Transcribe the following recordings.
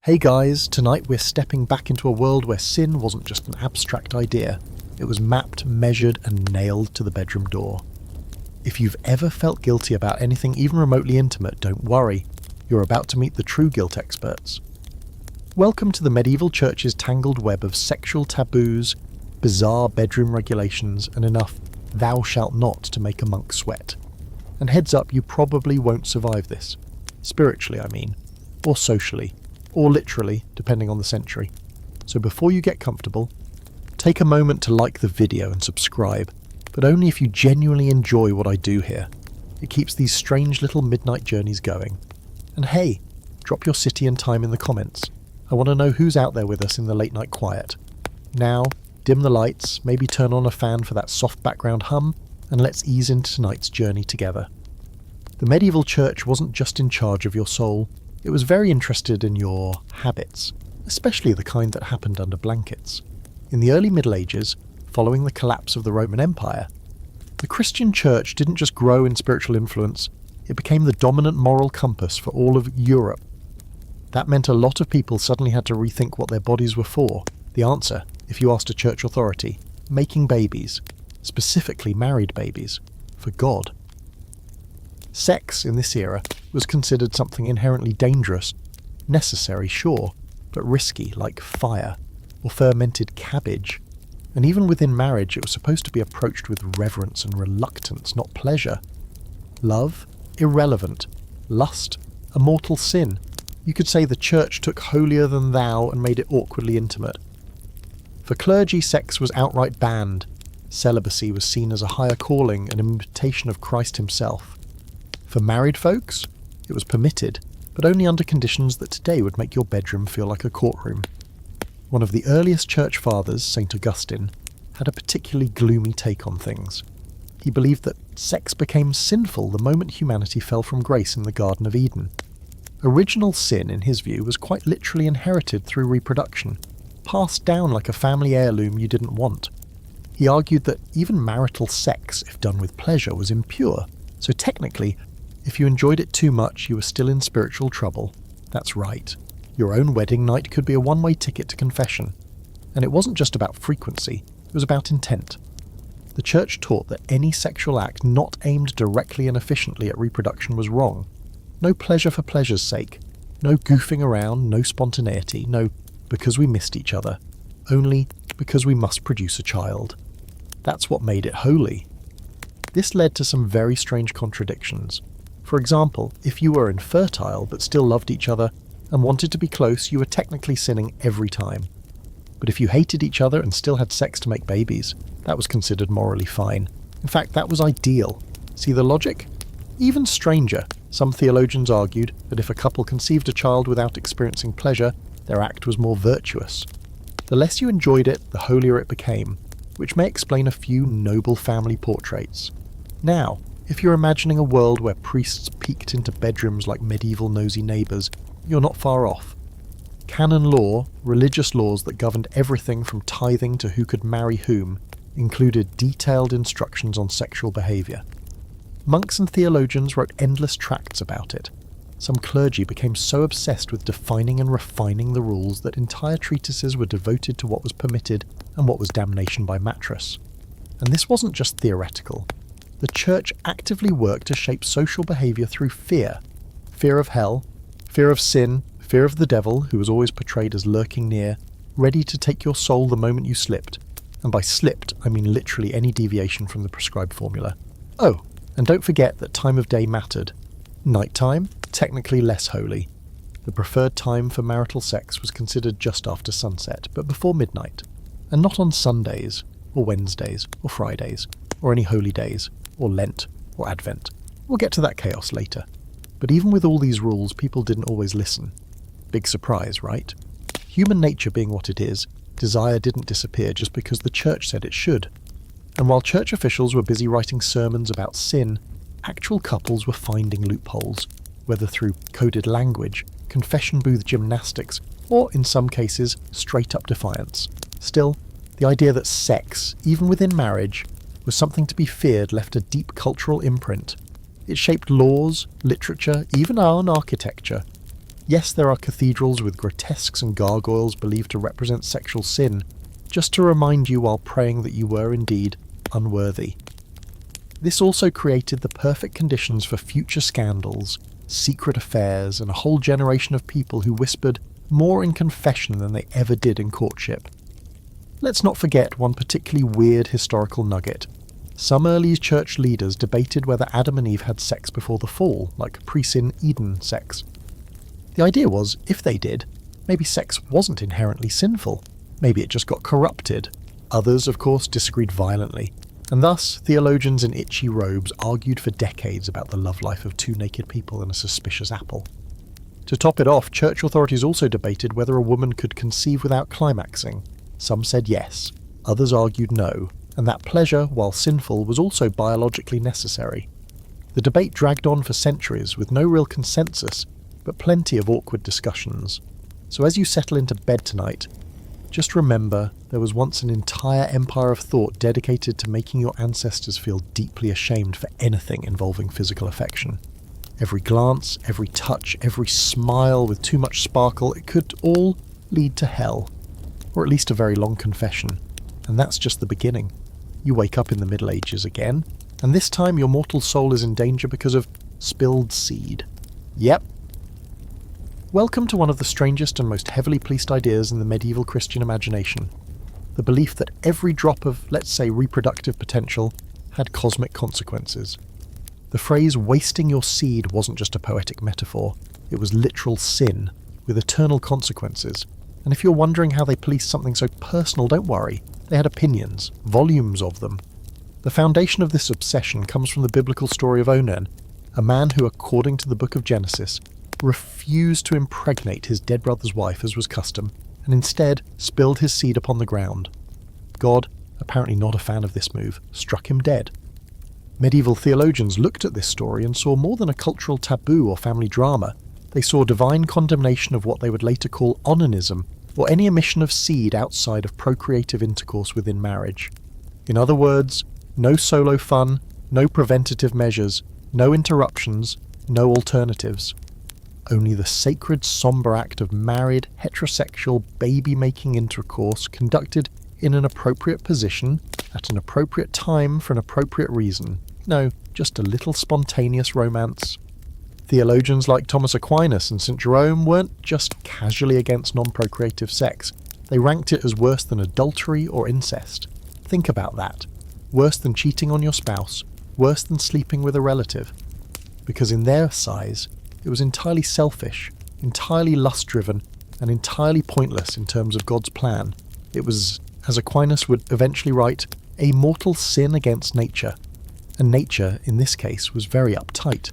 Hey guys, tonight we're stepping back into a world where sin wasn't just an abstract idea, it was mapped, measured and nailed to the bedroom door. If you've ever felt guilty about anything even remotely intimate, don't worry, you're about to meet the true guilt experts. Welcome to the medieval church's tangled web of sexual taboos, bizarre bedroom regulations and enough thou shalt not to make a monk sweat. And heads up, you probably won't survive this. Spiritually, I mean, or socially, or literally, depending on the century. So before you get comfortable, take a moment to like the video and subscribe, but only if you genuinely enjoy what I do here. It keeps these strange little midnight journeys going. And hey, drop your city and time in the comments. I want to know who's out there with us in the late night quiet. Now, dim the lights, maybe turn on a fan for that soft background hum, and let's ease into tonight's journey together. The medieval church wasn't just in charge of your soul, it was very interested in your habits, especially the kind that happened under blankets. In the early Middle Ages, following the collapse of the Roman Empire, the Christian church didn't just grow in spiritual influence, it became the dominant moral compass for all of Europe. That meant a lot of people suddenly had to rethink what their bodies were for. The answer, if you asked a church authority, making babies, specifically married babies, for God. Sex in this era was considered something inherently dangerous, necessary, sure, but risky, like fire, or fermented cabbage. And even within marriage, it was supposed to be approached with reverence and reluctance, not pleasure. Love, irrelevant. Lust, a mortal sin. You could say the church took holier than thou and made it awkwardly intimate. For clergy, sex was outright banned. Celibacy was seen as a higher calling, an imitation of Christ himself. For married folks, it was permitted, but only under conditions that today would make your bedroom feel like a courtroom. One of the earliest church fathers, Saint Augustine, had a particularly gloomy take on things. He believed that sex became sinful the moment humanity fell from grace in the Garden of Eden. Original sin, in his view, was quite literally inherited through reproduction, passed down like a family heirloom you didn't want. He argued that even marital sex, if done with pleasure, was impure, so technically, if you enjoyed it too much, you were still in spiritual trouble. That's right. Your own wedding night could be a one-way ticket to confession. And it wasn't just about frequency, it was about intent. The church taught that any sexual act not aimed directly and efficiently at reproduction was wrong. No pleasure for pleasure's sake. No goofing around, no spontaneity, no because we missed each other. Only because we must produce a child. That's what made it holy. This led to some very strange contradictions. For example, if you were infertile but still loved each other and wanted to be close, you were technically sinning every time. But if you hated each other and still had sex to make babies, that was considered morally fine. In fact, that was ideal. See the logic? Even stranger, some theologians argued that if a couple conceived a child without experiencing pleasure, their act was more virtuous. The less you enjoyed it, the holier it became, which may explain a few noble family portraits. Now, if you're imagining a world where priests peeked into bedrooms like medieval nosy neighbours, you're not far off. Canon law, religious laws that governed everything from tithing to who could marry whom, included detailed instructions on sexual behaviour. Monks and theologians wrote endless tracts about it. Some clergy became so obsessed with defining and refining the rules that entire treatises were devoted to what was permitted and what was damnation by mattress. And this wasn't just theoretical. The church actively worked to shape social behaviour through fear. Fear of hell, fear of sin, fear of the devil, who was always portrayed as lurking near, ready to take your soul the moment you slipped. And by slipped, I mean literally any deviation from the prescribed formula. Oh, and don't forget that time of day mattered. Nighttime, technically less holy. The preferred time for marital sex was considered just after sunset, but before midnight. And not on Sundays, or Wednesdays, or Fridays, or any holy days, or Lent, or Advent. We'll get to that chaos later. But even with all these rules, people didn't always listen. Big surprise, right? Human nature being what it is, desire didn't disappear just because the church said it should. And while church officials were busy writing sermons about sin, actual couples were finding loopholes, whether through coded language, confession booth gymnastics, or in some cases, straight-up defiance. Still, the idea that sex, even within marriage, was something to be feared left a deep cultural imprint. It shaped laws, literature, even our own architecture. Yes, there are cathedrals with grotesques and gargoyles believed to represent sexual sin, just to remind you while praying that you were indeed unworthy. This also created the perfect conditions for future scandals, secret affairs, and a whole generation of people who whispered more in confession than they ever did in courtship. Let's not forget one particularly weird historical nugget. Some early church leaders debated whether Adam and Eve had sex before the fall, like pre-sin Eden sex. The idea was, if they did, maybe sex wasn't inherently sinful. Maybe it just got corrupted. Others, of course, disagreed violently, and thus theologians in itchy robes argued for decades about the love life of two naked people and a suspicious apple. To top it off, church authorities also debated whether a woman could conceive without climaxing. Some said yes, others argued no, and that pleasure, while sinful, was also biologically necessary. The debate dragged on for centuries with no real consensus, but plenty of awkward discussions. So as you settle into bed tonight, just remember there was once an entire empire of thought dedicated to making your ancestors feel deeply ashamed for anything involving physical affection. Every glance, every touch, every smile with too much sparkle, it could all lead to hell, or at least a very long confession. And that's just the beginning. You wake up in the Middle Ages again, and this time your mortal soul is in danger because of spilled seed. Yep. Welcome to one of the strangest and most heavily policed ideas in the medieval Christian imagination. The belief that every drop of, let's say, reproductive potential had cosmic consequences. The phrase wasting your seed wasn't just a poetic metaphor, it was literal sin, with eternal consequences. And if you're wondering how they policed something so personal, don't worry. They had opinions, volumes of them. The foundation of this obsession comes from the biblical story of Onan, a man who, according to the book of Genesis, refused to impregnate his dead brother's wife as was custom, and instead spilled his seed upon the ground. God, apparently not a fan of this move, struck him dead. Medieval theologians looked at this story and saw more than a cultural taboo or family drama. They saw divine condemnation of what they would later call onanism, or any emission of seed outside of procreative intercourse within marriage. In other words, no solo fun, no preventative measures, no interruptions, no alternatives. Only the sacred, sombre act of married, heterosexual, baby-making intercourse conducted in an appropriate position, at an appropriate time for an appropriate reason. No, just a little spontaneous romance. Theologians like Thomas Aquinas and St. Jerome weren't just casually against non-procreative sex. They ranked it as worse than adultery or incest. Think about that. Worse than cheating on your spouse, worse than sleeping with a relative. Because in their size, it was entirely selfish, entirely lust-driven, and entirely pointless in terms of God's plan. It was, as Aquinas would eventually write, a mortal sin against nature. And nature, in this case, was very uptight.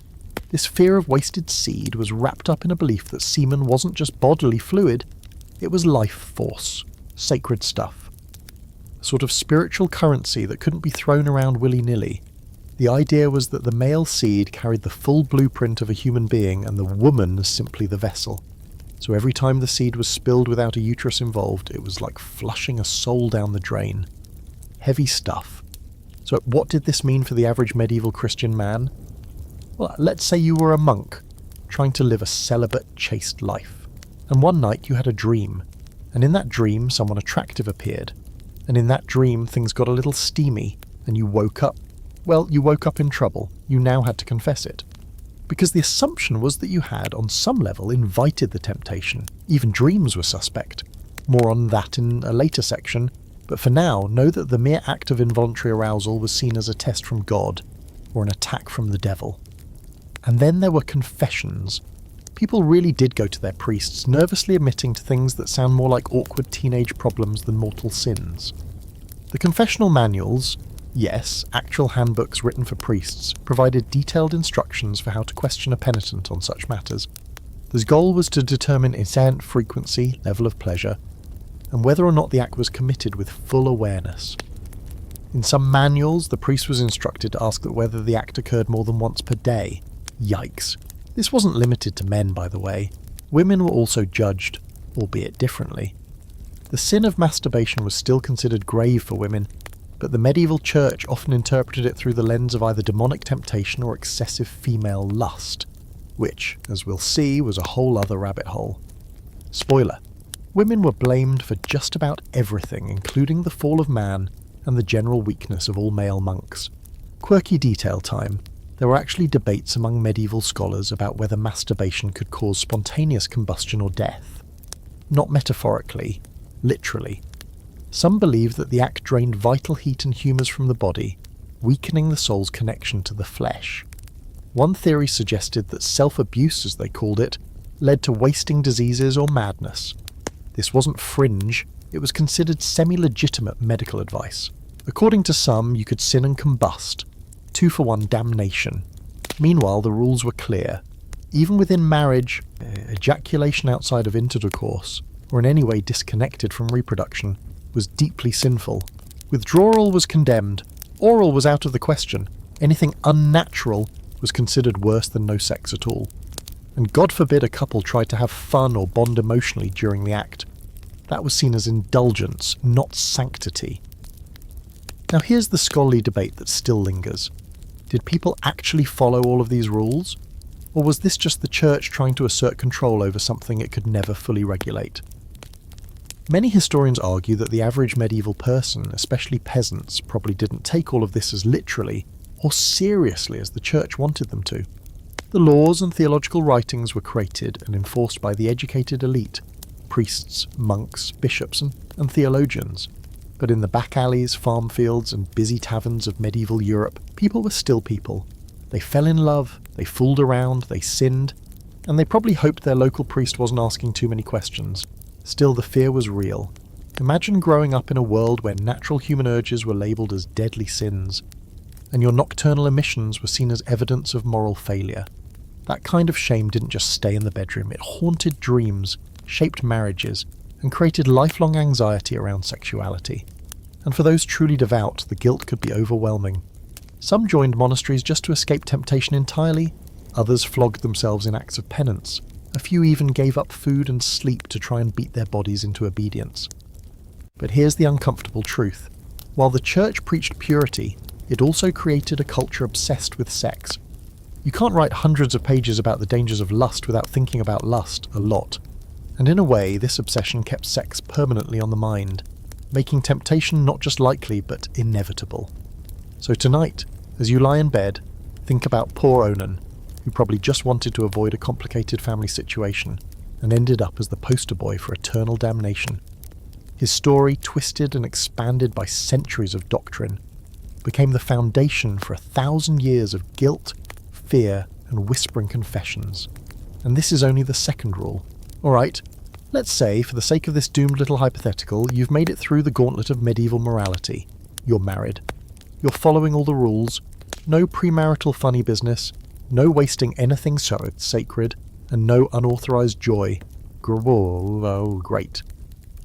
This fear of wasted seed was wrapped up in a belief that semen wasn't just bodily fluid, it was life force, sacred stuff. A sort of spiritual currency that couldn't be thrown around willy-nilly. The idea was that the male seed carried the full blueprint of a human being and the woman simply the vessel. So every time the seed was spilled without a uterus involved, it was like flushing a soul down the drain. Heavy stuff. So what did this mean for the average medieval Christian man? Well, let's say you were a monk, trying to live a celibate, chaste life. And one night you had a dream, and in that dream someone attractive appeared. And in that dream things got a little steamy, and you woke up. Well, you woke up in trouble. You now had to confess it. Because the assumption was that you had, on some level, invited the temptation. Even dreams were suspect. More on that in a later section, but for now, know that the mere act of involuntary arousal was seen as a test from God, or an attack from the devil. And then there were confessions. People really did go to their priests, nervously admitting to things that sound more like awkward teenage problems than mortal sins. The confessional manuals, yes, actual handbooks written for priests, provided detailed instructions for how to question a penitent on such matters. The goal was to determine intent, frequency, level of pleasure, and whether or not the act was committed with full awareness. In some manuals, the priest was instructed to ask that whether the act occurred more than once per day. Yikes. This wasn't limited to men, by the way. Women were also judged, albeit differently. The sin of masturbation was still considered grave for women, but the medieval church often interpreted it through the lens of either demonic temptation or excessive female lust. which, as we'll see, was a whole other rabbit hole. Spoiler: women were blamed for just about everything, including the fall of man and the general weakness of all male monks. Quirky detail time. There were actually debates among medieval scholars about whether masturbation could cause spontaneous combustion or death. Not metaphorically, literally. Some believed that the act drained vital heat and humours from the body, weakening the soul's connection to the flesh. One theory suggested that self-abuse, as they called it, led to wasting diseases or madness. This wasn't fringe, it was considered semi-legitimate medical advice. According to some, you could sin and combust, 2-for-1 damnation. Meanwhile, the rules were clear. Even within marriage, ejaculation outside of intercourse, or in any way disconnected from reproduction, was deeply sinful. Withdrawal was condemned. Oral was out of the question. Anything unnatural was considered worse than no sex at all. And God forbid a couple tried to have fun or bond emotionally during the act. That was seen as indulgence, not sanctity. Now here's the scholarly debate that still lingers. Did people actually follow all of these rules? Or was this just the church trying to assert control over something it could never fully regulate? Many historians argue that the average medieval person, especially peasants, probably didn't take all of this as literally or seriously as the church wanted them to. The laws and theological writings were created and enforced by the educated elite, priests, monks, bishops, and theologians. But in the back alleys, farm fields, and busy taverns of medieval Europe, people were still people. They fell in love, they fooled around, they sinned, and they probably hoped their local priest wasn't asking too many questions. Still, the fear was real. Imagine growing up in a world where natural human urges were labelled as deadly sins, and your nocturnal emissions were seen as evidence of moral failure. That kind of shame didn't just stay in the bedroom, it haunted dreams, shaped marriages, and created lifelong anxiety around sexuality. And for those truly devout, the guilt could be overwhelming. Some joined monasteries just to escape temptation entirely, others flogged themselves in acts of penance. A few even gave up food and sleep to try and beat their bodies into obedience. But here's the uncomfortable truth. While the church preached purity, it also created a culture obsessed with sex. You can't write hundreds of pages about the dangers of lust without thinking about lust a lot. And in a way, this obsession kept sex permanently on the mind, making temptation not just likely, but inevitable. So tonight, as you lie in bed, think about poor Onan, who probably just wanted to avoid a complicated family situation and ended up as the poster boy for eternal damnation. His story, twisted and expanded by centuries of doctrine, became the foundation for 1,000 years of guilt, fear, and whispering confessions. And this is only the second rule. Alright, let's say, for the sake of this doomed little hypothetical, you've made it through the gauntlet of medieval morality. You're married. You're following all the rules. No premarital funny business. No wasting anything sacred, and no unauthorized joy. Oh, great.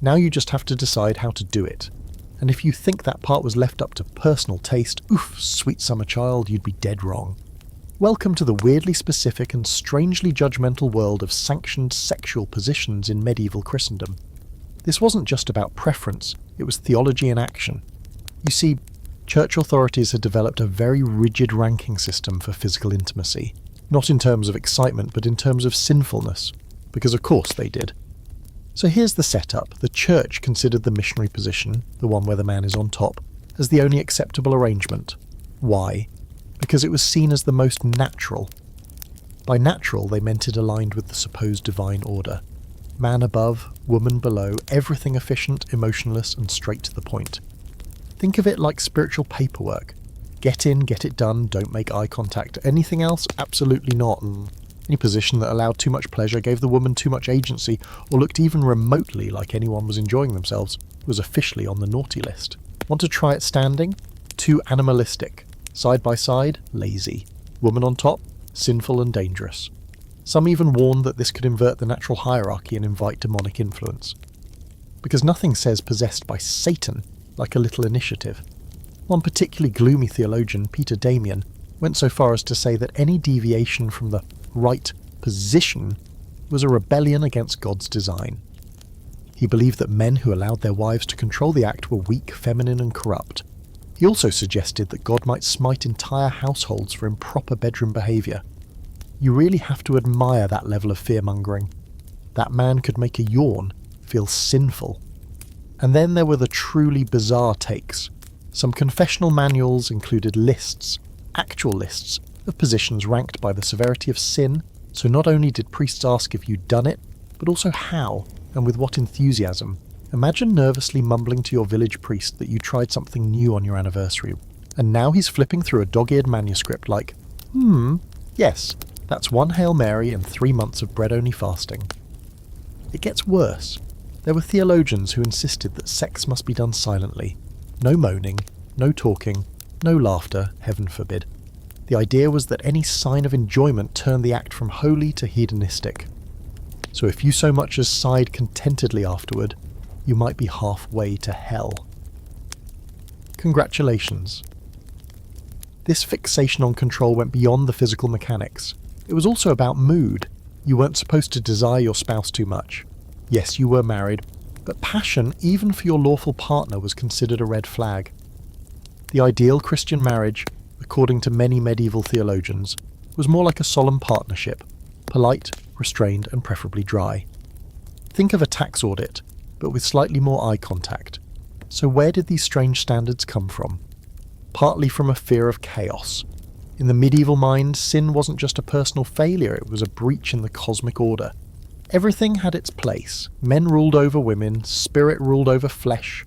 Now you just have to decide how to do it. And if you think that part was left up to personal taste, oof, sweet summer child, you'd be dead wrong. Welcome to the weirdly specific and strangely judgmental world of sanctioned sexual positions in medieval Christendom. This wasn't just about preference, it was theology in action. You see, church authorities had developed a very rigid ranking system for physical intimacy, not in terms of excitement, but in terms of sinfulness, because of course they did. So here's the setup. The church considered the missionary position, the one where the man is on top, as the only acceptable arrangement. Why? Because it was seen as the most natural. By natural, they meant it aligned with the supposed divine order. Man above, woman below, everything efficient, emotionless, and straight to the point. Think of it like spiritual paperwork. Get in, get it done, don't make eye contact. Anything else? Absolutely not. Any position that allowed too much pleasure, gave the woman too much agency, or looked even remotely like anyone was enjoying themselves, was officially on the naughty list. Want to try it standing? Too animalistic. Side by side? Lazy. Woman on top? Sinful and dangerous. Some even warned that this could invert the natural hierarchy and invite demonic influence. Because nothing says possessed by Satan like a little initiative. One particularly gloomy theologian, Peter Damian, went so far as to say that any deviation from the right position was a rebellion against God's design. He believed that men who allowed their wives to control the act were weak, feminine, and corrupt. He also suggested that God might smite entire households for improper bedroom behaviour. You really have to admire that level of fear-mongering. That man could make a yawn feel sinful. And then there were the truly bizarre takes. Some confessional manuals included lists, actual lists, of positions ranked by the severity of sin, so not only did priests ask if you'd done it, but also how, and with what enthusiasm. Imagine nervously mumbling to your village priest that you tried something new on your anniversary, and now he's flipping through a dog-eared manuscript like, yes, that's 1 Hail Mary and 3 months of bread-only fasting. It gets worse. There were theologians who insisted that sex must be done silently. No moaning, no talking, no laughter, heaven forbid. The idea was that any sign of enjoyment turned the act from holy to hedonistic. So if you so much as sighed contentedly afterward, you might be halfway to hell. Congratulations. This fixation on control went beyond the physical mechanics. It was also about mood. You weren't supposed to desire your spouse too much. Yes, you were married, but passion, even for your lawful partner, was considered a red flag. The ideal Christian marriage, according to many medieval theologians, was more like a solemn partnership, polite, restrained, and preferably dry. Think of a tax audit, but with slightly more eye contact. So where did these strange standards come from? Partly from a fear of chaos. In the medieval mind, sin wasn't just a personal failure, it was a breach in the cosmic order. Everything had its place. Men ruled over women, spirit ruled over flesh.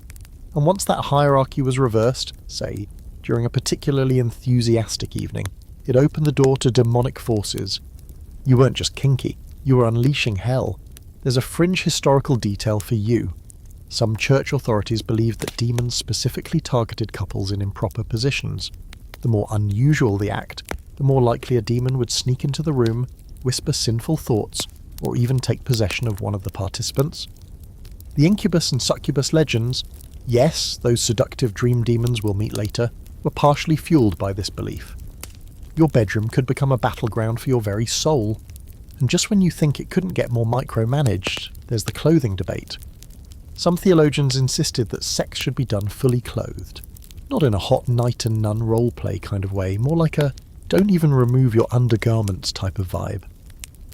And once that hierarchy was reversed, say, during a particularly enthusiastic evening, it opened the door to demonic forces. You weren't just kinky, you were unleashing hell. There's a fringe historical detail for you. Some church authorities believed that demons specifically targeted couples in improper positions. The more unusual the act, the more likely a demon would sneak into the room, whisper sinful thoughts, or even take possession of one of the participants. The incubus and succubus legends, yes, those seductive dream demons we'll meet later, were partially fueled by this belief. Your bedroom could become a battleground for your very soul. And just when you think it couldn't get more micromanaged, there's the clothing debate. Some theologians insisted that sex should be done fully clothed. Not in a hot knight and nun roleplay kind of way, more like a don't even remove your undergarments type of vibe.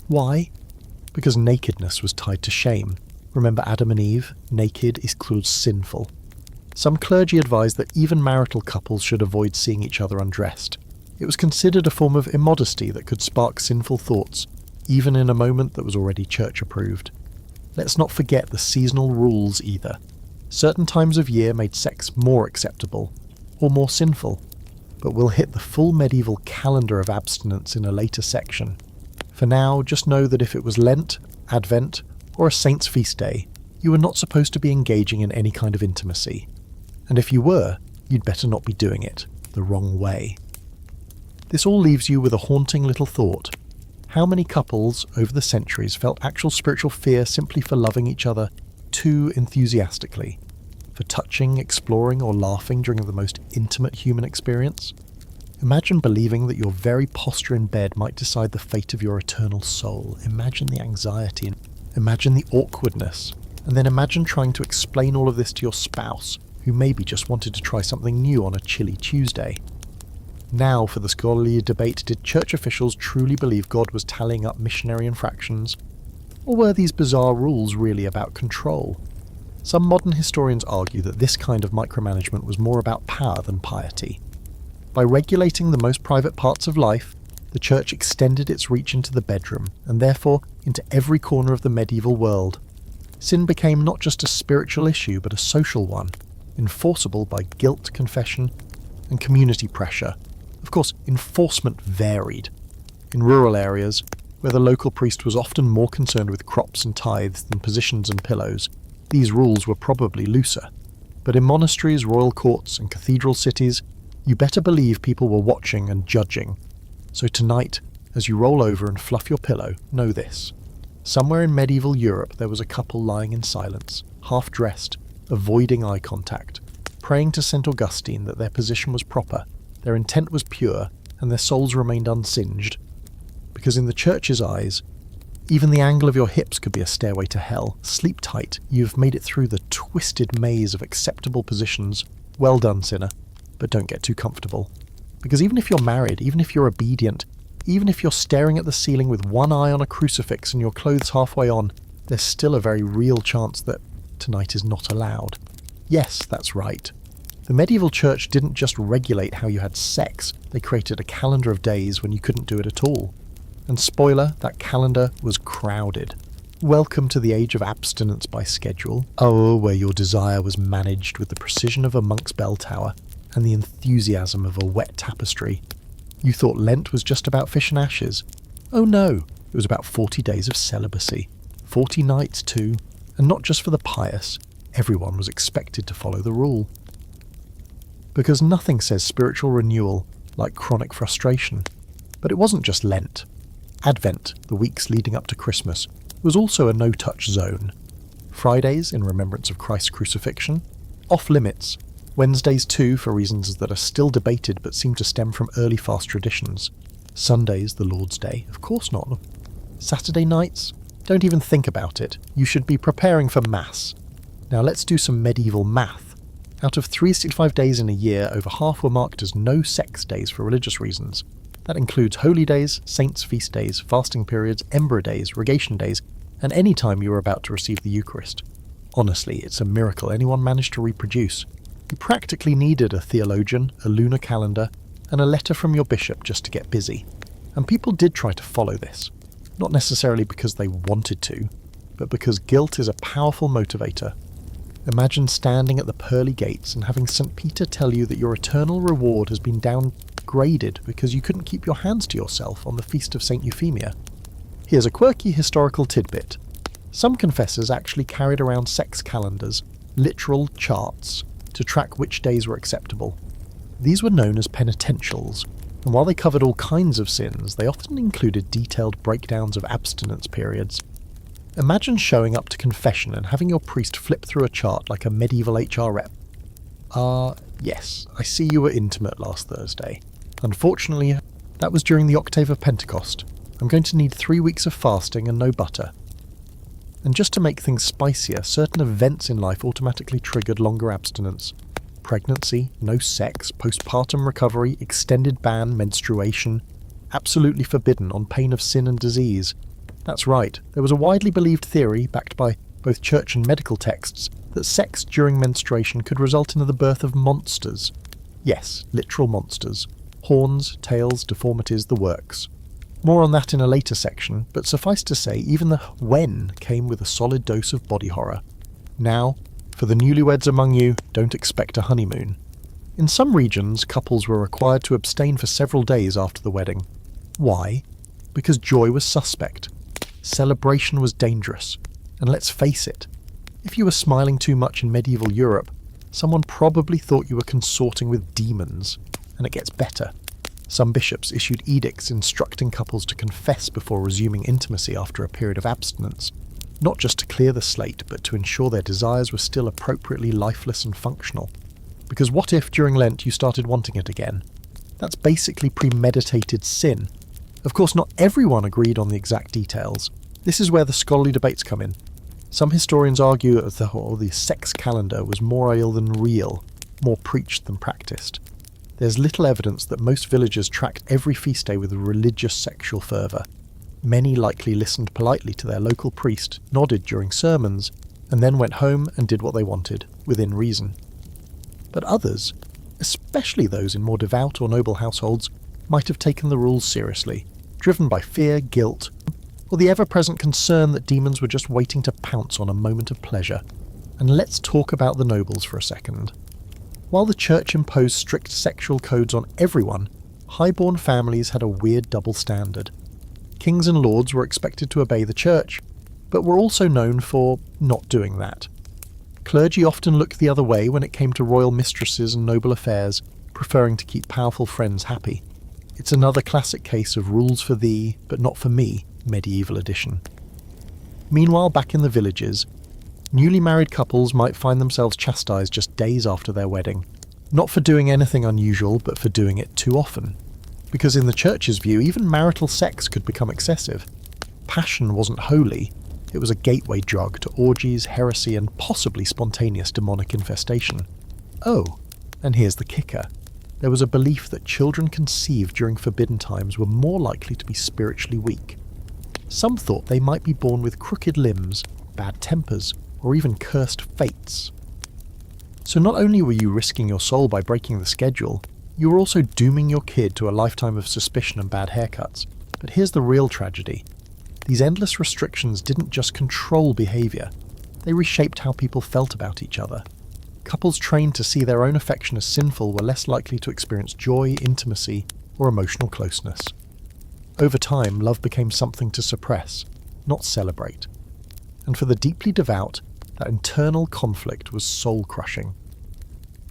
Why? Because nakedness was tied to shame. Remember Adam and Eve? Naked equals sinful. Some clergy advised that even marital couples should avoid seeing each other undressed. It was considered a form of immodesty that could spark sinful thoughts, even in a moment that was already church-approved. Let's not forget the seasonal rules either. Certain times of year made sex more acceptable, or more sinful, but we'll hit the full medieval calendar of abstinence in a later section. For now, just know that if it was Lent, Advent, or a saint's feast day, you were not supposed to be engaging in any kind of intimacy. And if you were, you'd better not be doing it the wrong way. This all leaves you with a haunting little thought. How many couples over the centuries felt actual spiritual fear simply for loving each other too enthusiastically? For touching, exploring, or laughing during the most intimate human experience? Imagine believing that your very posture in bed might decide the fate of your eternal soul. Imagine the anxiety, imagine the awkwardness, and then imagine trying to explain all of this to your spouse, who maybe just wanted to try something new on a chilly Tuesday. Now for the scholarly debate, did church officials truly believe God was tallying up missionary infractions? Or were these bizarre rules really about control? Some modern historians argue that this kind of micromanagement was more about power than piety. By regulating the most private parts of life, the church extended its reach into the bedroom, and therefore into every corner of the medieval world. Sin became not just a spiritual issue, but a social one, enforceable by guilt, confession, and community pressure. Of course, enforcement varied. In rural areas, where the local priest was often more concerned with crops and tithes than positions and pillows, these rules were probably looser. But in monasteries, royal courts, and cathedral cities, you better believe people were watching and judging. So tonight, as you roll over and fluff your pillow, know this. Somewhere in medieval Europe there was a couple lying in silence, half-dressed, avoiding eye contact, praying to Saint Augustine that their position was proper, their intent was pure, and their souls remained unsinged. Because in the church's eyes, even the angle of your hips could be a stairway to hell. Sleep tight, you've made it through the twisted maze of acceptable positions. Well done, sinner, but don't get too comfortable. Because even if you're married, even if you're obedient, Even if you're staring at the ceiling with one eye on a crucifix and your clothes halfway on, there's still a very real chance that tonight is not allowed. Yes, that's right. The medieval church didn't just regulate how you had sex, they created a calendar of days when you couldn't do it at all. And spoiler, that calendar was crowded. Welcome to the age of abstinence by schedule. Oh, where your desire was managed with the precision of a monk's bell tower and the enthusiasm of a wet tapestry. You thought Lent was just about fish and ashes. Oh no, it was about 40 days of celibacy. 40 nights too, and not just for the pious. Everyone was expected to follow the rule. Because nothing says spiritual renewal like chronic frustration. But it wasn't just Lent. Advent, the weeks leading up to Christmas, was also a no-touch zone. Fridays, in remembrance of Christ's crucifixion. Off-limits. Wednesdays too, for reasons that are still debated but seem to stem from early fast traditions. Sundays, the Lord's Day. Of course not. Saturday nights? Don't even think about it. You should be preparing for Mass. Now let's do some medieval math. Out of 365 days in a year, over half were marked as no-sex days for religious reasons. That includes holy days, saints' feast days, fasting periods, ember days, rogation days, and any time you were about to receive the Eucharist. Honestly, it's a miracle anyone managed to reproduce. You practically needed a theologian, a lunar calendar, and a letter from your bishop just to get busy. And people did try to follow this. Not necessarily because they wanted to, but because guilt is a powerful motivator. Imagine standing at the pearly gates and having St. Peter tell you that your eternal reward has been downgraded because you couldn't keep your hands to yourself on the feast of St. Euphemia. Here's a quirky historical tidbit. Some confessors actually carried around sex calendars, literal charts, to track which days were acceptable. These were known as penitentials, and while they covered all kinds of sins, they often included detailed breakdowns of abstinence periods. Imagine showing up to confession and having your priest flip through a chart like a medieval HR rep. Yes, I see you were intimate last Thursday. Unfortunately, that was during the octave of Pentecost. I'm going to need 3 weeks of fasting and no butter. And just to make things spicier, certain events in life automatically triggered longer abstinence. Pregnancy, no sex, postpartum recovery, extended ban, menstruation. Absolutely forbidden on pain of sin and disease. That's right, there was a widely believed theory, backed by both church and medical texts, that sex during menstruation could result in the birth of monsters. Yes, literal monsters. Horns, tails, deformities, the works. More on that in a later section, but suffice to say, even the when came with a solid dose of body horror. Now, for the newlyweds among you, don't expect a honeymoon. In some regions, couples were required to abstain for several days after the wedding. Why? Because joy was suspect. Celebration was dangerous. And let's face it, if you were smiling too much in medieval Europe, someone probably thought you were consorting with demons. And it gets better. Some bishops issued edicts instructing couples to confess before resuming intimacy after a period of abstinence, not just to clear the slate, but to ensure their desires were still appropriately lifeless and functional. Because what if during Lent you started wanting it again? That's basically premeditated sin. Of course, not everyone agreed on the exact details. This is where the scholarly debates come in. Some historians argue that the sex calendar was more real than real, more preached than practiced. There's little evidence that most villagers tracked every feast day with religious sexual fervour. Many likely listened politely to their local priest, nodded during sermons, and then went home and did what they wanted, within reason. But others, especially those in more devout or noble households, might have taken the rules seriously, driven by fear, guilt, or the ever-present concern that demons were just waiting to pounce on a moment of pleasure. And let's talk about the nobles for a second. While the church imposed strict sexual codes on everyone, highborn families had a weird double standard. Kings and lords were expected to obey the church, but were also known for not doing that. Clergy often looked the other way when it came to royal mistresses and noble affairs, preferring to keep powerful friends happy. It's another classic case of rules for thee, but not for me, medieval edition. Meanwhile, back in the villages, newly married couples might find themselves chastised just days after their wedding, not for doing anything unusual, but for doing it too often. Because in the church's view, even marital sex could become excessive. Passion wasn't holy, it was a gateway drug to orgies, heresy, and possibly spontaneous demonic infestation. Oh, and here's the kicker. there was a belief that children conceived during forbidden times were more likely to be spiritually weak. Some thought they might be born with crooked limbs, bad tempers, or even cursed fates. So not only were you risking your soul by breaking the schedule, you were also dooming your kid to a lifetime of suspicion and bad haircuts. But here's the real tragedy. These endless restrictions didn't just control behaviour, they reshaped how people felt about each other. Couples trained to see their own affection as sinful were less likely to experience joy, intimacy, or emotional closeness. Over time, love became something to suppress, not celebrate. And for the deeply devout, that internal conflict was soul-crushing.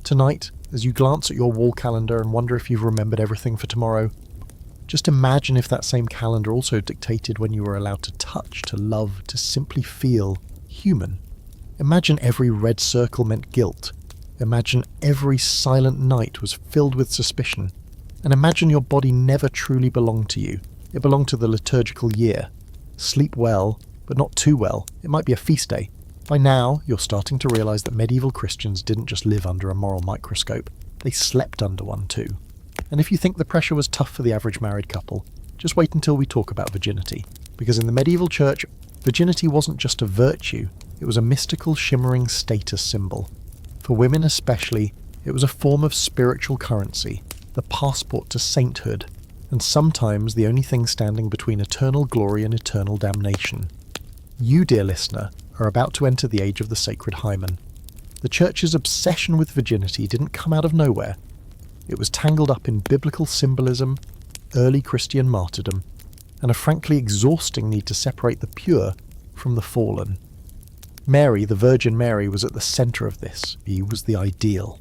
Tonight, as you glance at your wall calendar and wonder if you've remembered everything for tomorrow, just imagine if that same calendar also dictated when you were allowed to touch, to love, to simply feel human. Imagine every red circle meant guilt. Imagine every silent night was filled with suspicion. And imagine your body never truly belonged to you. It belonged to the liturgical year. Sleep well, but not too well. It might be a feast day. By now, you're starting to realise that medieval Christians didn't just live under a moral microscope. They slept under one too. And if you think the pressure was tough for the average married couple, just wait until we talk about virginity. Because in the medieval church, virginity wasn't just a virtue, it was a mystical, shimmering status symbol. For women especially, it was a form of spiritual currency, the passport to sainthood, and sometimes the only thing standing between eternal glory and eternal damnation. You, dear listener, are about to enter the age of the sacred hymen. The church's obsession with virginity didn't come out of nowhere. It was tangled up in biblical symbolism, early Christian martyrdom, and a frankly exhausting need to separate the pure from the fallen. Mary, the Virgin Mary, was at the centre of this. She was the ideal.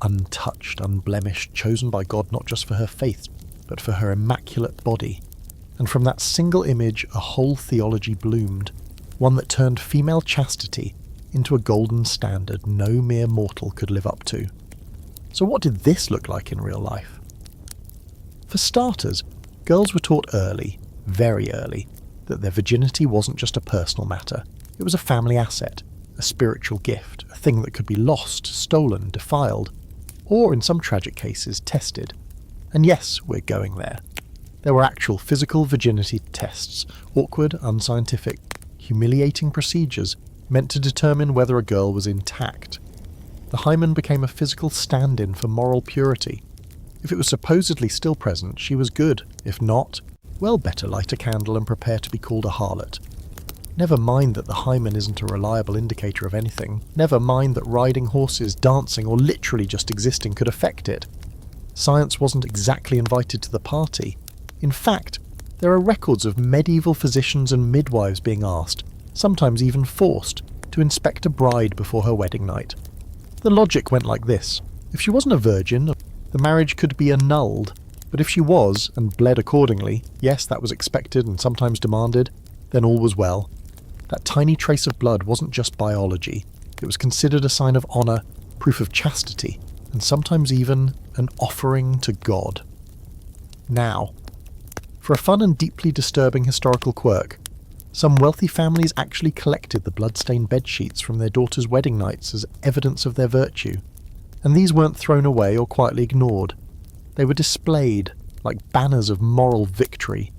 Untouched, unblemished, chosen by God not just for her faith, but for her immaculate body. And from that single image a whole theology bloomed, one that turned female chastity into a golden standard no mere mortal could live up to. So what did this look like in real life? For starters, girls were taught early, very early, that their virginity wasn't just a personal matter. It was a family asset, a spiritual gift, a thing that could be lost, stolen, defiled, or in some tragic cases, tested. And yes, we're going there. There were actual physical virginity tests, awkward, unscientific, humiliating procedures meant to determine whether a girl was intact. The hymen became a physical stand-in for moral purity. If it was supposedly still present, she was good. If not, well, better light a candle and prepare to be called a harlot. Never mind that the hymen isn't a reliable indicator of anything. Never mind that riding horses, dancing, or literally just existing could affect it. Science wasn't exactly invited to the party. In fact, there are records of medieval physicians and midwives being asked, sometimes even forced, to inspect a bride before her wedding night. The logic went like this. If she wasn't a virgin, the marriage could be annulled. But if she was, and bled accordingly, yes, that was expected and sometimes demanded, then all was well. That tiny trace of blood wasn't just biology. It was considered a sign of honour, proof of chastity, and sometimes even an offering to God. Now, for a fun and deeply disturbing historical quirk, some wealthy families actually collected the blood-stained bedsheets from their daughters' wedding nights as evidence of their virtue. And these weren't thrown away or quietly ignored. They were displayed like banners of moral victory.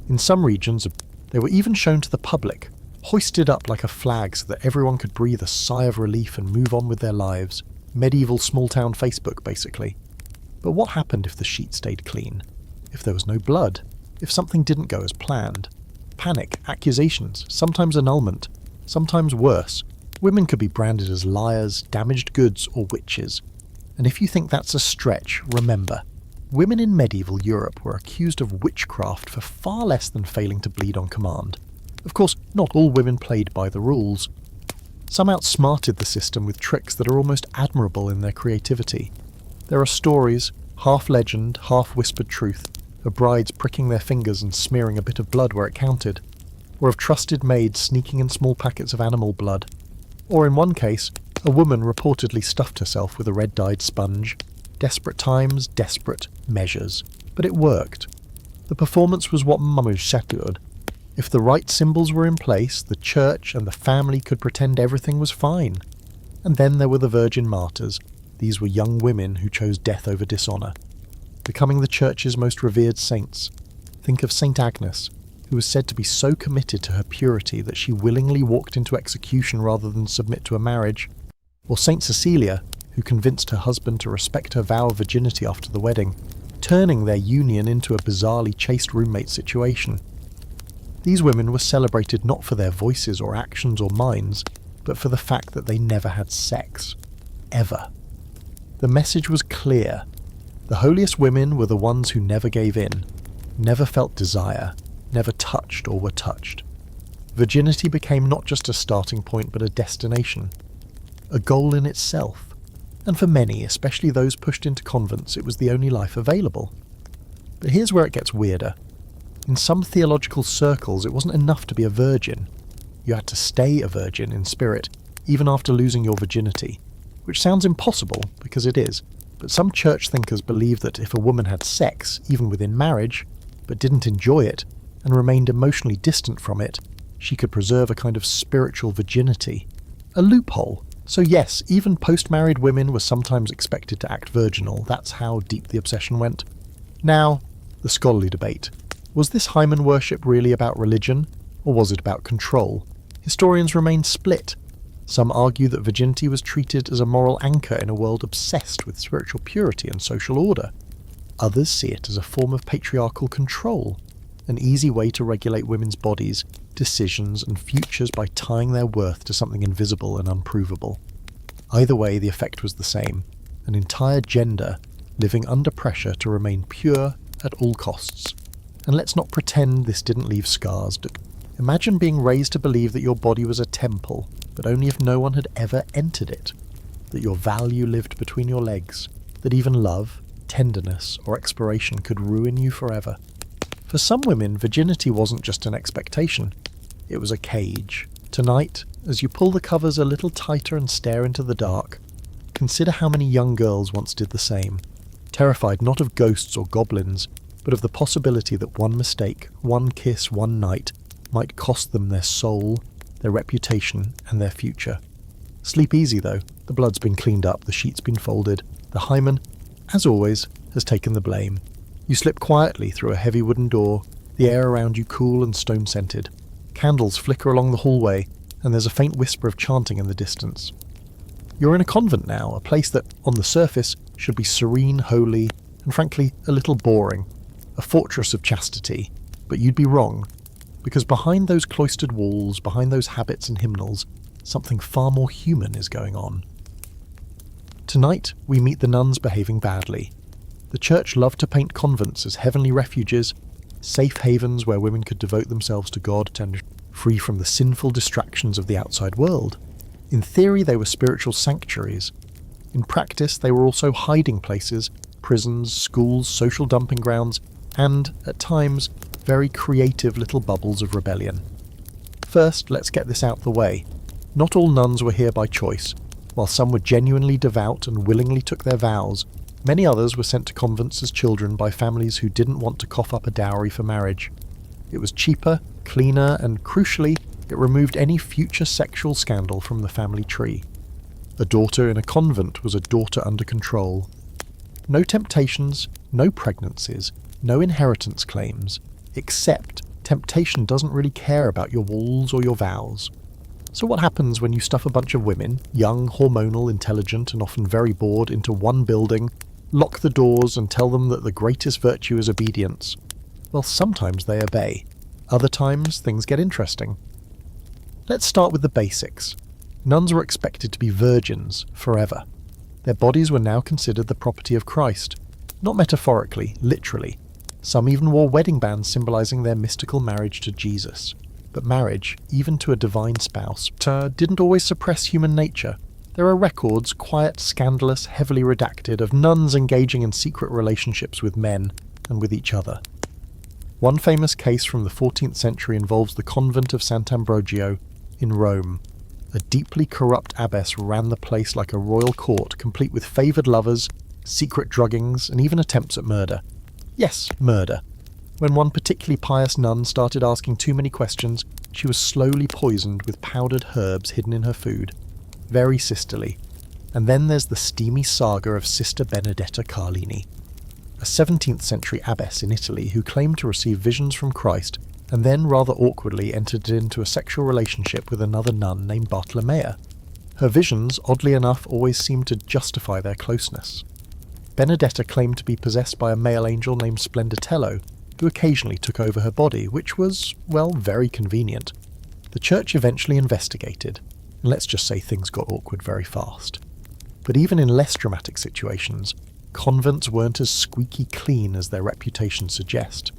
In some regions, they were even shown to the public, hoisted up like a flag so that everyone could breathe a sigh of relief and move on with their lives. Medieval small-town Facebook, basically. But what happened if the sheet stayed clean? If there was no blood? If something didn't go as planned? Panic, accusations, sometimes annulment, sometimes worse. Women could be branded as liars, damaged goods, or witches. And if you think that's a stretch, remember, women in medieval Europe were accused of witchcraft for far less than failing to bleed on command. Of course, not all women played by the rules. Some outsmarted the system with tricks that are almost admirable in their creativity. There are stories, half legend, half whispered truth, of brides pricking their fingers and smearing a bit of blood where it counted, or of trusted maids sneaking in small packets of animal blood, or in one case, a woman reportedly stuffed herself with a red-dyed sponge. Desperate times, desperate measures. But it worked. The performance was what Mummy settled. If the right symbols were in place, the church and the family could pretend everything was fine. And then there were the virgin martyrs, These were young women who chose death over dishonour, becoming the Church's most revered saints. Think of Saint Agnes, who was said to be so committed to her purity that she willingly walked into execution rather than submit to a marriage, or Saint Cecilia, who convinced her husband to respect her vow of virginity after the wedding, turning their union into a bizarrely chaste roommate situation. These women were celebrated not for their voices or actions or minds, but for the fact that they never had sex. Ever. The message was clear. The holiest women were the ones who never gave in, never felt desire, never touched or were touched. Virginity became not just a starting point but a destination, a goal in itself. And for many, especially those pushed into convents, it was the only life available. But here's where it gets weirder. In some theological circles, it wasn't enough to be a virgin. You had to stay a virgin in spirit, even after losing your virginity, which sounds impossible, because it is. But some church thinkers believe that if a woman had sex, even within marriage, but didn't enjoy it, and remained emotionally distant from it, she could preserve a kind of spiritual virginity. A loophole. So yes, even post-married women were sometimes expected to act virginal. That's how deep the obsession went. Now, the scholarly debate. Was this hymen worship really about religion, or was it about control? Historians remain split. Some argue that virginity was treated as a moral anchor in a world obsessed with spiritual purity and social order. Others see it as a form of patriarchal control, an easy way to regulate women's bodies, decisions and futures by tying their worth to something invisible and unprovable. Either way, the effect was the same, an entire gender living under pressure to remain pure at all costs. And let's not pretend this didn't leave scars. Imagine being raised to believe that your body was a temple, but only if no one had ever entered it, that your value lived between your legs, that even love, tenderness or exploration could ruin you forever. For some women, virginity wasn't just an expectation, it was a cage. Tonight, as you pull the covers a little tighter and stare into the dark, consider how many young girls once did the same, terrified not of ghosts or goblins, but of the possibility that one mistake, one kiss, one night, might cost them their soul, their reputation, and their future. Sleep easy though, the blood's been cleaned up, the sheet's been folded, the hymen, as always, has taken the blame. You slip quietly through a heavy wooden door, the air around you cool and stone-scented. Candles flicker along the hallway, and there's a faint whisper of chanting in the distance. You're in a convent now, a place that, on the surface, should be serene, holy, and frankly, a little boring. A fortress of chastity. But you'd be wrong, because behind those cloistered walls, behind those habits and hymnals, something far more human is going on. Tonight, we meet the nuns behaving badly. The church loved to paint convents as heavenly refuges, safe havens where women could devote themselves to God and free from the sinful distractions of the outside world. In theory, they were spiritual sanctuaries. In practice, they were also hiding places, prisons, schools, social dumping grounds, and, at times, very creative little bubbles of rebellion. First, let's get this out the way. Not all nuns were here by choice. While some were genuinely devout and willingly took their vows, many others were sent to convents as children by families who didn't want to cough up a dowry for marriage. It was cheaper, cleaner, and crucially, it removed any future sexual scandal from the family tree. A daughter in a convent was a daughter under control. No temptations, no pregnancies, no inheritance claims, except temptation doesn't really care about your walls or your vows. So what happens when you stuff a bunch of women, young, hormonal, intelligent, and often very bored, into one building, lock the doors and tell them that the greatest virtue is obedience? Well, sometimes they obey. Other times, things get interesting. Let's start with the basics. Nuns were expected to be virgins forever. Their bodies were now considered the property of Christ. Not metaphorically, literally. Some even wore wedding bands symbolizing their mystical marriage to Jesus. But marriage, even to a divine spouse, didn't always suppress human nature. There are records, quiet, scandalous, heavily redacted, of nuns engaging in secret relationships with men and with each other. One famous case from the 14th century involves the convent of Sant Ambrogio in Rome. A deeply corrupt abbess ran the place like a royal court, complete with favoured lovers, secret druggings, and even attempts at murder. Yes, murder. When one particularly pious nun started asking too many questions, she was slowly poisoned with powdered herbs hidden in her food. Very sisterly. And then there's the steamy saga of Sister Benedetta Carlini, a 17th century abbess in Italy who claimed to receive visions from Christ and then rather awkwardly entered into a sexual relationship with another nun named Bartolomea. Her visions, oddly enough, always seemed to justify their closeness. Benedetta claimed to be possessed by a male angel named Splenditello, who occasionally took over her body, which was, well, very convenient. The church eventually investigated, and let's just say things got awkward very fast. But even in less dramatic situations, convents weren't as squeaky clean as their reputation suggests.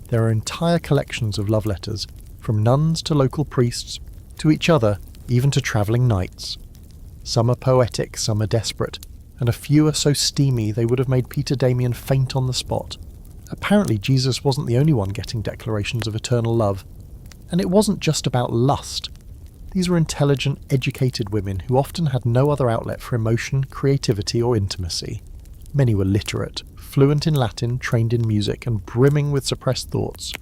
There are entire collections of love letters, from nuns to local priests, to each other, even to travelling knights. Some are poetic, some are desperate, and a few are so steamy they would have made Peter Damian faint on the spot. Apparently Jesus wasn't the only one getting declarations of eternal love, and it wasn't just about lust. These were intelligent, educated women who often had no other outlet for emotion, creativity or intimacy. Many were literate, fluent in Latin, trained in music, and brimming with suppressed thoughts.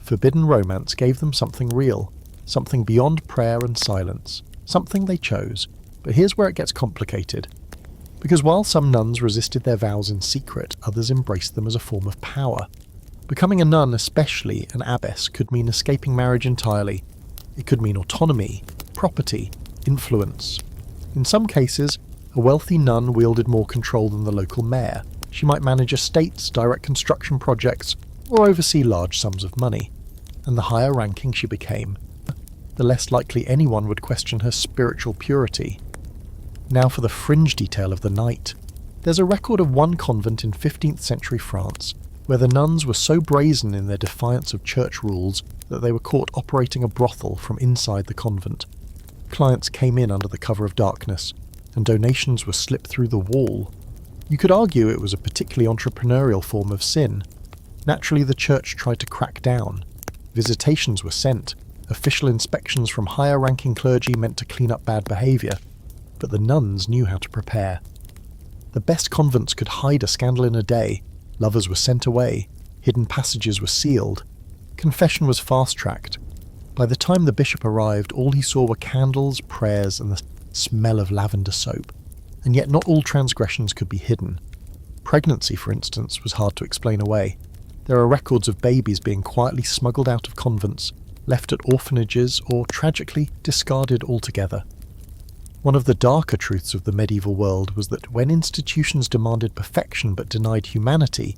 Forbidden romance gave them something real, something beyond prayer and silence, something they chose. But here's where it gets complicated. Because while some nuns resisted their vows in secret, others embraced them as a form of power. Becoming a nun, especially an abbess, could mean escaping marriage entirely. It could mean autonomy, property, influence. In some cases, a wealthy nun wielded more control than the local mayor. She might manage estates, direct construction projects, or oversee large sums of money. And the higher ranking she became, the less likely anyone would question her spiritual purity. Now for the fringe detail of the night. There's a record of one convent in 15th century France, where the nuns were so brazen in their defiance of church rules that they were caught operating a brothel from inside the convent. Clients came in under the cover of darkness, and donations were slipped through the wall. You could argue it was a particularly entrepreneurial form of sin. Naturally, the church tried to crack down. Visitations were sent. Official inspections from higher-ranking clergy meant to clean up bad behaviour, but the nuns knew how to prepare. The best convents could hide a scandal in a day. Lovers were sent away. Hidden passages were sealed. Confession was fast-tracked. By the time the bishop arrived, all he saw were candles, prayers, and the smell of lavender soap. And yet not all transgressions could be hidden. Pregnancy, for instance, was hard to explain away. There are records of babies being quietly smuggled out of convents, left at orphanages, or, tragically, discarded altogether. One of the darker truths of the medieval world was that when institutions demanded perfection but denied humanity,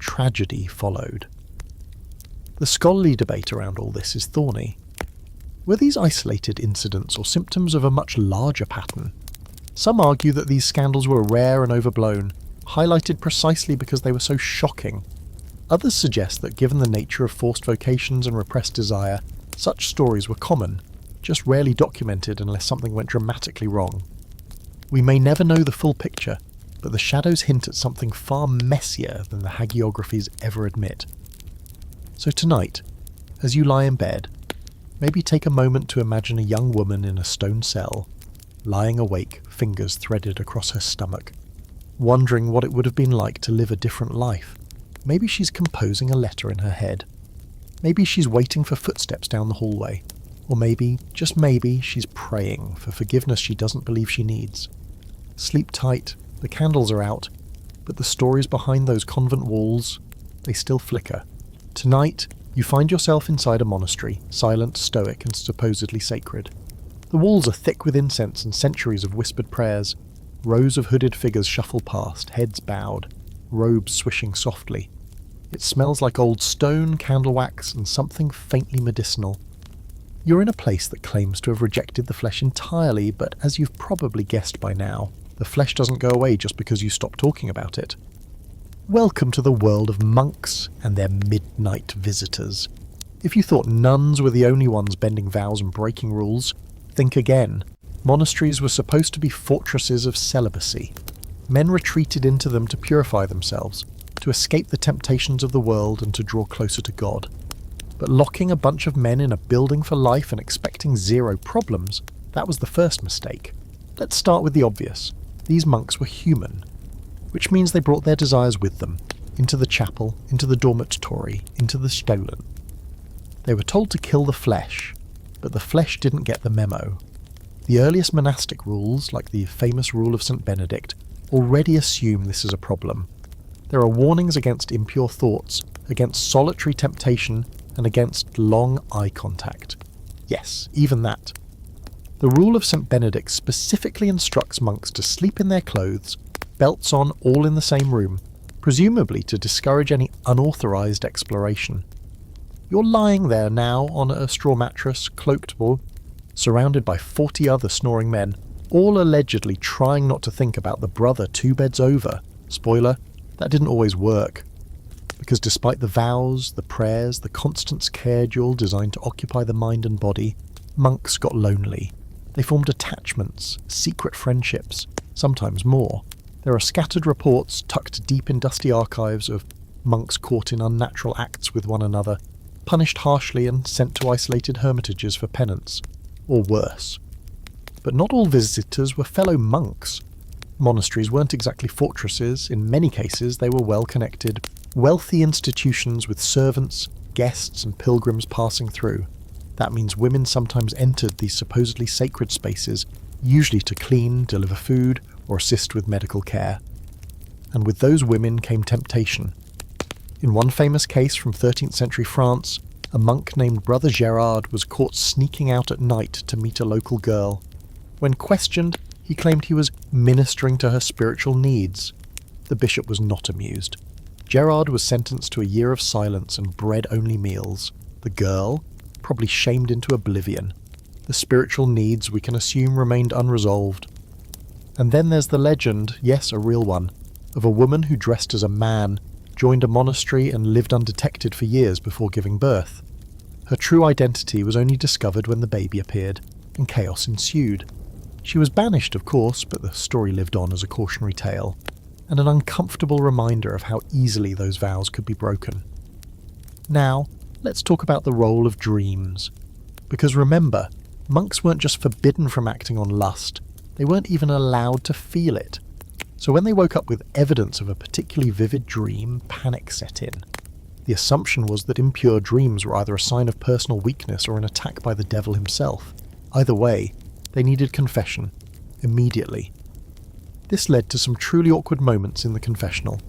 tragedy followed. The scholarly debate around all this is thorny. Were these isolated incidents or symptoms of a much larger pattern? Some argue that these scandals were rare and overblown, highlighted precisely because they were so shocking. Others suggest that given the nature of forced vocations and repressed desire, such stories were common, just rarely documented unless something went dramatically wrong. We may never know the full picture, but the shadows hint at something far messier than the hagiographies ever admit. So tonight, as you lie in bed, maybe take a moment to imagine a young woman in a stone cell, lying awake, fingers threaded across her stomach, wondering what it would have been like to live a different life. Maybe she's composing a letter in her head. Maybe she's waiting for footsteps down the hallway. Or maybe, just maybe, she's praying for forgiveness she doesn't believe she needs. Sleep tight, the candles are out, but the stories behind those convent walls, they still flicker. Tonight, you find yourself inside a monastery, silent, stoic, and supposedly sacred. The walls are thick with incense and centuries of whispered prayers. Rows of hooded figures shuffle past, heads bowed, robes swishing softly. It smells like old stone, candle wax, and something faintly medicinal. You're in a place that claims to have rejected the flesh entirely, but as you've probably guessed by now, the flesh doesn't go away just because you stop talking about it. Welcome to the world of monks and their midnight visitors. If you thought nuns were the only ones bending vows and breaking rules, think again. Monasteries were supposed to be fortresses of celibacy. Men retreated into them to purify themselves, to escape the temptations of the world and to draw closer to God. But locking a bunch of men in a building for life and expecting zero problems, that was the first mistake. Let's start with the obvious. These monks were human, which means they brought their desires with them, into the chapel, into the dormitory, into the Stollen. They were told to kill the flesh, but the flesh didn't get the memo. The earliest monastic rules, like the famous rule of St. Benedict, already assume this is a problem. There are warnings against impure thoughts, against solitary temptation, and against long eye contact. Yes, even that. The rule of St. Benedict specifically instructs monks to sleep in their clothes, belts on, all in the same room, presumably to discourage any unauthorised exploration. You're lying there now on a straw mattress, cloaked or surrounded by 40 other snoring men, all allegedly trying not to think about the brother 2 beds over. Spoiler, that didn't always work. Because despite the vows, the prayers, the constant schedule designed to occupy the mind and body, monks got lonely. They formed attachments, secret friendships, sometimes more. There are scattered reports tucked deep in dusty archives of monks caught in unnatural acts with one another, punished harshly and sent to isolated hermitages for penance, or worse. But not all visitors were fellow monks. Monasteries weren't exactly fortresses. In many cases they were well-connected, wealthy institutions with servants, guests and pilgrims passing through. That means women sometimes entered these supposedly sacred spaces, usually to clean, deliver food, or assist with medical care. And with those women came temptation. In one famous case from 13th century France, a monk named Brother Gerard was caught sneaking out at night to meet a local girl. When questioned, he claimed he was ministering to her spiritual needs. The bishop was not amused. Gerard was sentenced to a year of silence and bread-only meals. The girl, probably shamed into oblivion. The spiritual needs, we can assume, remained unresolved. And then there's the legend, yes, a real one, of a woman who dressed as a man, joined a monastery and lived undetected for years before giving birth. Her true identity was only discovered when the baby appeared, and chaos ensued. She was banished, of course, but the story lived on as a cautionary tale, and an uncomfortable reminder of how easily those vows could be broken. Now, let's talk about the role of dreams. Because remember, monks weren't just forbidden from acting on lust, they weren't even allowed to feel it. So when they woke up with evidence of a particularly vivid dream, panic set in. The assumption was that impure dreams were either a sign of personal weakness or an attack by the devil himself. Either way, they needed confession, immediately. This led to some truly awkward moments in the confessional.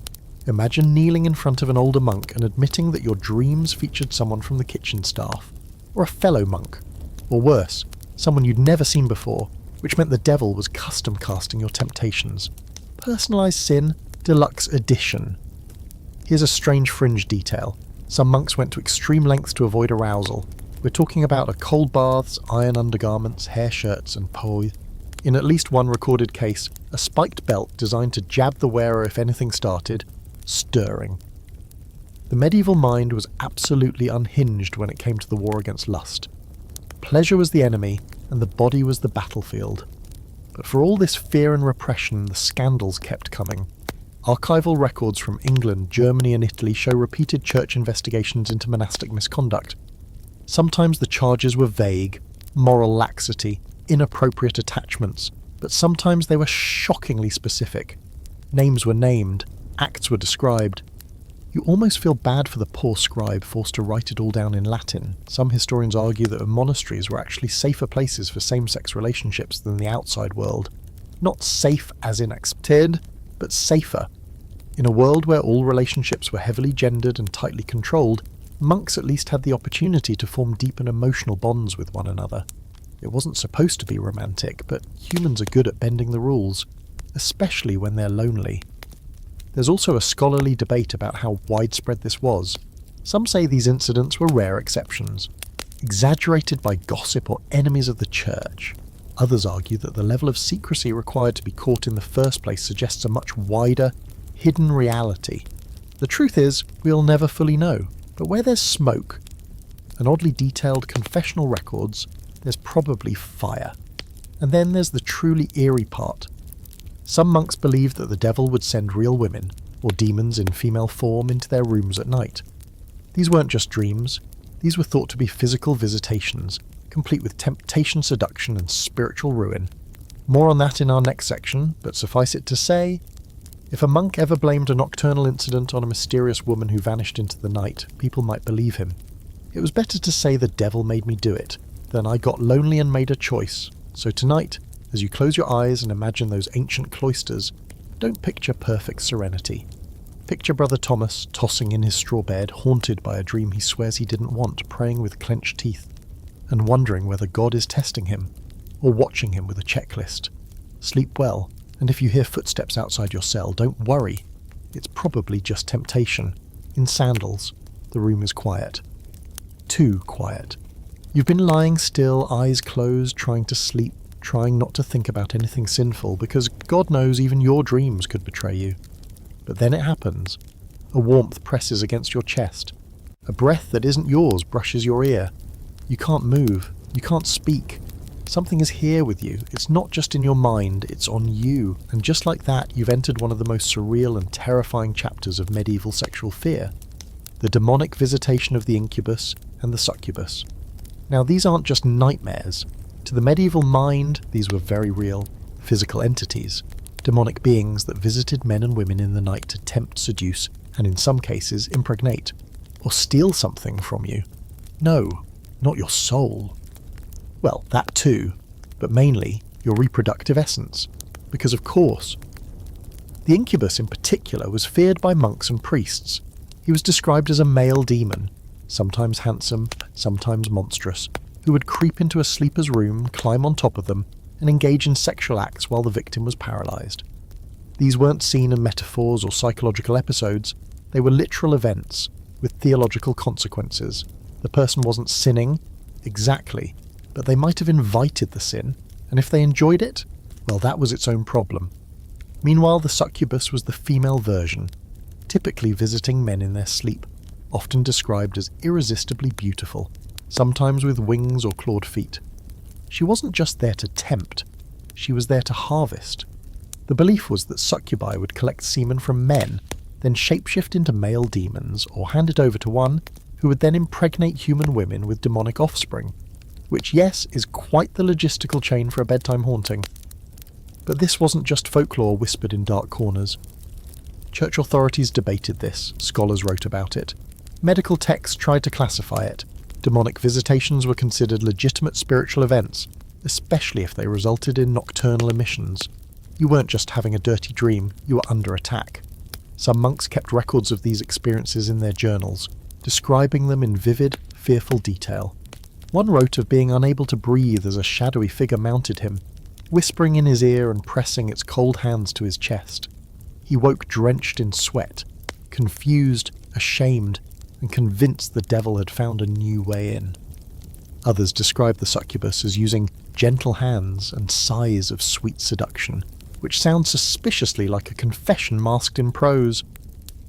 Imagine kneeling in front of an older monk and admitting that your dreams featured someone from the kitchen staff, or a fellow monk, or worse, someone you'd never seen before, which meant the devil was custom casting your temptations. Personalised sin, deluxe edition. Here's a strange fringe detail. Some monks went to extreme lengths to avoid arousal. We're talking about a cold baths, iron undergarments, hair shirts and poi. In at least one recorded case, a spiked belt designed to jab the wearer if anything started, stirring. The medieval mind was absolutely unhinged when it came to the war against lust. Pleasure was the enemy, and the body was the battlefield. But for all this fear and repression, the scandals kept coming. Archival records from England, Germany and Italy show repeated church investigations into monastic misconduct. Sometimes the charges were vague, moral laxity, inappropriate attachments, but sometimes they were shockingly specific. Names were named, acts were described. You almost feel bad for the poor scribe forced to write it all down in Latin. Some historians argue that monasteries were actually safer places for same-sex relationships than the outside world. Not safe as in accepted, but safer. In a world where all relationships were heavily gendered and tightly controlled, monks at least had the opportunity to form deep and emotional bonds with one another. It wasn't supposed to be romantic, but humans are good at bending the rules, especially when they're lonely. There's also a scholarly debate about how widespread this was. Some say these incidents were rare exceptions, exaggerated by gossip or enemies of the church. Others argue that the level of secrecy required to be caught in the first place suggests a much wider, hidden reality. The truth is, we'll never fully know, but where there's smoke and oddly detailed confessional records, there's probably fire. And then there's the truly eerie part. Some monks believed that the devil would send real women, or demons in female form, into their rooms at night. These weren't just dreams, these were thought to be physical visitations, complete with temptation, seduction, and spiritual ruin. More on that in our next section, but suffice it to say, if a monk ever blamed a nocturnal incident on a mysterious woman who vanished into the night, people might believe him. It was better to say the devil made me do it, than I got lonely and made a choice, So tonight, as you close your eyes and imagine those ancient cloisters, don't picture perfect serenity. Picture Brother Thomas tossing in his straw bed, haunted by a dream he swears he didn't want, praying with clenched teeth, and wondering whether God is testing him, or watching him with a checklist. Sleep well, and if you hear footsteps outside your cell, don't worry. It's probably just temptation. In sandals, the room is quiet. Too quiet. You've been lying still, eyes closed, trying to sleep, trying not to think about anything sinful, because God knows even your dreams could betray you. But then it happens. A warmth presses against your chest. A breath that isn't yours brushes your ear. You can't move. You can't speak. Something is here with you. It's not just in your mind, it's on you. And just like that, you've entered one of the most surreal and terrifying chapters of medieval sexual fear. The demonic visitation of the incubus and the succubus. Now, these aren't just nightmares. To the medieval mind, these were very real, physical entities. Demonic beings that visited men and women in the night to tempt, seduce, and in some cases impregnate, or steal something from you. No, not your soul. Well, that too, but mainly your reproductive essence. Because of course, the incubus in particular was feared by monks and priests. He was described as a male demon, sometimes handsome, sometimes monstrous, who would creep into a sleeper's room, climb on top of them, and engage in sexual acts while the victim was paralysed. These weren't seen in metaphors or psychological episodes, they were literal events, with theological consequences. The person wasn't sinning, exactly, but they might have invited the sin, and if they enjoyed it, well, that was its own problem. Meanwhile, the succubus was the female version, typically visiting men in their sleep, often described as irresistibly beautiful, sometimes with wings or clawed feet. She wasn't just there to tempt, she was there to harvest. The belief was that succubi would collect semen from men, then shapeshift into male demons, or hand it over to one who would then impregnate human women with demonic offspring, which, yes, is quite the logistical chain for a bedtime haunting. But this wasn't just folklore whispered in dark corners. Church authorities debated this, scholars wrote about it. Medical texts tried to classify it. Demonic visitations were considered legitimate spiritual events, especially if they resulted in nocturnal emissions. You weren't just having a dirty dream, you were under attack. Some monks kept records of these experiences in their journals, describing them in vivid, fearful detail. One wrote of being unable to breathe as a shadowy figure mounted him, whispering in his ear and pressing its cold hands to his chest. He woke drenched in sweat, confused, ashamed, and convinced the devil had found a new way in. Others described the succubus as using gentle hands and sighs of sweet seduction, which sounds suspiciously like a confession masked in prose.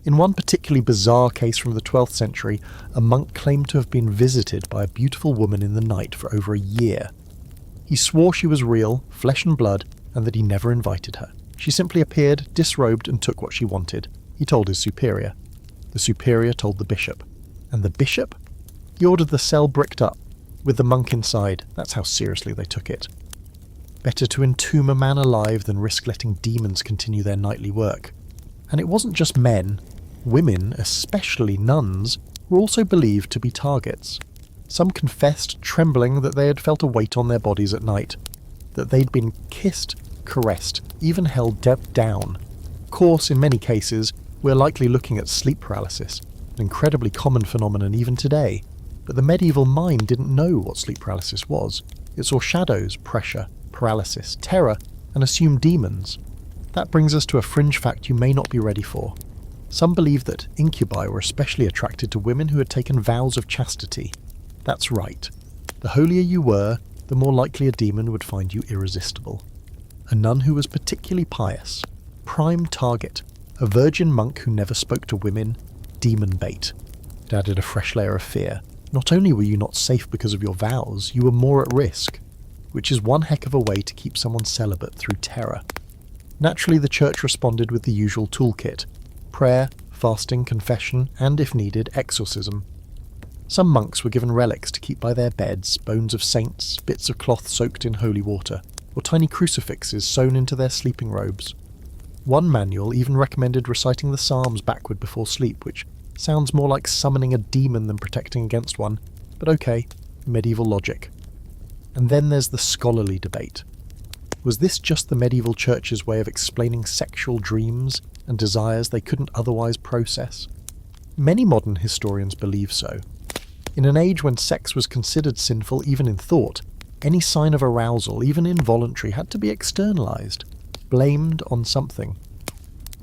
In one particularly bizarre case from the 12th century, a monk claimed to have been visited by a beautiful woman in the night for over a year. He swore she was real, flesh and blood, and that he never invited her. She simply appeared, disrobed, and took what she wanted. He told his superior. The superior told the bishop. And the bishop? He ordered the cell bricked up, with the monk inside. That's how seriously they took it. Better to entomb a man alive than risk letting demons continue their nightly work. And it wasn't just men. Women, especially nuns, were also believed to be targets. Some confessed, trembling, that they had felt a weight on their bodies at night, that they'd been kissed, caressed, even held down. Of course, in many cases, we're likely looking at sleep paralysis, an incredibly common phenomenon even today. But the medieval mind didn't know what sleep paralysis was. It saw shadows, pressure, paralysis, terror, and assumed demons. That brings us to a fringe fact you may not be ready for. Some believe that incubi were especially attracted to women who had taken vows of chastity. That's right. The holier you were, the more likely a demon would find you irresistible. A nun who was particularly pious, prime target, a virgin monk who never spoke to women, demon bait. It added a fresh layer of fear. Not only were you not safe because of your vows, you were more at risk, which is one heck of a way to keep someone celibate through terror. Naturally, the church responded with the usual toolkit: prayer, fasting, confession, and, if needed, exorcism. Some monks were given relics to keep by their beds, bones of saints, bits of cloth soaked in holy water, or tiny crucifixes sewn into their sleeping robes. One manual even recommended reciting the Psalms backward before sleep, which sounds more like summoning a demon than protecting against one, but okay, medieval logic. And then there's the scholarly debate. Was this just the medieval church's way of explaining sexual dreams and desires they couldn't otherwise process? Many modern historians believe so. In an age when sex was considered sinful even in thought, any sign of arousal, even involuntary, had to be externalized, blamed on something.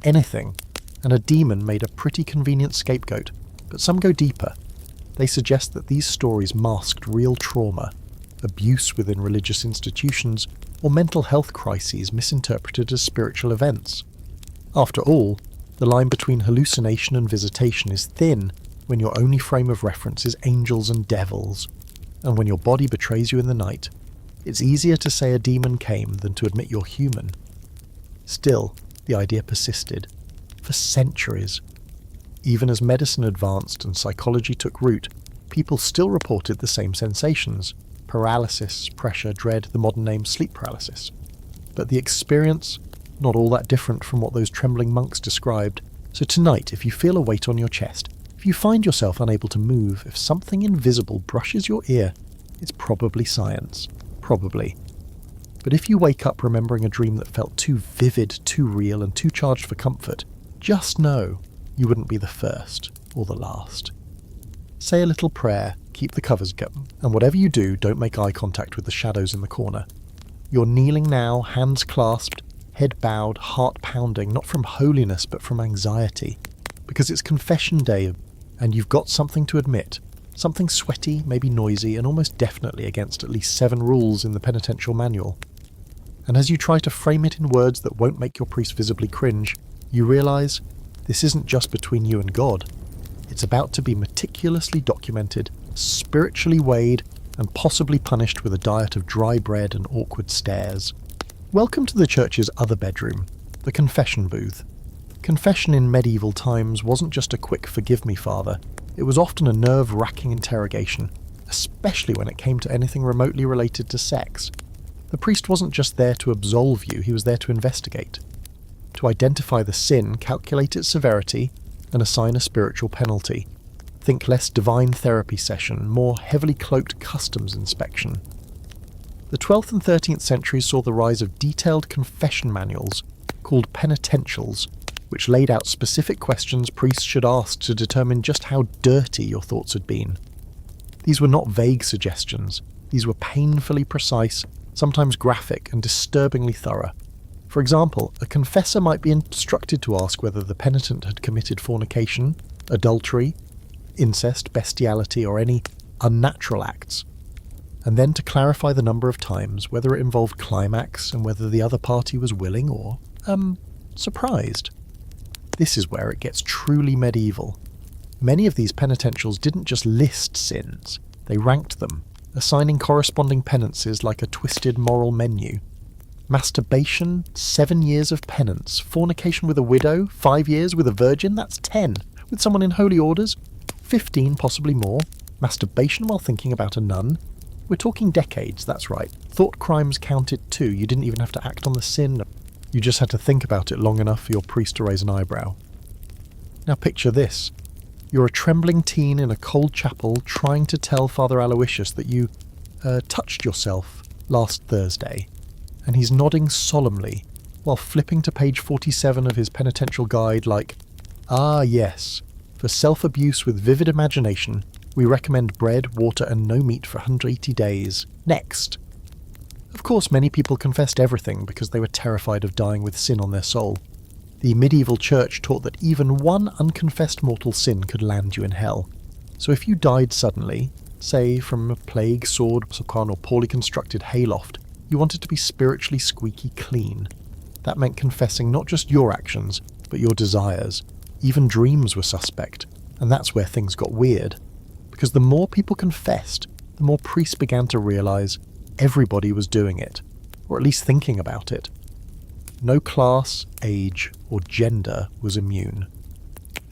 Anything, and a demon made a pretty convenient scapegoat. But some go deeper. They suggest that these stories masked real trauma, abuse within religious institutions, or mental health crises misinterpreted as spiritual events. After all, the line between hallucination and visitation is thin when your only frame of reference is angels and devils, and when your body betrays you in the night. It's easier to say a demon came than to admit you're human. Still, the idea persisted. For centuries. Even as medicine advanced and psychology took root, people still reported the same sensations: paralysis, pressure, dread, the modern name sleep paralysis. But the experience, not all that different from what those trembling monks described. So tonight, if you feel a weight on your chest, if you find yourself unable to move, if something invisible brushes your ear, it's probably science. Probably. But if you wake up remembering a dream that felt too vivid, too real, and too charged for comfort, just know you wouldn't be the first or the last. Say a little prayer, keep the covers going, and whatever you do, don't make eye contact with the shadows in the corner. You're kneeling now, hands clasped, head bowed, heart pounding, not from holiness but from anxiety, because it's confession day and you've got something to admit, something sweaty, maybe noisy, and almost definitely against at least 7 rules in the penitential manual. And as you try to frame it in words that won't make your priest visibly cringe, you realise this isn't just between you and God. It's about to be meticulously documented, spiritually weighed, and possibly punished with a diet of dry bread and awkward stares. Welcome to the church's other bedroom, the confession booth. Confession in medieval times wasn't just a quick "forgive me, Father." It was often a nerve-wracking interrogation, especially when it came to anything remotely related to sex. The priest wasn't just there to absolve you, he was there to investigate. To identify the sin, calculate its severity, and assign a spiritual penalty. Think less divine therapy session, more heavily cloaked customs inspection. The 12th and 13th centuries saw the rise of detailed confession manuals, called penitentials, which laid out specific questions priests should ask to determine just how dirty your thoughts had been. These were not vague suggestions, these were painfully precise, sometimes graphic and disturbingly thorough. For example, a confessor might be instructed to ask whether the penitent had committed fornication, adultery, incest, bestiality, or any unnatural acts, and then to clarify the number of times, whether it involved climax and whether the other party was willing or, surprised. This is where it gets truly medieval. Many of these penitentials didn't just list sins, they ranked them, assigning corresponding penances like a twisted moral menu. Masturbation, 7 years of penance. Fornication with a widow, 5 years. With a virgin, that's 10. With someone in holy orders, 15, possibly more. Masturbation while thinking about a nun. We're talking decades, that's right. Thought crimes counted too. You didn't even have to act on the sin. You just had to think about it long enough for your priest to raise an eyebrow. Now picture this. You're a trembling teen in a cold chapel trying to tell Father Aloysius that you touched yourself last Thursday. And he's nodding solemnly while flipping to page 47 of his penitential guide like, "Ah yes, for self-abuse with vivid imagination, we recommend bread, water and no meat for 180 days. Next." Of course, many people confessed everything because they were terrified of dying with sin on their soul. The medieval church taught that even one unconfessed mortal sin could land you in hell. So if you died suddenly, say from a plague, sword, or poorly constructed hayloft, you wanted to be spiritually squeaky clean. That meant confessing not just your actions, but your desires. Even dreams were suspect, and that's where things got weird. Because the more people confessed, the more priests began to realise everybody was doing it, or at least thinking about it. No class, age, or gender was immune.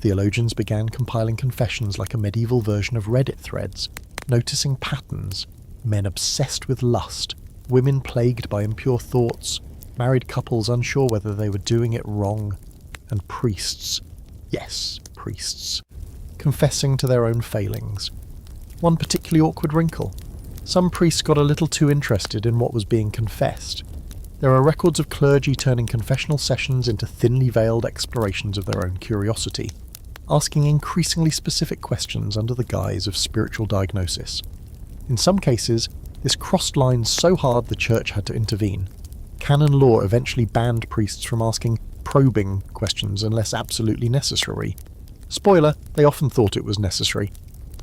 Theologians began compiling confessions like a medieval version of Reddit threads, noticing patterns: men obsessed with lust, women plagued by impure thoughts, married couples unsure whether they were doing it wrong, and priests, yes, priests, confessing to their own failings. One particularly awkward wrinkle: Some priests got a little too interested in what was being confessed. There are records of clergy turning confessional sessions into thinly veiled explorations of their own curiosity, asking increasingly specific questions under the guise of spiritual diagnosis. In some cases, this crossed lines so hard the church had to intervene. Canon law eventually banned priests from asking probing questions unless absolutely necessary. Spoiler, they often thought it was necessary.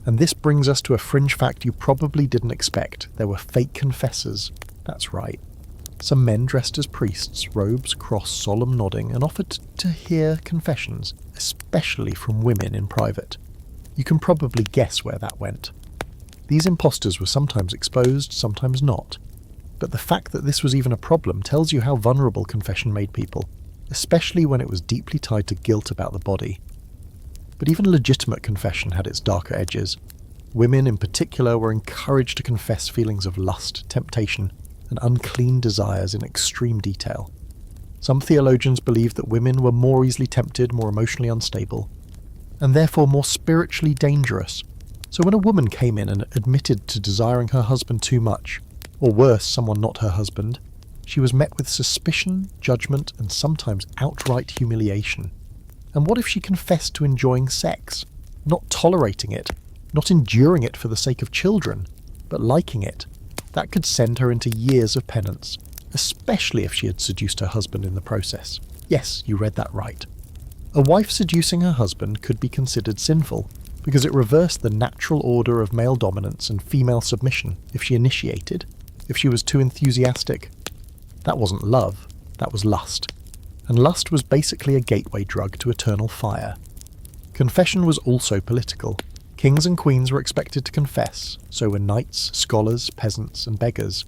And this brings us to a fringe fact you probably didn't expect. There were fake confessors. That's right. Some men dressed as priests, robes, cross, solemn nodding, and offered to hear confessions, especially from women in private. You can probably guess where that went. These imposters were sometimes exposed, sometimes not. But the fact that this was even a problem tells you how vulnerable confession made people, especially when it was deeply tied to guilt about the body. But even legitimate confession had its darker edges. Women in particular were encouraged to confess feelings of lust, temptation, and unclean desires in extreme detail. Some theologians believed that women were more easily tempted, more emotionally unstable, and therefore more spiritually dangerous. So when a woman came in and admitted to desiring her husband too much, or worse, someone not her husband, she was met with suspicion, judgment, and sometimes outright humiliation. And what if she confessed to enjoying sex, not tolerating it, not enduring it for the sake of children, but liking it? That could send her into years of penance, especially if she had seduced her husband in the process. Yes, you read that right. A wife seducing her husband could be considered sinful, because it reversed the natural order of male dominance and female submission if she initiated, if she was too enthusiastic. That wasn't love, that was lust. And lust was basically a gateway drug to eternal fire. Confession was also political. Kings and queens were expected to confess, so were knights, scholars, peasants, and beggars.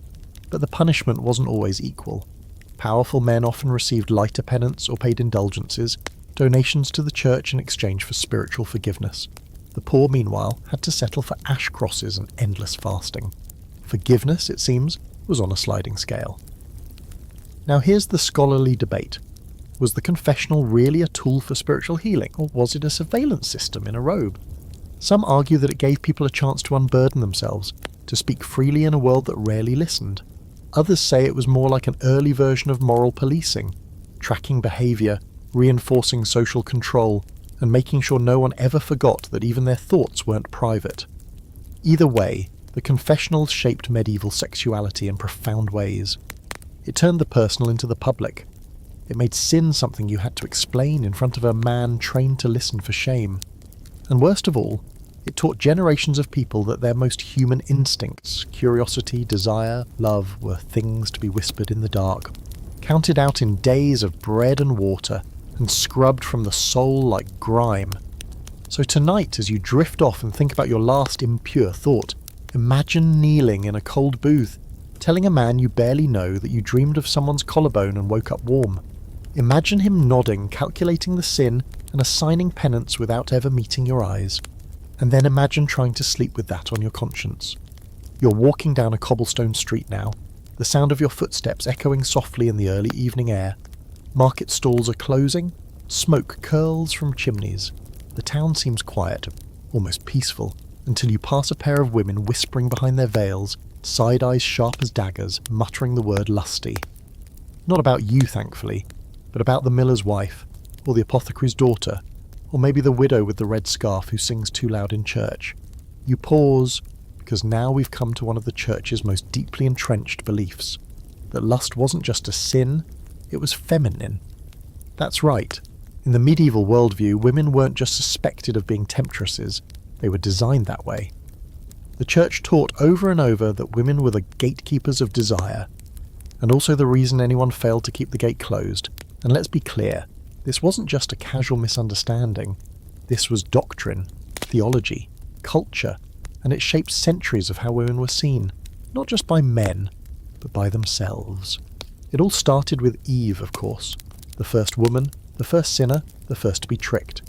But the punishment wasn't always equal. Powerful men often received lighter penance or paid indulgences, donations to the church in exchange for spiritual forgiveness. The poor, meanwhile, had to settle for ash crosses and endless fasting. Forgiveness, it seems, was on a sliding scale. Now here's the scholarly debate. Was the confessional really a tool for spiritual healing, or was it a surveillance system in a robe? Some argue that it gave people a chance to unburden themselves, to speak freely in a world that rarely listened. Others say it was more like an early version of moral policing, tracking behaviour, reinforcing social control, and making sure no one ever forgot that even their thoughts weren't private. Either way, the confessional shaped medieval sexuality in profound ways. It turned the personal into the public. It made sin something you had to explain in front of a man trained to listen for shame. And worst of all, it taught generations of people that their most human instincts, curiosity, desire, love, were things to be whispered in the dark, counted out in days of bread and water, and scrubbed from the soul like grime. So tonight, as you drift off and think about your last impure thought, imagine kneeling in a cold booth, telling a man you barely know that you dreamed of someone's collarbone and woke up warm. Imagine him nodding, calculating the sin, and assigning penance without ever meeting your eyes. And then imagine trying to sleep with that on your conscience. You're walking down a cobblestone street now, the sound of your footsteps echoing softly in the early evening air. Market stalls are closing, smoke curls from chimneys. The town seems quiet, almost peaceful, until you pass a pair of women whispering behind their veils, side eyes sharp as daggers, muttering the word lusty. Not about you, thankfully, but about the miller's wife, or the apothecary's daughter, or maybe the widow with the red scarf who sings too loud in church. You pause, because now we've come to one of the church's most deeply entrenched beliefs, that lust wasn't just a sin, it was feminine. That's right. In the medieval worldview, women weren't just suspected of being temptresses, they were designed that way. The church taught over and over that women were the gatekeepers of desire, and also the reason anyone failed to keep the gate closed. And let's be clear, this wasn't just a casual misunderstanding. This was doctrine, theology, culture, and it shaped centuries of how women were seen, not just by men, but by themselves. It all started with Eve, of course, the first woman, the first sinner, the first to be tricked.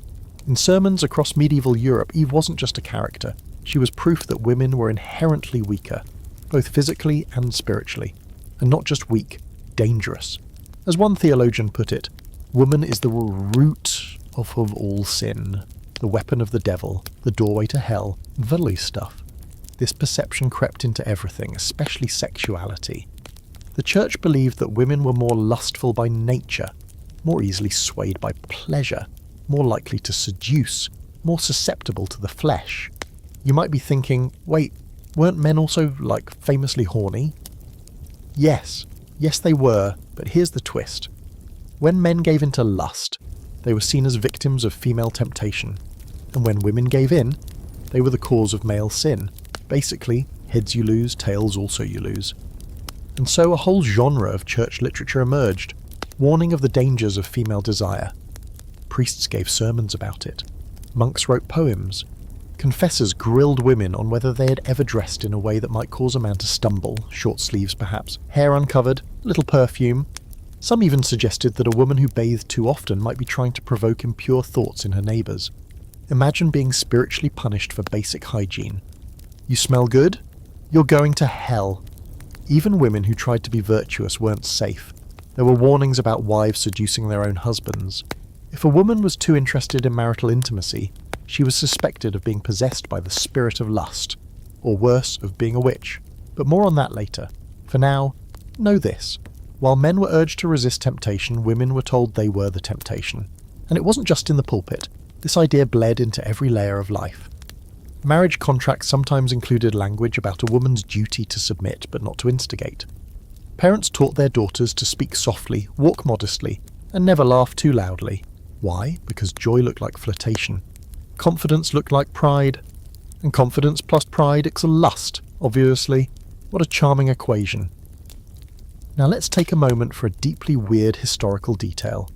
In sermons across medieval Europe, Eve wasn't just a character. She was proof that women were inherently weaker, both physically and spiritually. And not just weak, dangerous. As one theologian put it, woman is the root of all sin, the weapon of the devil, the doorway to hell, the loose stuff. this perception crept into everything, especially sexuality. The church believed that women were more lustful by nature, more easily swayed by pleasure, more likely to seduce, more susceptible to the flesh. You might be thinking, wait, weren't men also, famously horny? Yes they were, but here's the twist. When men gave in to lust, they were seen as victims of female temptation, and when women gave in, they were the cause of male sin. Basically, heads you lose, tails also you lose. And so a whole genre of church literature emerged, warning of the dangers of female desire. Priests gave sermons about it. Monks wrote poems. Confessors grilled women on whether they had ever dressed in a way that might cause a man to stumble, short sleeves perhaps, hair uncovered, little perfume. Some even suggested that a woman who bathed too often might be trying to provoke impure thoughts in her neighbours. Imagine being spiritually punished for basic hygiene. You smell good? You're going to hell. Even women who tried to be virtuous weren't safe. There were warnings about wives seducing their own husbands. If a woman was too interested in marital intimacy, she was suspected of being possessed by the spirit of lust, or worse, of being a witch. But more on that later. For now, know this. While men were urged to resist temptation, women were told they were the temptation. And it wasn't just in the pulpit. This idea bled into every layer of life. Marriage contracts sometimes included language about a woman's duty to submit but not to instigate. Parents taught their daughters to speak softly, walk modestly, and never laugh too loudly. Why? Because joy looked like flirtation. Confidence looked like pride. And confidence plus pride equals lust, obviously. What a charming equation. Now let's take a moment for a deeply weird historical detail.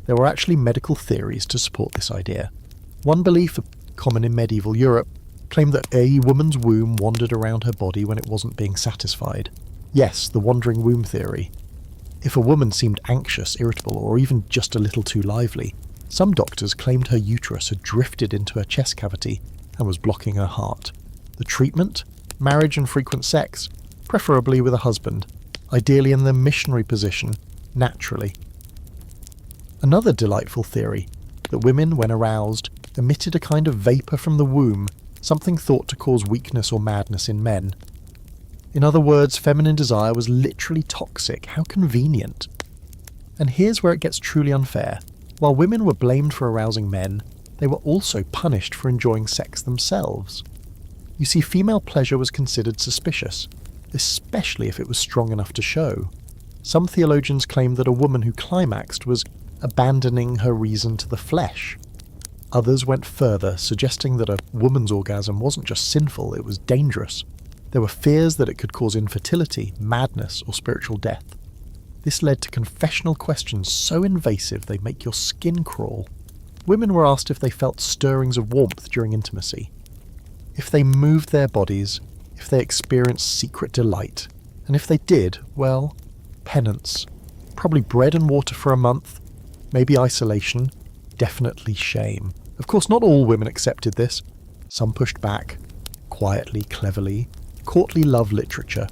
There were actually medical theories to support this idea. One belief, common in medieval Europe, claimed that a woman's womb wandered around her body when it wasn't being satisfied. Yes, the wandering womb theory. If a woman seemed anxious, irritable, or even just a little too lively, some doctors claimed her uterus had drifted into her chest cavity and was blocking her heart. The treatment? Marriage and frequent sex, preferably with a husband, ideally in the missionary position, naturally. Another delightful theory, that women, when aroused, emitted a kind of vapour from the womb, something thought to cause weakness or madness in men. In other words, feminine desire was literally toxic. How convenient. And here's where it gets truly unfair. While women were blamed for arousing men, they were also punished for enjoying sex themselves. You see, female pleasure was considered suspicious, especially if it was strong enough to show. Some theologians claimed that a woman who climaxed was abandoning her reason to the flesh. Others went further, suggesting that a woman's orgasm wasn't just sinful, it was dangerous. There were fears that it could cause infertility, madness, or spiritual death. This led to confessional questions so invasive they make your skin crawl. Women were asked if they felt stirrings of warmth during intimacy, if they moved their bodies, if they experienced secret delight, and if they did, well, penance. Probably bread and water for a month, maybe isolation, definitely shame. Of course, not all women accepted this. Some pushed back, quietly, cleverly. Courtly love literature,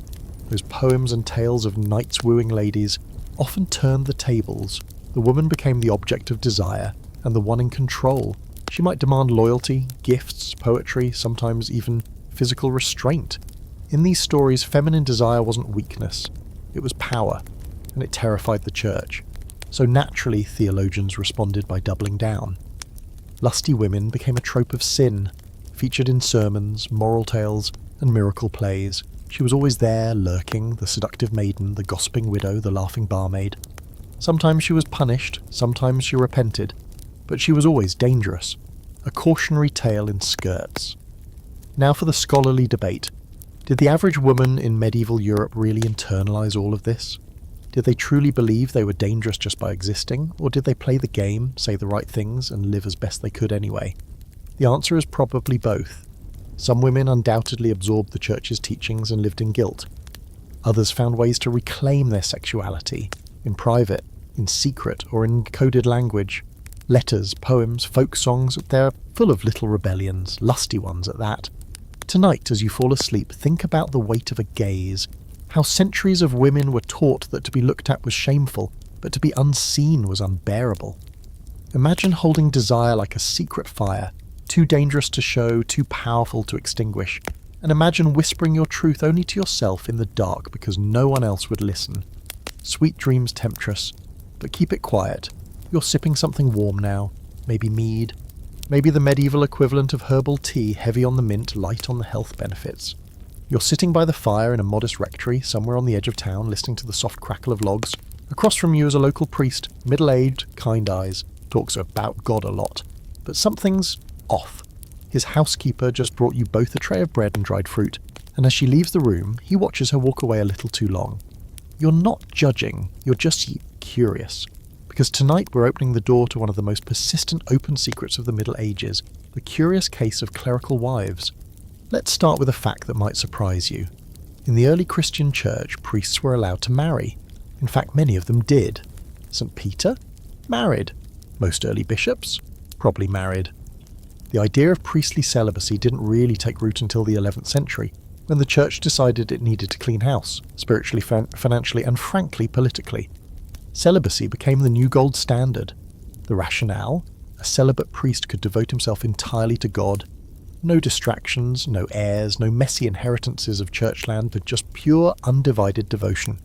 those poems and tales of knights wooing ladies, often turned the tables. The woman became the object of desire, and the one in control. She might demand loyalty, gifts, poetry, sometimes even physical restraint. In these stories, feminine desire wasn't weakness, it was power, and it terrified the church. So naturally, theologians responded by doubling down. Lusty women became a trope of sin, featured in sermons, moral tales, and miracle plays. She was always there, lurking, the seductive maiden, the gossiping widow, the laughing barmaid. Sometimes she was punished, sometimes she repented, but she was always dangerous. A cautionary tale in skirts. Now for the scholarly debate. Did the average woman in medieval Europe really internalise all of this? Did they truly believe they were dangerous just by existing, or did they play the game, say the right things, and live as best they could anyway? The answer is probably both. Some women undoubtedly absorbed the church's teachings and lived in guilt. Others found ways to reclaim their sexuality, in private, in secret, or in coded language. Letters, poems, folk songs, they're full of little rebellions, lusty ones at that. Tonight, as you fall asleep, think about the weight of a gaze, how centuries of women were taught that to be looked at was shameful, but to be unseen was unbearable. Imagine holding desire like a secret fire, too dangerous to show, too powerful to extinguish. And imagine whispering your truth only to yourself in the dark because no one else would listen. Sweet dreams, temptress, but keep it quiet. You're sipping something warm now, maybe mead, maybe the medieval equivalent of herbal tea, heavy on the mint, light on the health benefits. You're sitting by the fire in a modest rectory somewhere on the edge of town, listening to the soft crackle of logs. Across from you is a local priest, middle-aged, kind eyes, talks about God a lot. But something's off. His housekeeper just brought you both a tray of bread and dried fruit, and as she leaves the room, he watches her walk away a little too long. You're not judging, you're just curious. Because tonight we're opening the door to one of the most persistent open secrets of the Middle Ages, the curious case of clerical wives. Let's start with a fact that might surprise you. In the early Christian church, priests were allowed to marry. In fact, many of them did. St. Peter? Married. Most early bishops? Probably married. The idea of priestly celibacy didn't really take root until the 11th century, when the church decided it needed to clean house, spiritually, financially, and frankly politically. Celibacy became the new gold standard. The rationale? A celibate priest could devote himself entirely to God. No distractions, no heirs, no messy inheritances of church land, but just pure, undivided devotion.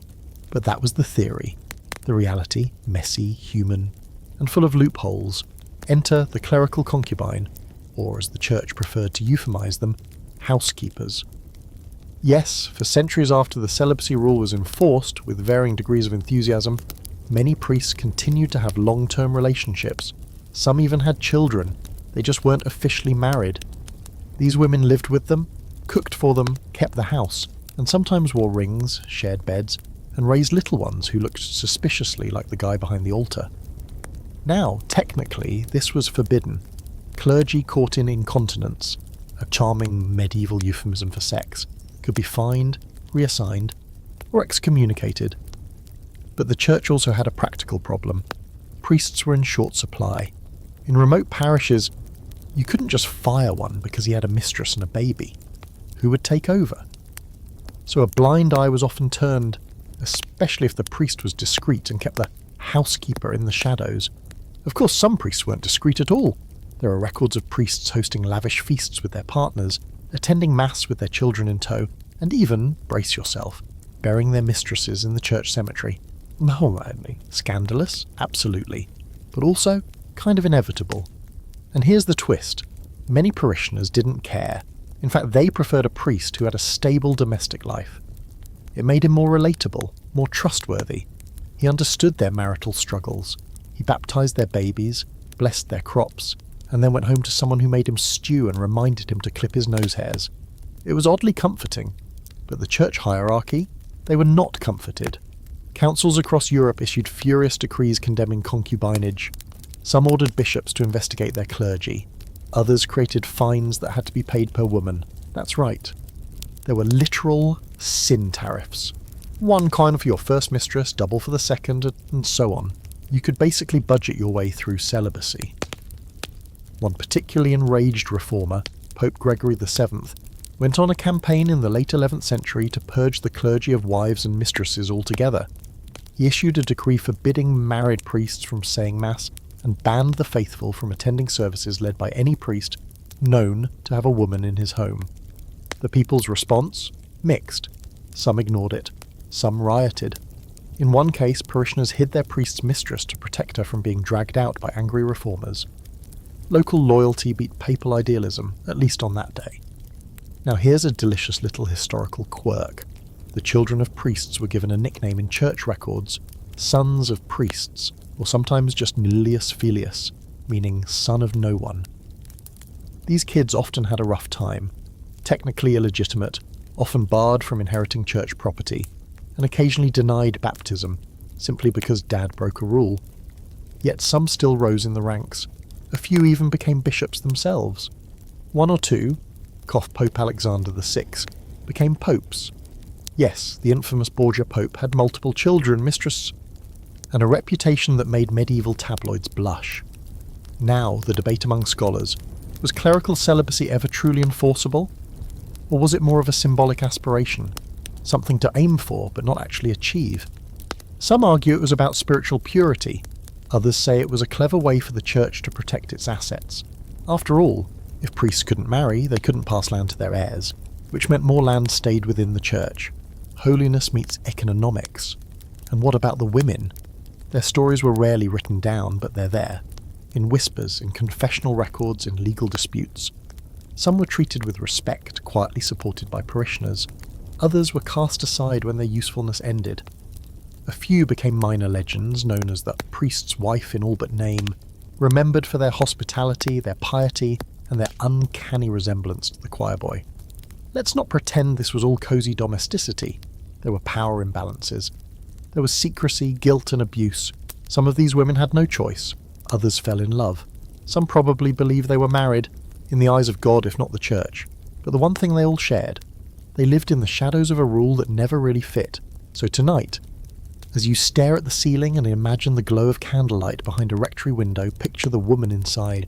But that was the theory. The reality, messy, human, and full of loopholes. Enter the clerical concubine, or as the church preferred to euphemize them, housekeepers. Yes, for centuries after the celibacy rule was enforced, with varying degrees of enthusiasm, many priests continued to have long-term relationships. Some even had children. They just weren't officially married. These women lived with them, cooked for them, kept the house, and sometimes wore rings, shared beds, and raised little ones who looked suspiciously like the guy behind the altar. Now, technically, this was forbidden. Clergy caught in incontinence, a charming medieval euphemism for sex, could be fined, reassigned, or excommunicated. But the church also had a practical problem. Priests were in short supply. In remote parishes, you couldn't just fire one because he had a mistress and a baby. Who would take over? So a blind eye was often turned, especially if the priest was discreet and kept the housekeeper in the shadows. Of course, some priests weren't discreet at all. There are records of priests hosting lavish feasts with their partners, attending mass with their children in tow, and even, brace yourself, burying their mistresses in the church cemetery. Scandalous? Absolutely. But also, kind of inevitable. And here's the twist. Many parishioners didn't care. In fact, they preferred a priest who had a stable domestic life. It made him more relatable, more trustworthy. He understood their marital struggles. He baptized their babies, blessed their crops, and then went home to someone who made him stew and reminded him to clip his nose hairs. It was oddly comforting, but the church hierarchy, they were not comforted. Councils across Europe issued furious decrees condemning concubinage. Some ordered bishops to investigate their clergy. Others created fines that had to be paid per woman. That's right. There were literal sin tariffs. One coin for your first mistress, double for the second, and so on. You could basically budget your way through celibacy. One particularly enraged reformer, Pope Gregory VII, went on a campaign in the late 11th century to purge the clergy of wives and mistresses altogether. He issued a decree forbidding married priests from saying Mass and banned the faithful from attending services led by any priest known to have a woman in his home. The people's response? Mixed. Some ignored it. Some rioted. In one case, parishioners hid their priest's mistress to protect her from being dragged out by angry reformers. Local loyalty beat papal idealism, at least on that day. Now here's a delicious little historical quirk. The children of priests were given a nickname in church records, sons of priests, or sometimes just nullius filius, meaning son of no one. These kids often had a rough time, technically illegitimate, often barred from inheriting church property, and occasionally denied baptism, simply because dad broke a rule. Yet some still rose in the ranks. A few even became bishops themselves. One or two, cough Pope Alexander VI, became popes. Yes, the infamous Borgia Pope had multiple children, mistress, and a reputation that made medieval tabloids blush. Now, the debate among scholars, was clerical celibacy ever truly enforceable? Or was it more of a symbolic aspiration, something to aim for but not actually achieve? Some argue it was about spiritual purity. Others say it was a clever way for the church to protect its assets. After all, if priests couldn't marry, they couldn't pass land to their heirs. which meant more land stayed within the church. Holiness meets economics. And what about the women? Their stories were rarely written down, but they're there. In whispers, in confessional records, in legal disputes. Some were treated with respect, quietly supported by parishioners. Others were cast aside when their usefulness ended. A few became minor legends, known as the priest's wife in all but name, remembered for their hospitality, their piety, and their uncanny resemblance to the choir boy. Let's not pretend this was all cosy domesticity. There were power imbalances. There was secrecy, guilt, and abuse. Some of these women had no choice. Others fell in love. Some probably believed they were married, in the eyes of God if not the church. But the one thing they all shared, they lived in the shadows of a rule that never really fit. So tonight, as you stare at the ceiling and imagine the glow of candlelight behind a rectory window, picture the woman inside.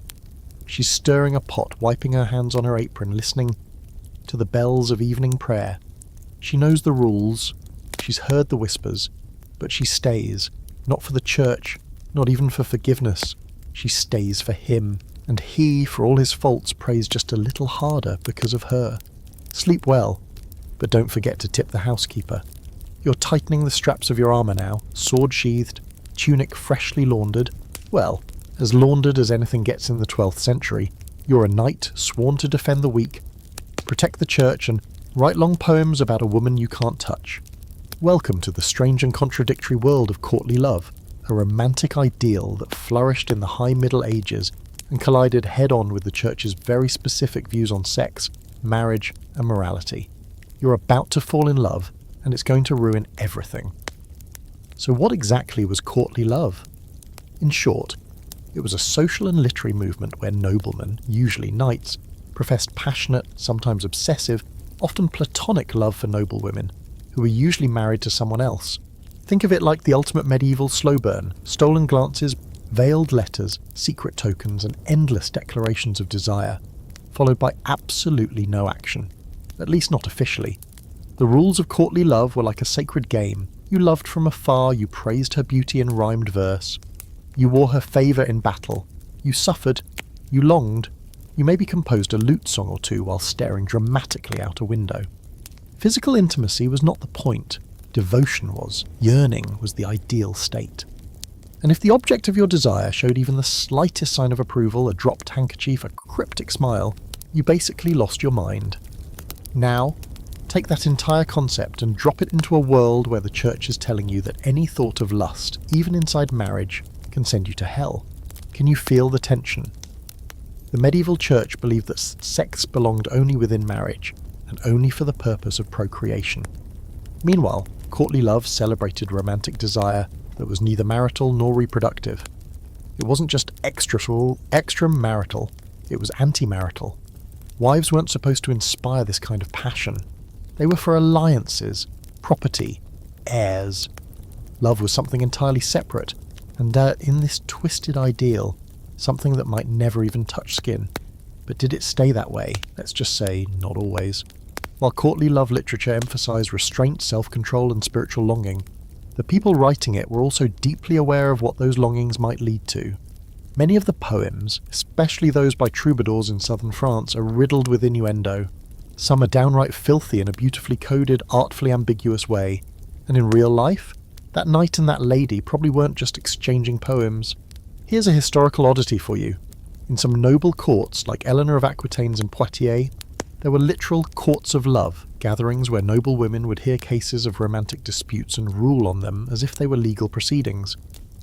She's stirring a pot, wiping her hands on her apron, listening to the bells of evening prayer. She knows the rules, she's heard the whispers, but she stays, not for the church, not even for forgiveness. She stays for him, and he, for all his faults, prays just a little harder because of her. Sleep well, but don't forget to tip the housekeeper. You're tightening the straps of your armour now, sword sheathed, tunic freshly laundered. Well, as laundered as anything gets in the 12th century. You're a knight sworn to defend the weak, protect the church, and write long poems about a woman you can't touch. Welcome to the strange and contradictory world of courtly love, a romantic ideal that flourished in the High Middle Ages and collided head-on with the church's very specific views on sex, marriage, and morality. You're about to fall in love, and it's going to ruin everything. So what exactly was courtly love? In short, it was a social and literary movement where noblemen, usually knights, professed passionate, sometimes obsessive, often platonic love for noble women, who were usually married to someone else. Think of it like the ultimate medieval slow burn: stolen glances, veiled letters, secret tokens, and endless declarations of desire, followed by absolutely no action, at least not officially. The rules of courtly love were like a sacred game. You loved from afar, you praised her beauty in rhymed verse, you wore her favour in battle, you suffered, you longed, you maybe composed a lute song or two while staring dramatically out a window. Physical intimacy was not the point. Devotion was. Yearning was the ideal state. And if the object of your desire showed even the slightest sign of approval, a dropped handkerchief, a cryptic smile, you basically lost your mind. Now, take that entire concept and drop it into a world where the church is telling you that any thought of lust, even inside marriage, can send you to hell. Can you feel the tension? The medieval church believed that sex belonged only within marriage, and only for the purpose of procreation. Meanwhile, courtly love celebrated romantic desire that was neither marital nor reproductive. It wasn't just extramarital, it was anti-marital. Wives weren't supposed to inspire this kind of passion. They were for alliances, property, heirs. Love was something entirely separate, and in this twisted ideal, something that might never even touch skin. But did it stay that way? Let's just say, not always. While courtly love literature emphasized restraint, self-control, and spiritual longing, the people writing it were also deeply aware of what those longings might lead to. Many of the poems, especially those by troubadours in southern France, are riddled with innuendo. Some are downright filthy in a beautifully coded, artfully ambiguous way. And in real life, that knight and that lady probably weren't just exchanging poems. Here's a historical oddity for you. In some noble courts, like Eleanor of Aquitaine's in Poitiers, there were literal courts of love, gatherings where noble women would hear cases of romantic disputes and rule on them as if they were legal proceedings.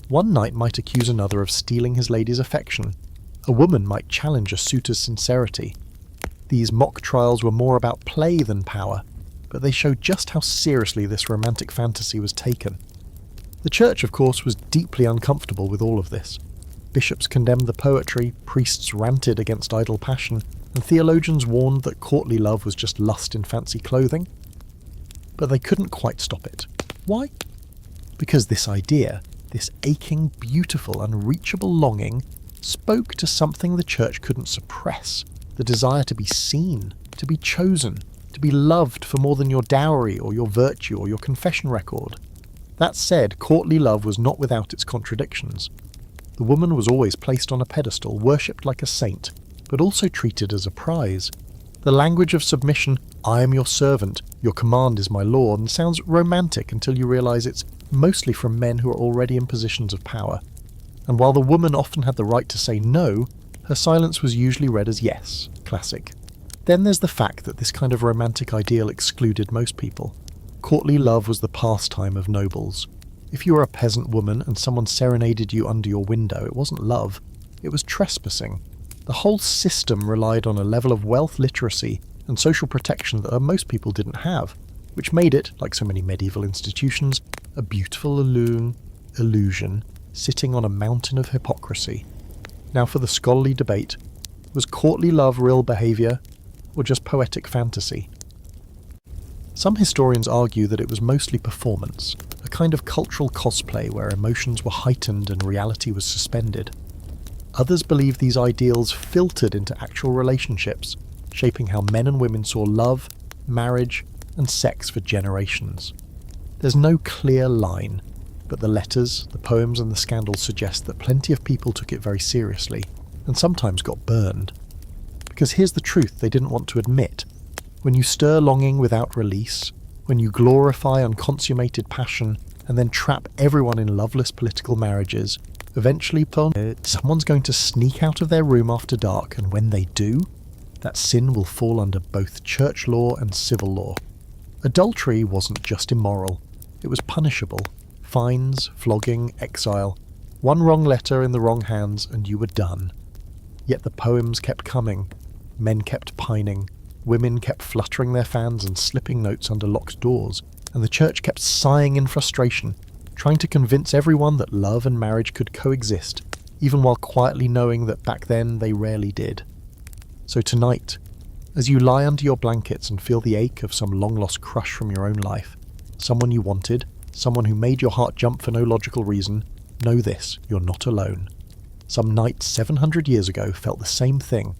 One knight might accuse another of stealing his lady's affection. A woman might challenge a suitor's sincerity. These mock trials were more about play than power, but they showed just how seriously this romantic fantasy was taken. The church, of course, was deeply uncomfortable with all of this. Bishops condemned the poetry, priests ranted against idle passion, and theologians warned that courtly love was just lust in fancy clothing. But they couldn't quite stop it. Why? Because this idea, this aching, beautiful, unreachable longing, spoke to something the church couldn't suppress: the desire to be seen, to be chosen, to be loved for more than your dowry or your virtue or your confession record. That said, courtly love was not without its contradictions. The woman was always placed on a pedestal, worshipped like a saint, but also treated as a prize. The language of submission, I am your servant, your command is my law, and sounds romantic until you realise it's mostly from men who are already in positions of power. And while the woman often had the right to say no, her silence was usually read as yes, classic. Then there's the fact that this kind of romantic ideal excluded most people. Courtly love was the pastime of nobles. If you were a peasant woman and someone serenaded you under your window, it wasn't love, it was trespassing. The whole system relied on a level of wealth literacy and social protection that most people didn't have, which made it, like so many medieval institutions, a beautiful illusion sitting on a mountain of hypocrisy. Now for the scholarly debate, was courtly love real behaviour, or just poetic fantasy? Some historians argue that it was mostly performance, a kind of cultural cosplay where emotions were heightened and reality was suspended. Others believe these ideals filtered into actual relationships, shaping how men and women saw love, marriage, and sex for generations. There's no clear line, but the letters, the poems, and the scandals suggest that plenty of people took it very seriously, and sometimes got burned. Because here's the truth they didn't want to admit. When you stir longing without release, when you glorify unconsummated passion, and then trap everyone in loveless political marriages, eventually someone's going to sneak out of their room after dark, and when they do, that sin will fall under both church law and civil law. Adultery wasn't just immoral, it was punishable. Fines, flogging, exile. One wrong letter in the wrong hands and you were done. Yet the poems kept coming, men kept pining, women kept fluttering their fans and slipping notes under locked doors, and the church kept sighing in frustration, trying to convince everyone that love and marriage could coexist, even while quietly knowing that back then they rarely did. So tonight, as you lie under your blankets and feel the ache of some long-lost crush from your own life, someone you wanted, someone who made your heart jump for no logical reason, know this, you're not alone. Some knight 700 years ago felt the same thing,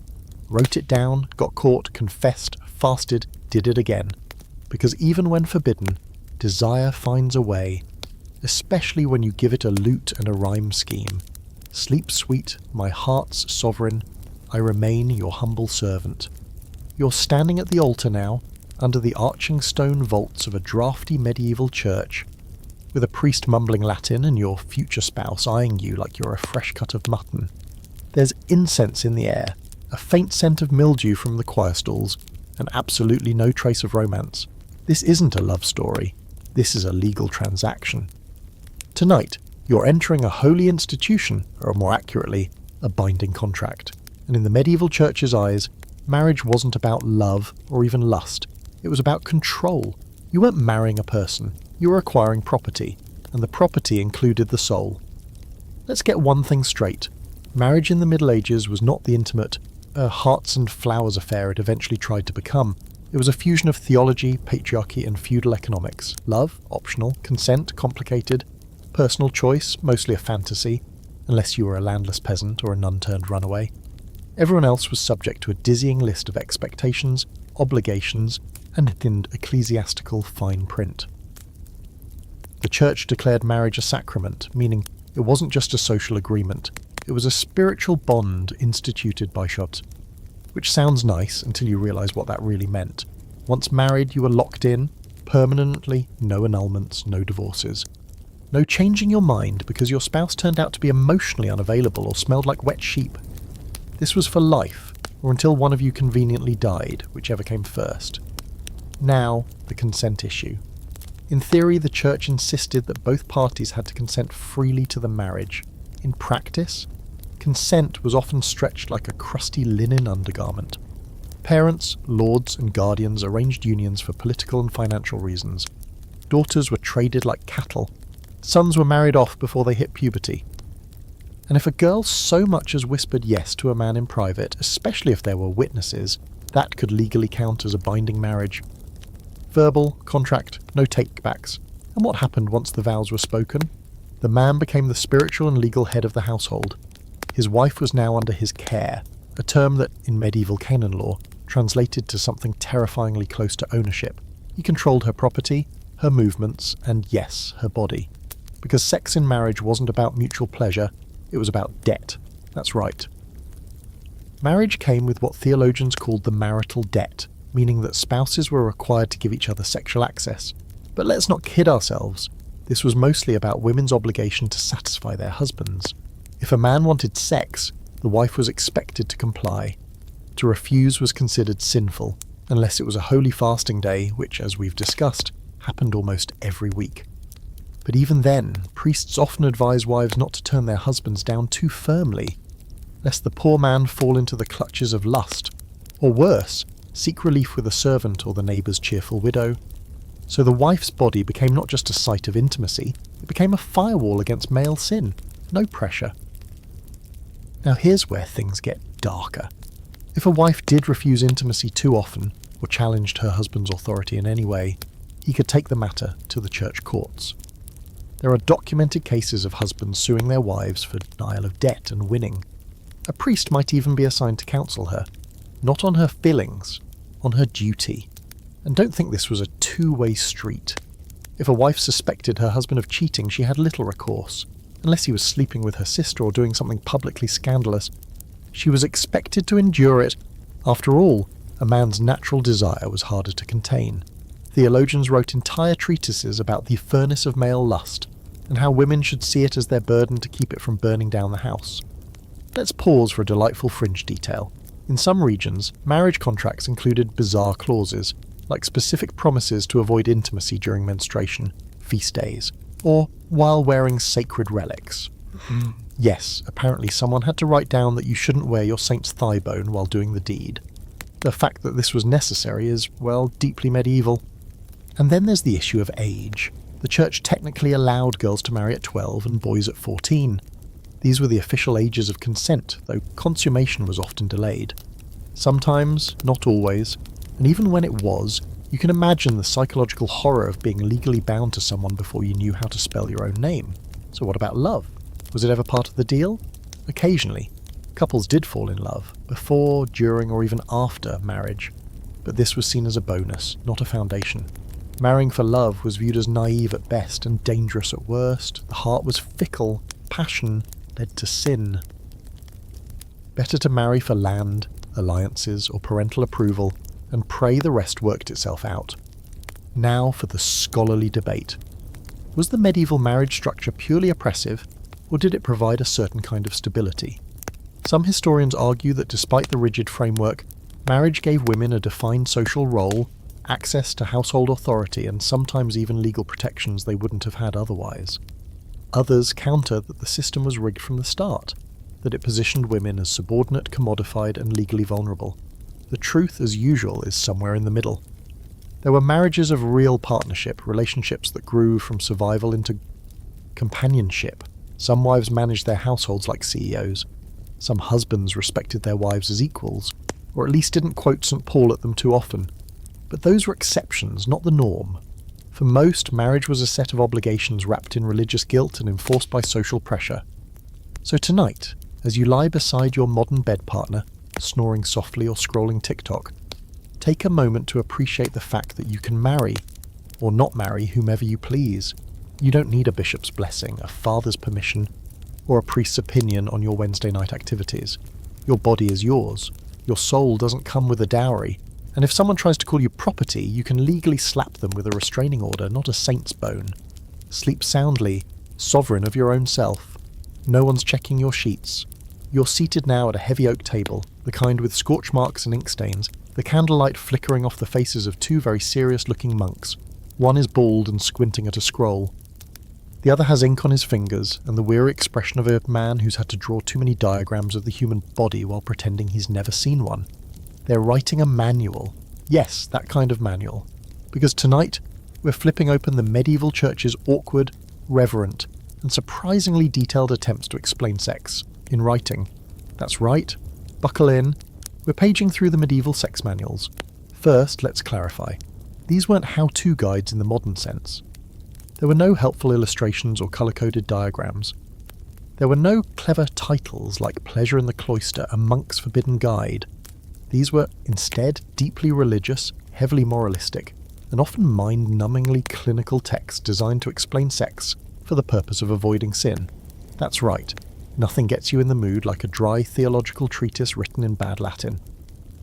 wrote it down, got caught, confessed, fasted, did it again. Because even when forbidden, desire finds a way, especially when you give it a lute and a rhyme scheme. Sleep sweet, my heart's sovereign, I remain your humble servant. You're standing at the altar now, under the arching stone vaults of a draughty medieval church, with a priest mumbling Latin and your future spouse eyeing you like you're a fresh cut of mutton. There's incense in the air, a faint scent of mildew from the choir stalls, and absolutely no trace of romance. This isn't a love story, this is a legal transaction. Tonight, you're entering a holy institution, or more accurately, a binding contract. And in the medieval church's eyes, marriage wasn't about love or even lust. It was about control. You weren't marrying a person, you were acquiring property, and the property included the soul. Let's get one thing straight. Marriage in the Middle Ages was not the intimate, hearts and flowers affair it eventually tried to become. It was a fusion of theology, patriarchy, and feudal economics. Love, optional. Consent, complicated. Personal choice, mostly a fantasy, unless you were a landless peasant or a nun-turned runaway. Everyone else was subject to a dizzying list of expectations, obligations, and thinned ecclesiastical fine print. The church declared marriage a sacrament, meaning it wasn't just a social agreement, it was a spiritual bond instituted by God. Which sounds nice until you realise what that really meant. Once married, you were locked in, permanently, no annulments, no divorces. No changing your mind because your spouse turned out to be emotionally unavailable or smelled like wet sheep. This was for life, or until one of you conveniently died, whichever came first. Now, the consent issue. In theory, the church insisted that both parties had to consent freely to the marriage. In practice, consent was often stretched like a crusty linen undergarment. Parents, lords, and guardians arranged unions for political and financial reasons. Daughters were traded like cattle. Sons were married off before they hit puberty. And if a girl so much as whispered yes to a man in private, especially if there were witnesses, that could legally count as a binding marriage. Verbal, contract, no takebacks. And what happened once the vows were spoken? The man became the spiritual and legal head of the household. His wife was now under his care, a term that, in medieval canon law, translated to something terrifyingly close to ownership. He controlled her property, her movements, and yes, her body. Because sex in marriage wasn't about mutual pleasure, it was about debt. That's right. Marriage came with what theologians called the marital debt, meaning that spouses were required to give each other sexual access. But let's not kid ourselves. This was mostly about women's obligation to satisfy their husbands. If a man wanted sex, the wife was expected to comply. To refuse was considered sinful, unless it was a holy fasting day, which, as we've discussed, happened almost every week. But even then, priests often advise wives not to turn their husbands down too firmly, lest the poor man fall into the clutches of lust, or worse, seek relief with a servant or the neighbour's cheerful widow. So the wife's body became not just a site of intimacy, it became a firewall against male sin. No pressure. Now here's where things get darker. If a wife did refuse intimacy too often, or challenged her husband's authority in any way, he could take the matter to the church courts. There are documented cases of husbands suing their wives for denial of debt and winning. A priest might even be assigned to counsel her, not on her feelings, on her duty. And don't think this was a two-way street. If a wife suspected her husband of cheating, she had little recourse. Unless he was sleeping with her sister or doing something publicly scandalous, she was expected to endure it. After all, a man's natural desire was harder to contain. Theologians wrote entire treatises about the furnace of male lust, and how women should see it as their burden to keep it from burning down the house. Let's pause for a delightful fringe detail. In some regions, marriage contracts included bizarre clauses, like specific promises to avoid intimacy during menstruation, feast days, or while wearing sacred relics. Yes, apparently someone had to write down that you shouldn't wear your saint's thigh bone while doing the deed. The fact that this was necessary is, well, deeply medieval. And then there's the issue of age. The church technically allowed girls to marry at 12 and boys at 14. These were the official ages of consent, though consummation was often delayed. Sometimes, not always, and even when it was, you can imagine the psychological horror of being legally bound to someone before you knew how to spell your own name. So what about love? Was it ever part of the deal? Occasionally. Couples did fall in love, before, during, or even after marriage. But this was seen as a bonus, not a foundation. Marrying for love was viewed as naive at best and dangerous at worst. The heart was fickle. Passion led to sin. Better to marry for land, alliances, or parental approval, and pray the rest worked itself out. Now for the scholarly debate. Was the medieval marriage structure purely oppressive, or did it provide a certain kind of stability? Some historians argue that despite the rigid framework, marriage gave women a defined social role, access to household authority, and sometimes even legal protections they wouldn't have had otherwise. Others counter that the system was rigged from the start, that it positioned women as subordinate, commodified, and legally vulnerable. The truth, as usual, is somewhere in the middle. There were marriages of real partnership, relationships that grew from survival into companionship. Some wives managed their households like CEOs. Some husbands respected their wives as equals, or at least didn't quote St. Paul at them too often. But those were exceptions, not the norm. For most, marriage was a set of obligations wrapped in religious guilt and enforced by social pressure. So tonight, as you lie beside your modern bed partner, snoring softly or scrolling TikTok, take a moment to appreciate the fact that you can marry, or not marry, whomever you please. You don't need a bishop's blessing, a father's permission, or a priest's opinion on your Wednesday night activities. Your body is yours. Your soul doesn't come with a dowry. And if someone tries to call you property, you can legally slap them with a restraining order, not a saint's bone. Sleep soundly, sovereign of your own self. No one's checking your sheets. You're seated now at a heavy oak table, the kind with scorch marks and ink stains, the candlelight flickering off the faces of two very serious-looking monks. One is bald and squinting at a scroll. The other has ink on his fingers, and the weary expression of a man who's had to draw too many diagrams of the human body while pretending he's never seen one. They're writing a manual. Yes, that kind of manual. Because tonight, we're flipping open the medieval church's awkward, reverent, and surprisingly detailed attempts to explain sex, in writing. That's right. Buckle in. We're paging through the medieval sex manuals. First, let's clarify. These weren't how-to guides in the modern sense. There were no helpful illustrations or colour-coded diagrams. There were no clever titles like Pleasure in the Cloister, A Monk's Forbidden Guide. These were instead deeply religious, heavily moralistic, and often mind-numbingly clinical texts designed to explain sex for the purpose of avoiding sin. That's right. Nothing gets you in the mood like a dry theological treatise written in bad Latin.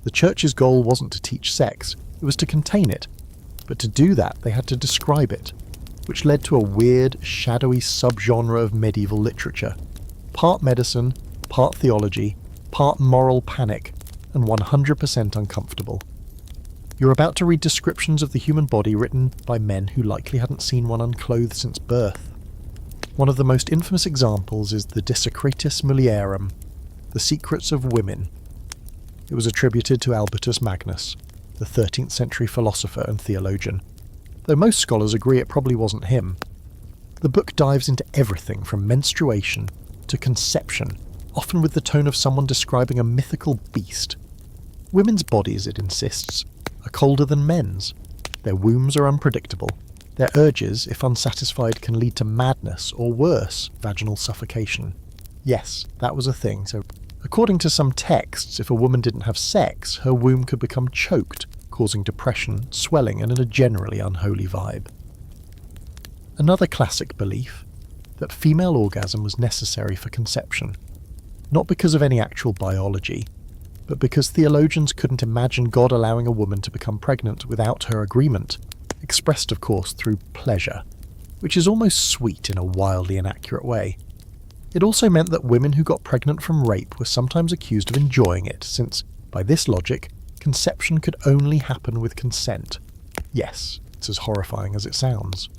The church's goal wasn't to teach sex, it was to contain it. But to do that, they had to describe it, which led to a weird, shadowy subgenre of medieval literature. Part medicine, part theology, part moral panic, and 100% uncomfortable. You're about to read descriptions of the human body written by men who likely hadn't seen one unclothed since birth. One of the most infamous examples is the De Secretis Mulierum, The Secrets of Women. It was attributed to Albertus Magnus, the 13th century philosopher and theologian, though most scholars agree it probably wasn't him. The book dives into everything from menstruation to conception, often with the tone of someone describing a mythical beast. Women's bodies, it insists, are colder than men's. Their wombs are unpredictable. Their urges, if unsatisfied, can lead to madness or worse, vaginal suffocation. Yes, that was a thing. So, according to some texts, if a woman didn't have sex, her womb could become choked, causing depression, swelling, and a generally unholy vibe. Another classic belief, that female orgasm was necessary for conception, not because of any actual biology, but because theologians couldn't imagine God allowing a woman to become pregnant without her agreement, expressed of course through pleasure, which is almost sweet in a wildly inaccurate way. It also meant that women who got pregnant from rape were sometimes accused of enjoying it, since, by this logic, conception could only happen with consent. Yes, it's as horrifying as it sounds.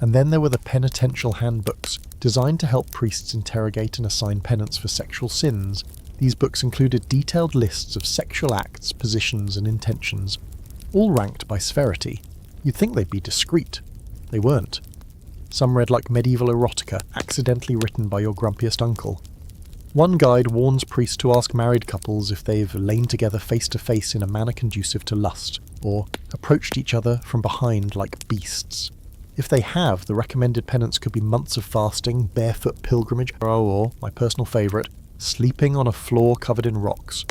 And then there were the penitential handbooks, designed to help priests interrogate and assign penance for sexual sins. These books included detailed lists of sexual acts, positions, and intentions, all ranked by severity. You'd think they'd be discreet. They weren't. Some read like medieval erotica, accidentally written by your grumpiest uncle. One guide warns priests to ask married couples if they've lain together face to face in a manner conducive to lust, or approached each other from behind like beasts. If they have, the recommended penance could be months of fasting, barefoot pilgrimage, or, my personal favourite, sleeping on a floor covered in rocks.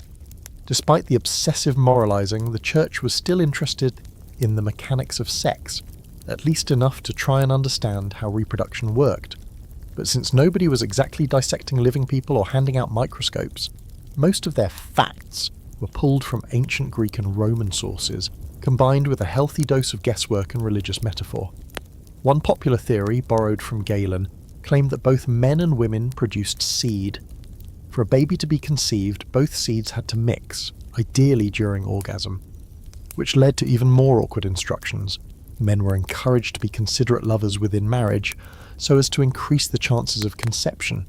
Despite the obsessive moralising, the church was still interested in the mechanics of sex, at least enough to try and understand how reproduction worked. But since nobody was exactly dissecting living people or handing out microscopes, most of their facts were pulled from ancient Greek and Roman sources, combined with a healthy dose of guesswork and religious metaphor. One popular theory, borrowed from Galen, claimed that both men and women produced seed. For a baby to be conceived, both seeds had to mix, ideally during orgasm, which led to even more awkward instructions. Men were encouraged to be considerate lovers within marriage, so as to increase the chances of conception.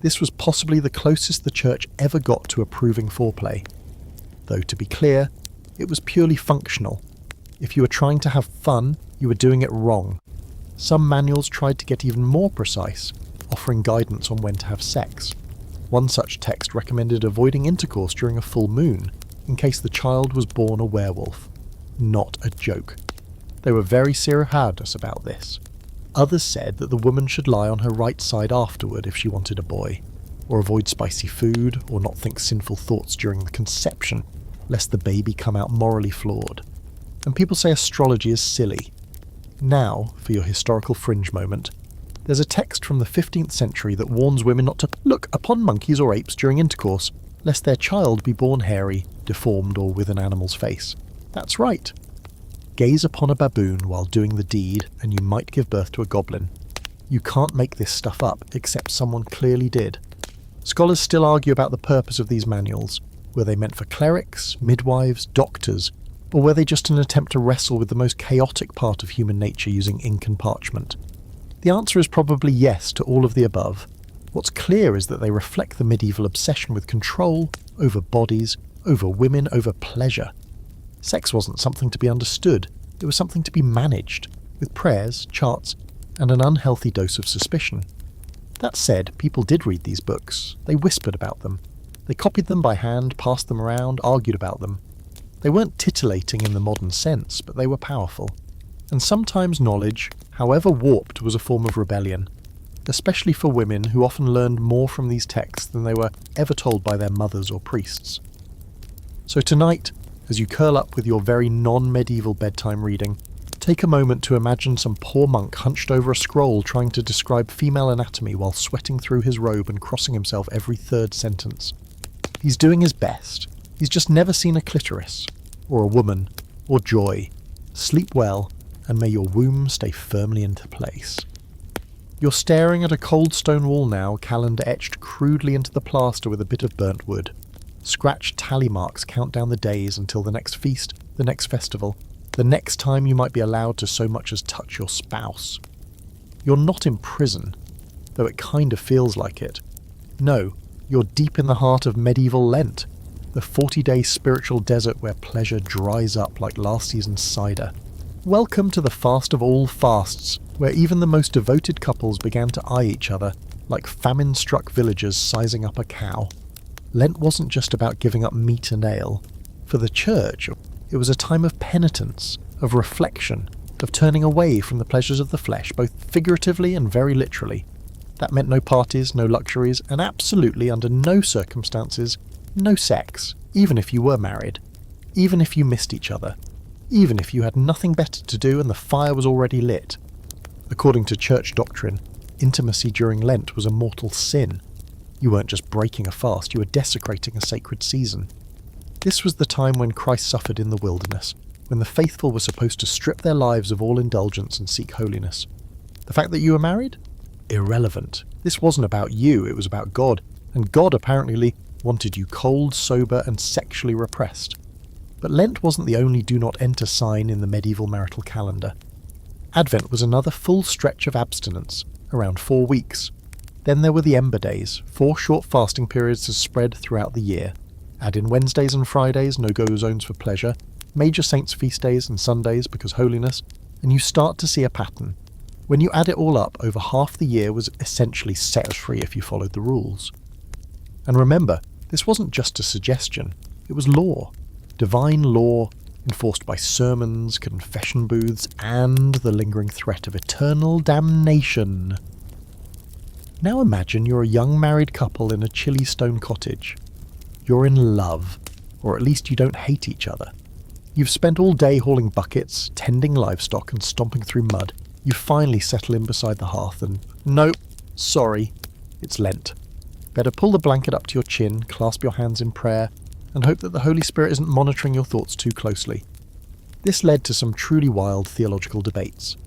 This was possibly the closest the church ever got to approving foreplay. Though, to be clear, it was purely functional. If you were trying to have fun, you were doing it wrong. Some manuals tried to get even more precise, offering guidance on when to have sex. One such text recommended avoiding intercourse during a full moon, in case the child was born a werewolf. Not a joke. They were very serious about this. Others said that the woman should lie on her right side afterward if she wanted a boy, or avoid spicy food, or not think sinful thoughts during the conception, lest the baby come out morally flawed. And people say astrology is silly. Now, for your historical fringe moment, there's a text from the 15th century that warns women not to look upon monkeys or apes during intercourse, lest their child be born hairy, deformed, or with an animal's face. That's right. Gaze upon a baboon while doing the deed, and you might give birth to a goblin. You can't make this stuff up, except someone clearly did. Scholars still argue about the purpose of these manuals. Were they meant for clerics, midwives, doctors, or were they just an attempt to wrestle with the most chaotic part of human nature using ink and parchment? The answer is probably yes to all of the above. What's clear is that they reflect the medieval obsession with control, over bodies, over women, over pleasure. Sex wasn't something to be understood, it was something to be managed, with prayers, charts, and an unhealthy dose of suspicion. That said, people did read these books. They whispered about them. They copied them by hand, passed them around, argued about them. They weren't titillating in the modern sense, but they were powerful. And sometimes knowledge, however warped, was a form of rebellion, especially for women who often learned more from these texts than they were ever told by their mothers or priests. So tonight, as you curl up with your very non-medieval bedtime reading, Take a moment to imagine some poor monk hunched over a scroll trying to describe female anatomy while sweating through his robe and crossing himself every third sentence. He's doing his best. He's just never seen a clitoris, or a woman, or joy. Sleep well, and may your womb stay firmly into place. You're staring at a cold stone wall now, calendar etched crudely into the plaster with a bit of burnt wood. Scratched tally marks count down the days until the next feast, the next festival, the next time you might be allowed to so much as touch your spouse. You're not in prison, though it kind of feels like it. No, you're deep in the heart of medieval Lent, the 40-day spiritual desert where pleasure dries up like last season's cider. Welcome to the fast of all fasts, where even the most devoted couples began to eye each other like famine-struck villagers sizing up a cow. Lent wasn't just about giving up meat and ale. For the church, it was a time of penitence, of reflection, of turning away from the pleasures of the flesh, both figuratively and very literally. That meant no parties, no luxuries, and absolutely under no circumstances, no sex, even if you were married, even if you missed each other, even if you had nothing better to do and the fire was already lit. According to church doctrine, intimacy during Lent was a mortal sin. You weren't just breaking a fast, you were desecrating a sacred season. This was the time when Christ suffered in the wilderness, when the faithful were supposed to strip their lives of all indulgence and seek holiness. The fact that you were married? Irrelevant. This wasn't about you, it was about God, and God apparently wanted you cold, sober, and sexually repressed. But Lent wasn't the only do not enter sign in the medieval marital calendar. Advent was another full stretch of abstinence, around 4 weeks. Then there were the Ember Days, 4 short fasting periods to spread throughout the year. Add in Wednesdays and Fridays, no-go zones for pleasure, major saints' feast days and Sundays because holiness, and you start to see a pattern. When you add it all up, over half the year was essentially sex-free if you followed the rules. And remember, this wasn't just a suggestion, it was law. Divine law, enforced by sermons, confession booths, and the lingering threat of eternal damnation. Now imagine you're a young married couple in a chilly stone cottage. You're in love, or at least you don't hate each other. You've spent all day hauling buckets, tending livestock, and stomping through mud. You finally settle in beside the hearth and, nope, sorry, it's Lent. Better pull the blanket up to your chin, clasp your hands in prayer, and hope that the Holy Spirit isn't monitoring your thoughts too closely. This led to some truly wild theological debates.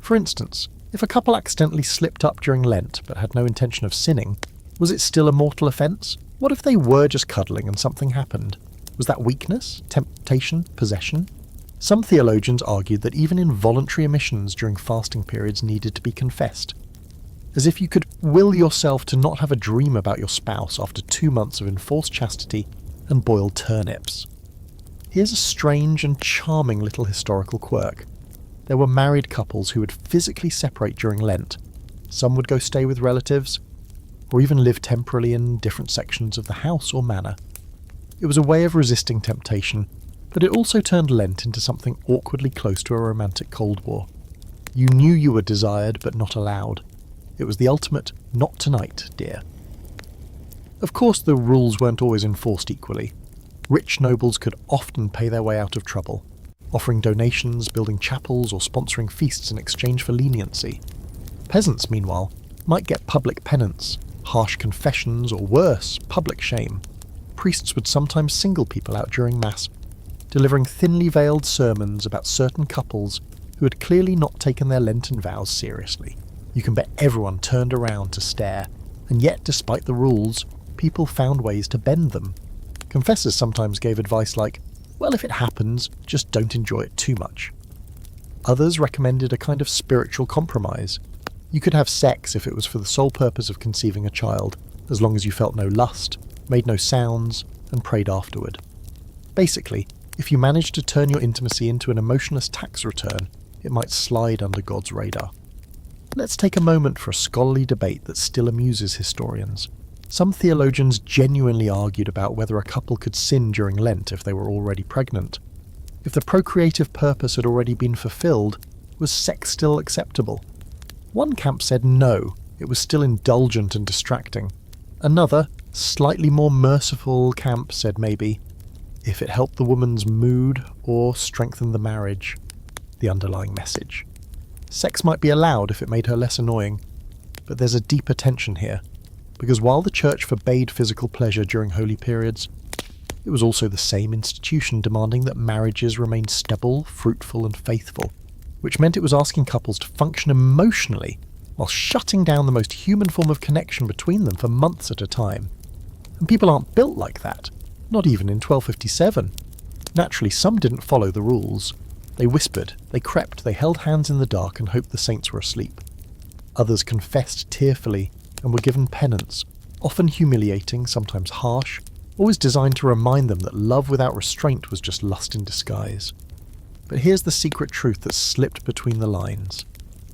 For instance, if a couple accidentally slipped up during Lent but had no intention of sinning, was it still a mortal offence? What if they were just cuddling and something happened? Was that weakness, temptation, possession? Some theologians argued that even involuntary omissions during fasting periods needed to be confessed. As if you could will yourself to not have a dream about your spouse after 2 months of enforced chastity and boiled turnips. Here's a strange and charming little historical quirk. There were married couples who would physically separate during Lent. Some would go stay with relatives, or even live temporarily in different sections of the house or manor. It was a way of resisting temptation, but it also turned Lent into something awkwardly close to a romantic Cold War. You knew you were desired but not allowed. It was the ultimate not tonight, dear. Of course the rules weren't always enforced equally. Rich nobles could often pay their way out of trouble, offering donations, building chapels, or sponsoring feasts in exchange for leniency. Peasants, meanwhile, might get public penance, harsh confessions, or worse, public shame. Priests would sometimes single people out during Mass, delivering thinly veiled sermons about certain couples who had clearly not taken their Lenten vows seriously. You can bet everyone turned around to stare, and yet, despite the rules, people found ways to bend them. Confessors sometimes gave advice like, well, if it happens, just don't enjoy it too much. Others recommended a kind of spiritual compromise. You could have sex if it was for the sole purpose of conceiving a child, as long as you felt no lust, made no sounds, and prayed afterward. Basically, if you managed to turn your intimacy into an emotionless tax return, it might slide under God's radar. Let's take a moment for a scholarly debate that still amuses historians. Some theologians genuinely argued about whether a couple could sin during Lent if they were already pregnant. If the procreative purpose had already been fulfilled, was sex still acceptable? One camp said no, it was still indulgent and distracting. Another, slightly more merciful camp said maybe, if it helped the woman's mood or strengthened the marriage. the underlying message. Sex might be allowed if it made her less annoying, but there's a deeper tension here, because while the church forbade physical pleasure during holy periods, it was also the same institution demanding that marriages remain stable, fruitful and faithful, which meant it was asking couples to function emotionally while shutting down the most human form of connection between them for months at a time. And people aren't built like that, not even in 1257. Naturally, some didn't follow the rules. They whispered, they crept, they held hands in the dark and hoped the saints were asleep. Others confessed tearfully and were given penance, often humiliating, sometimes harsh, always designed to remind them that love without restraint was just lust in disguise. But here's the secret truth that slipped between the lines.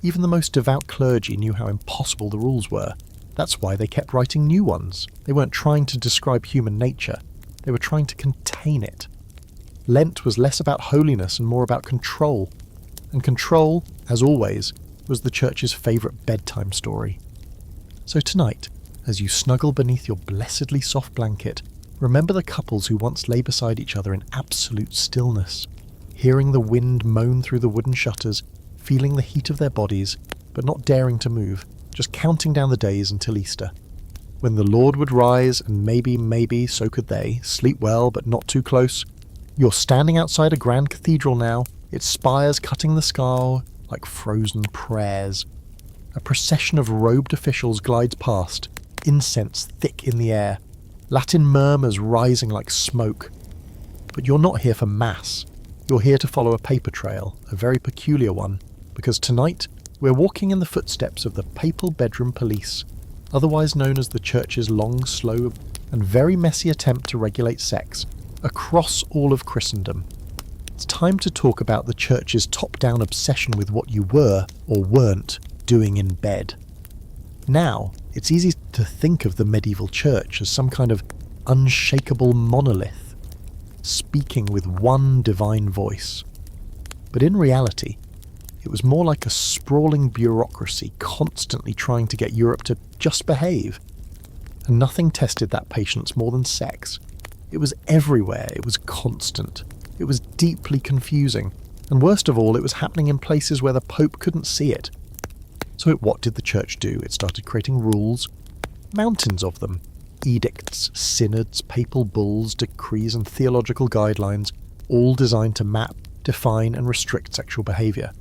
Even the most devout clergy knew how impossible the rules were. That's why they kept writing new ones. They weren't trying to describe human nature. They were trying to contain it. Lent was less about holiness and more about control. And control, as always, was the church's favourite bedtime story. So tonight, as you snuggle beneath your blessedly soft blanket, remember the couples who once lay beside each other in absolute stillness, hearing the wind moan through the wooden shutters, feeling the heat of their bodies, but not daring to move, just counting down the days until Easter. When the Lord would rise, and maybe, so could they, sleep well but not too close. You're standing outside a grand cathedral now, its spires cutting the sky like frozen prayers. A procession of robed officials glides past, incense thick in the air, Latin murmurs rising like smoke. But you're not here for mass. You're here to follow a paper trail, a very peculiar one, because tonight we're walking in the footsteps of the papal bedroom police, otherwise known as the church's long, slow, and very messy attempt to regulate sex across all of Christendom. It's time to talk about the church's top-down obsession with what you were, or weren't, doing in bed. Now, it's easy to think of the medieval church as some kind of unshakable monolith, speaking with one divine voice. But in reality, it was more like a sprawling bureaucracy constantly trying to get Europe to just behave. And nothing tested that patience more than sex. It was everywhere, it was constant, it was deeply confusing, and worst of all, it was happening in places where the Pope couldn't see it. So what did the church do? It started creating rules, mountains of them, edicts, synods, papal bulls, decrees and theological guidelines, all designed to map, define and restrict sexual behaviour.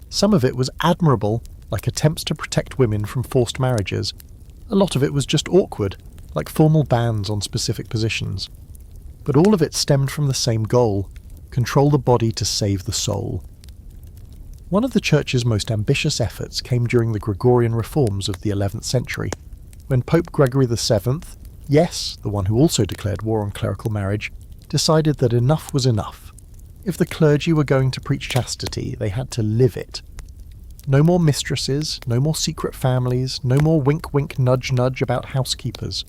Some of it was admirable, like attempts to protect women from forced marriages. A lot of it was just awkward, like formal bans on specific positions. But all of it stemmed from the same goal: control the body to save the soul. One of the Church's most ambitious efforts came during the Gregorian reforms of the 11th century, when Pope Gregory VII, yes, the one who also declared war on clerical marriage, decided that enough was enough. If the clergy were going to preach chastity, they had to live it. No more mistresses, no more secret families, no more wink-wink nudge-nudge about housekeepers.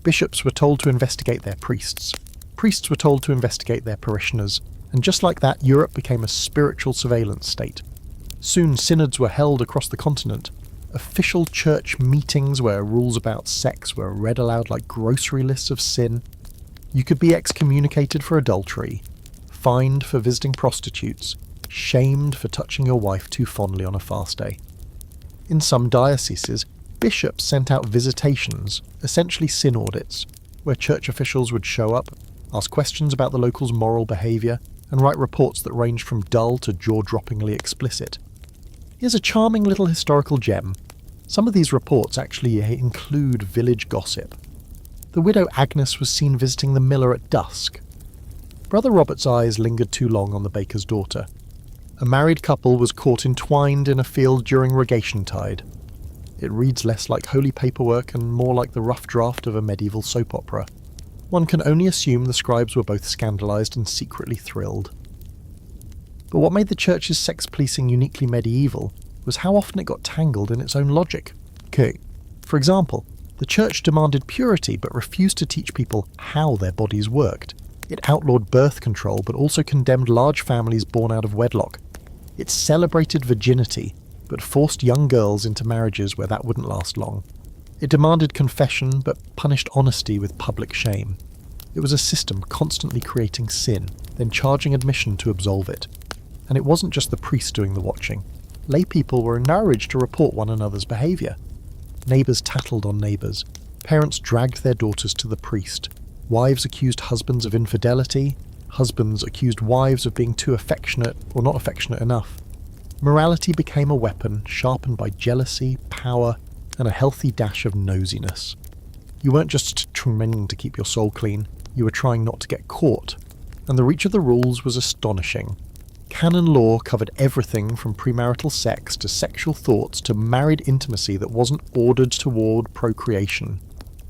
Bishops were told to investigate their priests. Priests were told to investigate their parishioners, and just like that, Europe became a spiritual surveillance state. Soon synods were held across the continent, official church meetings where rules about sex were read aloud like grocery lists of sin. You could be excommunicated for adultery, fined for visiting prostitutes, shamed for touching your wife too fondly on a fast day. In some dioceses, bishops sent out visitations, essentially sin audits, where church officials would show up, ask questions about the locals' moral behaviour, and write reports that ranged from dull to jaw-droppingly explicit. Here's a charming little historical gem. Some of these reports actually include village gossip. The widow Agnes was seen visiting the miller at dusk. Brother Robert's eyes lingered too long on the baker's daughter. A married couple was caught entwined in a field during rogation tide. It reads less like holy paperwork and more like the rough draft of a medieval soap opera. One can only assume the scribes were both scandalised and secretly thrilled. But what made the church's sex policing uniquely medieval was how often it got tangled in its own logic. Okay, for example, the church demanded purity but refused to teach people how their bodies worked. It outlawed birth control but also condemned large families born out of wedlock. It celebrated virginity but forced young girls into marriages where that wouldn't last long. It demanded confession but punished honesty with public shame. It was a system constantly creating sin, then charging admission to absolve it. And it wasn't just the priest doing the watching. Lay people were encouraged to report one another's behaviour. Neighbours tattled on neighbours. Parents dragged their daughters to the priest. Wives accused husbands of infidelity. Husbands accused wives of being too affectionate or not affectionate enough. Morality became a weapon sharpened by jealousy, power, and a healthy dash of nosiness. You weren't just trying to keep your soul clean, you were trying not to get caught. And the reach of the rules was astonishing. Canon law covered everything from premarital sex to sexual thoughts to married intimacy that wasn't ordered toward procreation.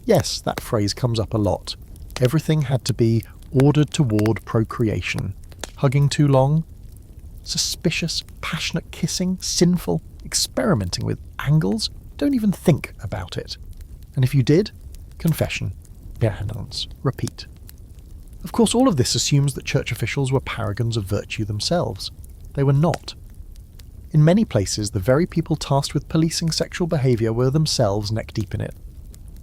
Yes, that phrase comes up a lot. Everything had to be ordered toward procreation. Hugging too long? Suspicious, passionate kissing? Sinful? Experimenting with angles? Don't even think about it. And if you did, confession, penance, repeat. Of course, all of this assumes that church officials were paragons of virtue themselves. They were not. In many places, the very people tasked with policing sexual behaviour were themselves neck-deep in it.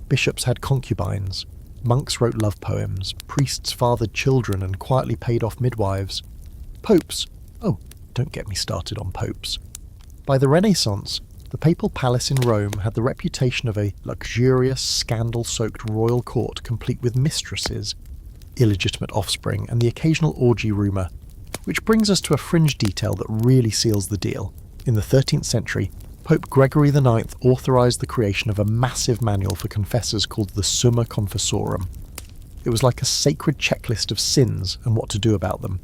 Bishops had concubines. Monks wrote love poems. Priests fathered children and quietly paid off midwives. Popes. Oh, don't get me started on popes. By the Renaissance, the papal palace in Rome had the reputation of a luxurious, scandal-soaked royal court complete with mistresses, illegitimate offspring, and the occasional orgy rumour, which brings us to a fringe detail that really seals the deal. In the 13th century, Pope Gregory IX authorised the creation of a massive manual for confessors called the Summa Confessorum. It was like a sacred checklist of sins and what to do about them.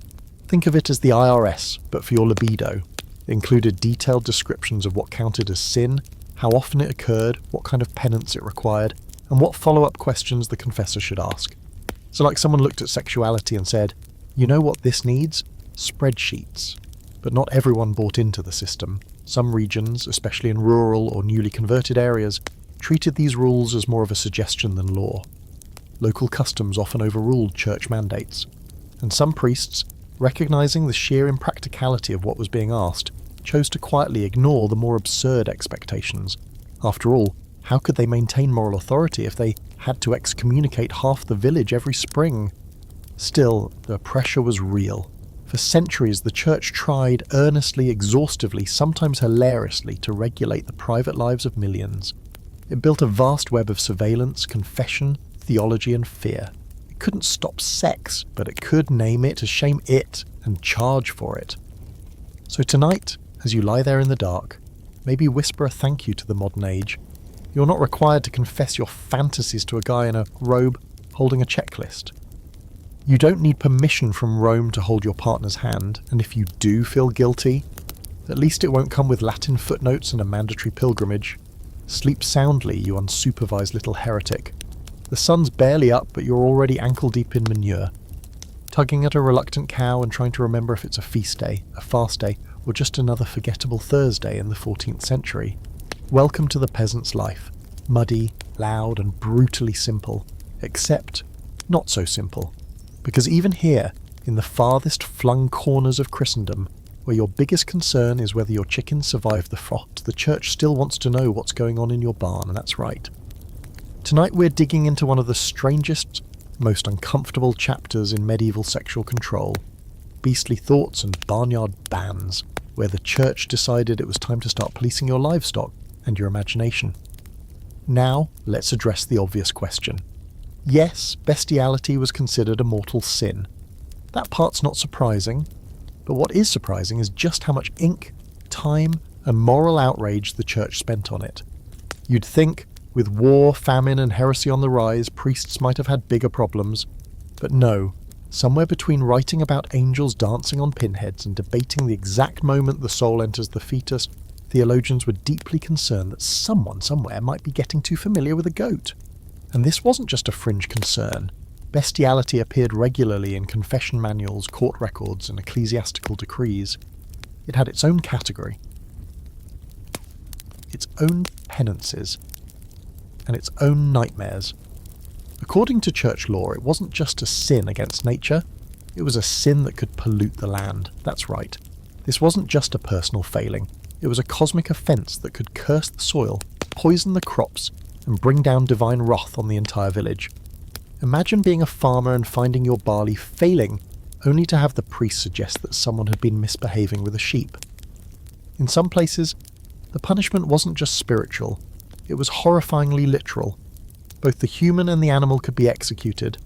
Think of it as the IRS, but for your libido. It included detailed descriptions of what counted as sin, how often it occurred, what kind of penance it required, and what follow-up questions the confessor should ask. So like someone looked at sexuality and said, you know what this needs? Spreadsheets. But not everyone bought into the system. Some regions, especially in rural or newly converted areas, treated these rules as more of a suggestion than law. Local customs often overruled church mandates. And some priests, recognising the sheer impracticality of what was being asked, chose to quietly ignore the more absurd expectations. After all, how could they maintain moral authority if they had to excommunicate half the village every spring? Still, the pressure was real. For centuries, the church tried earnestly, exhaustively, sometimes hilariously, to regulate the private lives of millions. It built a vast web of surveillance, confession, theology, and fear. It couldn't stop sex, but it could name it, shame it, and charge for it. So tonight, as you lie there in the dark, maybe whisper a thank you to the modern age. You're not required to confess your fantasies to a guy in a robe holding a checklist. You don't need permission from Rome to hold your partner's hand, and if you do feel guilty, at least it won't come with Latin footnotes and a mandatory pilgrimage. Sleep soundly, you unsupervised little heretic. The sun's barely up, but you're already ankle-deep in manure. Tugging at a reluctant cow and trying to remember if it's a feast day, a fast day, or just another forgettable Thursday in the 14th century. Welcome to the peasant's life. Muddy, loud, and brutally simple. Except, not so simple. Because even here, in the farthest flung corners of Christendom, where your biggest concern is whether your chickens survive the frost, the church still wants to know what's going on in your barn, and that's right. Tonight we're digging into one of the strangest, most uncomfortable chapters in medieval sexual control. Beastly thoughts and barnyard bans, where the church decided it was time to start policing your livestock and your imagination. Now, let's address the obvious question. Yes, bestiality was considered a mortal sin. That part's not surprising, but what is surprising is just how much ink, time, and moral outrage the church spent on it. You'd think, with war, famine, and heresy on the rise, priests might have had bigger problems, but no. Somewhere between writing about angels dancing on pinheads and debating the exact moment the soul enters the fetus, theologians were deeply concerned that someone somewhere might be getting too familiar with a goat. And this wasn't just a fringe concern. Bestiality appeared regularly in confession manuals, court records, and ecclesiastical decrees. It had its own category, its own penances, and its own nightmares. According to church law, it wasn't just a sin against nature, it was a sin that could pollute the land. That's right. This wasn't just a personal failing, it was a cosmic offence that could curse the soil, poison the crops, and bring down divine wrath on the entire village. Imagine being a farmer and finding your barley failing only to have the priest suggest that someone had been misbehaving with a sheep. In some places, the punishment wasn't just spiritual, it was horrifyingly literal. Both the human and the animal could be executed,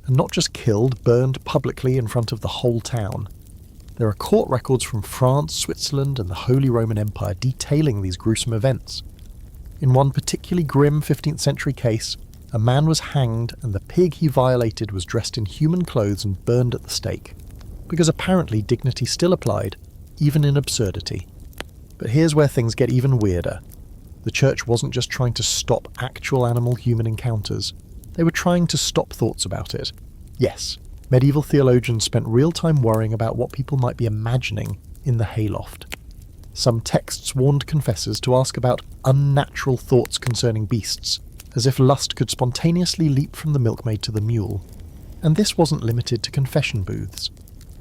and not just killed, burned publicly in front of the whole town. There are court records from France, Switzerland, and the Holy Roman Empire detailing these gruesome events. In one particularly grim 15th century case, a man was hanged and the pig he violated was dressed in human clothes and burned at the stake, because apparently dignity still applied, even in absurdity. But here's where things get even weirder. The church wasn't just trying to stop actual animal-human encounters, they were trying to stop thoughts about it. Yes, medieval theologians spent real time worrying about what people might be imagining in the hayloft. Some texts warned confessors to ask about unnatural thoughts concerning beasts, as if lust could spontaneously leap from the milkmaid to the mule. And this wasn't limited to confession booths.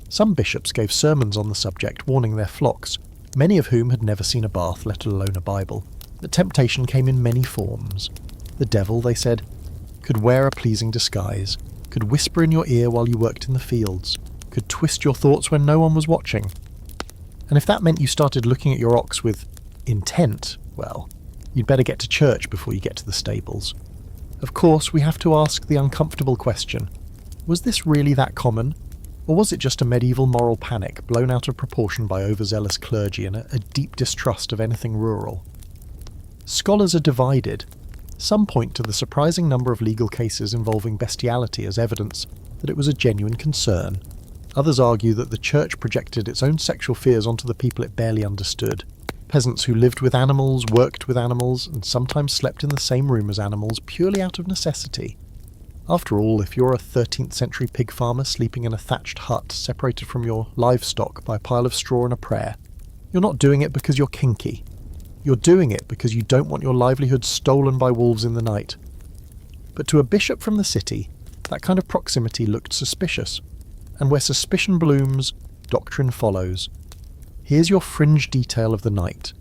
Some bishops gave sermons on the subject, warning their flocks, many of whom had never seen a bath, let alone a Bible, that temptation came in many forms. The devil, they said, could wear a pleasing disguise, could whisper in your ear while you worked in the fields, could twist your thoughts when no one was watching. And if that meant you started looking at your ox with intent, well, you'd better get to church before you get to the stables. Of course, we have to ask the uncomfortable question, was this really that common? Or was it just a medieval moral panic blown out of proportion by overzealous clergy and a deep distrust of anything rural? Scholars are divided. Some point to the surprising number of legal cases involving bestiality as evidence that it was a genuine concern. Others argue that the church projected its own sexual fears onto the people it barely understood. Peasants who lived with animals, worked with animals, and sometimes slept in the same room as animals purely out of necessity. After all, if you're a 13th century pig farmer sleeping in a thatched hut separated from your livestock by a pile of straw and a prayer, you're not doing it because you're kinky. You're doing it because you don't want your livelihood stolen by wolves in the night. But to a bishop from the city, that kind of proximity looked suspicious. And where suspicion blooms, doctrine follows. Here's your fringe detail of the night.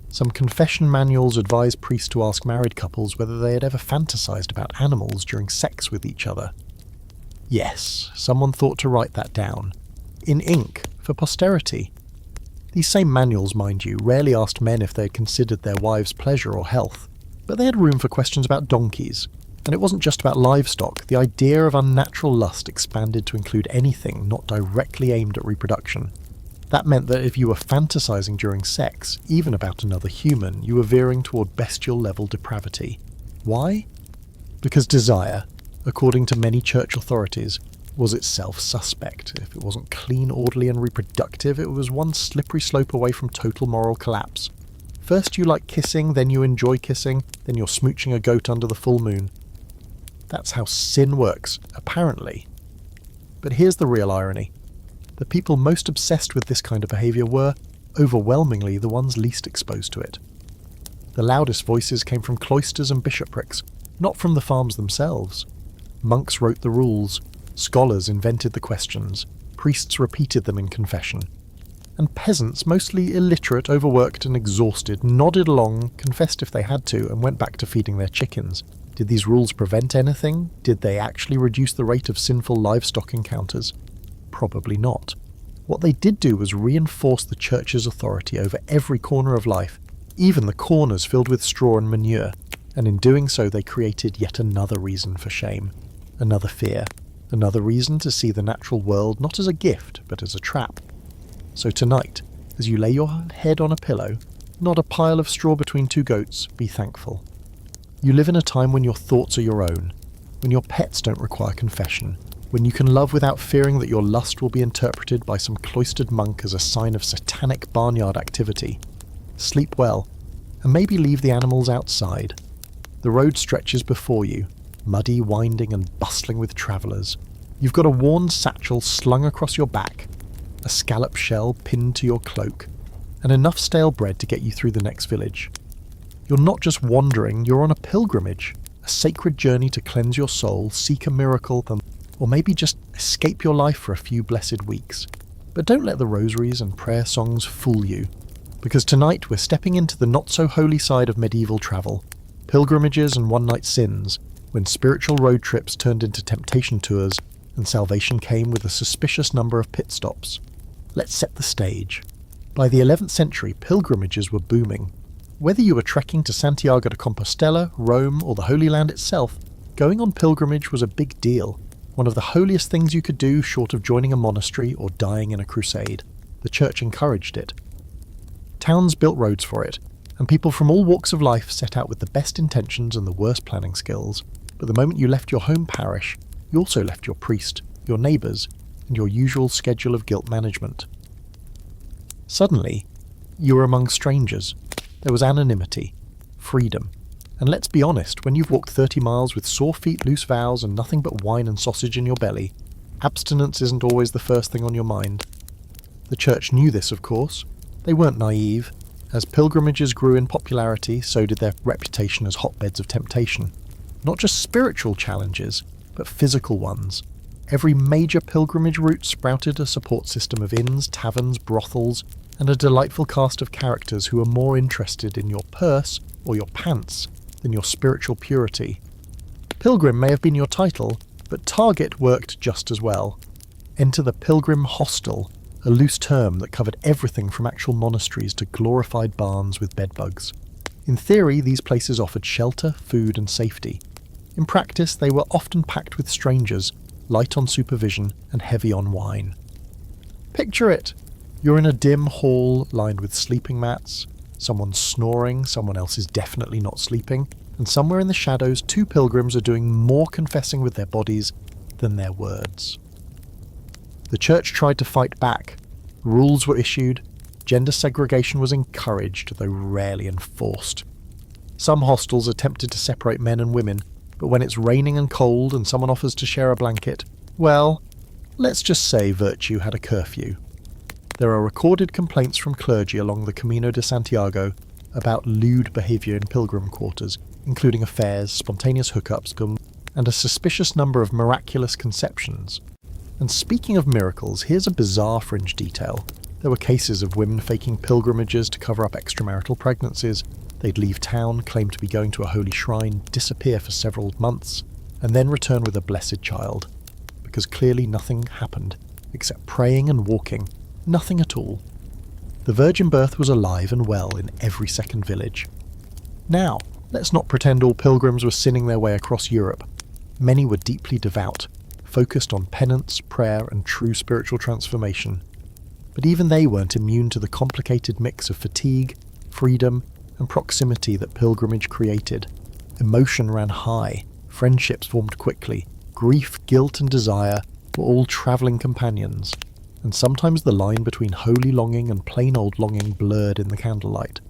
Some confession manuals advise priests to ask married couples whether they had ever fantasized about animals during sex with each other. Yes, someone thought to write that down. In ink, for posterity. These same manuals, mind you, rarely asked men if they had considered their wives' pleasure or health, but they had room for questions about donkeys. And it wasn't just about livestock. The idea of unnatural lust expanded to include anything not directly aimed at reproduction. That meant that if you were fantasizing during sex, even about another human, you were veering toward bestial-level depravity. Why? Because desire, according to many church authorities, was itself suspect. If it wasn't clean, orderly, and reproductive, it was one slippery slope away from total moral collapse. First you like kissing, then you enjoy kissing, then you're smooching a goat under the full moon. That's how sin works, apparently. But here's the real irony. The people most obsessed with this kind of behaviour were, overwhelmingly, the ones least exposed to it. The loudest voices came from cloisters and bishoprics, not from the farms themselves. Monks wrote the rules, scholars invented the questions, priests repeated them in confession. And peasants, mostly illiterate, overworked and exhausted, nodded along, confessed if they had to, and went back to feeding their chickens. Did these rules prevent anything? Did they actually reduce the rate of sinful livestock encounters? Probably not. What they did do was reinforce the church's authority over every corner of life, even the corners filled with straw and manure, and in doing so they created yet another reason for shame, another fear, another reason to see the natural world not as a gift, but as a trap. So tonight, as you lay your head on a pillow, not a pile of straw between two goats, be thankful. You live in a time when your thoughts are your own, when your pets don't require confession, when you can love without fearing that your lust will be interpreted by some cloistered monk as a sign of satanic barnyard activity. Sleep well, and maybe leave the animals outside. The road stretches before you, muddy, winding, and bustling with travellers. You've got a worn satchel slung across your back, a scallop shell pinned to your cloak, and enough stale bread to get you through the next village. You're not just wandering, you're on a pilgrimage, a sacred journey to cleanse your soul, seek a miracle, or maybe just escape your life for a few blessed weeks. But don't let the rosaries and prayer songs fool you, because tonight we're stepping into the not-so-holy side of medieval travel, pilgrimages and one-night sins, when spiritual road trips turned into temptation tours, and salvation came with a suspicious number of pit stops. Let's set the stage. By the 11th century, pilgrimages were booming. Whether you were trekking to Santiago de Compostela, Rome, or the Holy Land itself, going on pilgrimage was a big deal, one of the holiest things you could do short of joining a monastery or dying in a crusade. The church encouraged it. Towns built roads for it, and people from all walks of life set out with the best intentions and the worst planning skills. But the moment you left your home parish, you also left your priest, your neighbours, and your usual schedule of guilt management. Suddenly, you were among strangers. There was anonymity, freedom, and let's be honest, when you've walked 30 miles with sore feet, loose vows, and nothing but wine and sausage in your belly, abstinence isn't always the first thing on your mind. The church knew this, of course. They weren't naive. As pilgrimages grew in popularity, so did their reputation as hotbeds of temptation. Not just spiritual challenges, but physical ones. Every major pilgrimage route sprouted a support system of inns, taverns, brothels, and a delightful cast of characters who were more interested in your purse or your pants than your spiritual purity. Pilgrim may have been your title, but target worked just as well. Enter the pilgrim hostel, a loose term that covered everything from actual monasteries to glorified barns with bedbugs. In theory, these places offered shelter, food, and safety. In practice, they were often packed with strangers, light on supervision and heavy on wine. Picture it! You're in a dim hall lined with sleeping mats, someone's snoring, someone else is definitely not sleeping, and somewhere in the shadows 2 pilgrims are doing more confessing with their bodies than their words. The church tried to fight back. Rules were issued. Gender segregation was encouraged, though rarely enforced. Some hostels attempted to separate men and women, but when it's raining and cold and someone offers to share a blanket, well, let's just say virtue had a curfew. There are recorded complaints from clergy along the Camino de Santiago about lewd behaviour in pilgrim quarters, including affairs, spontaneous hookups, and a suspicious number of miraculous conceptions. And speaking of miracles, here's a bizarre fringe detail. There were cases of women faking pilgrimages to cover up extramarital pregnancies. They'd leave town, claim to be going to a holy shrine, disappear for several months, and then return with a blessed child. Because clearly nothing happened, except praying and walking. Nothing at all. The virgin birth was alive and well in every second village. Now, let's not pretend all pilgrims were sinning their way across Europe. Many were deeply devout, focused on penance, prayer, and true spiritual transformation. But even they weren't immune to the complicated mix of fatigue, freedom, and proximity that pilgrimage created. Emotion ran high, friendships formed quickly, grief, guilt, and desire were all travelling companions, and sometimes the line between holy longing and plain old longing blurred in the candlelight.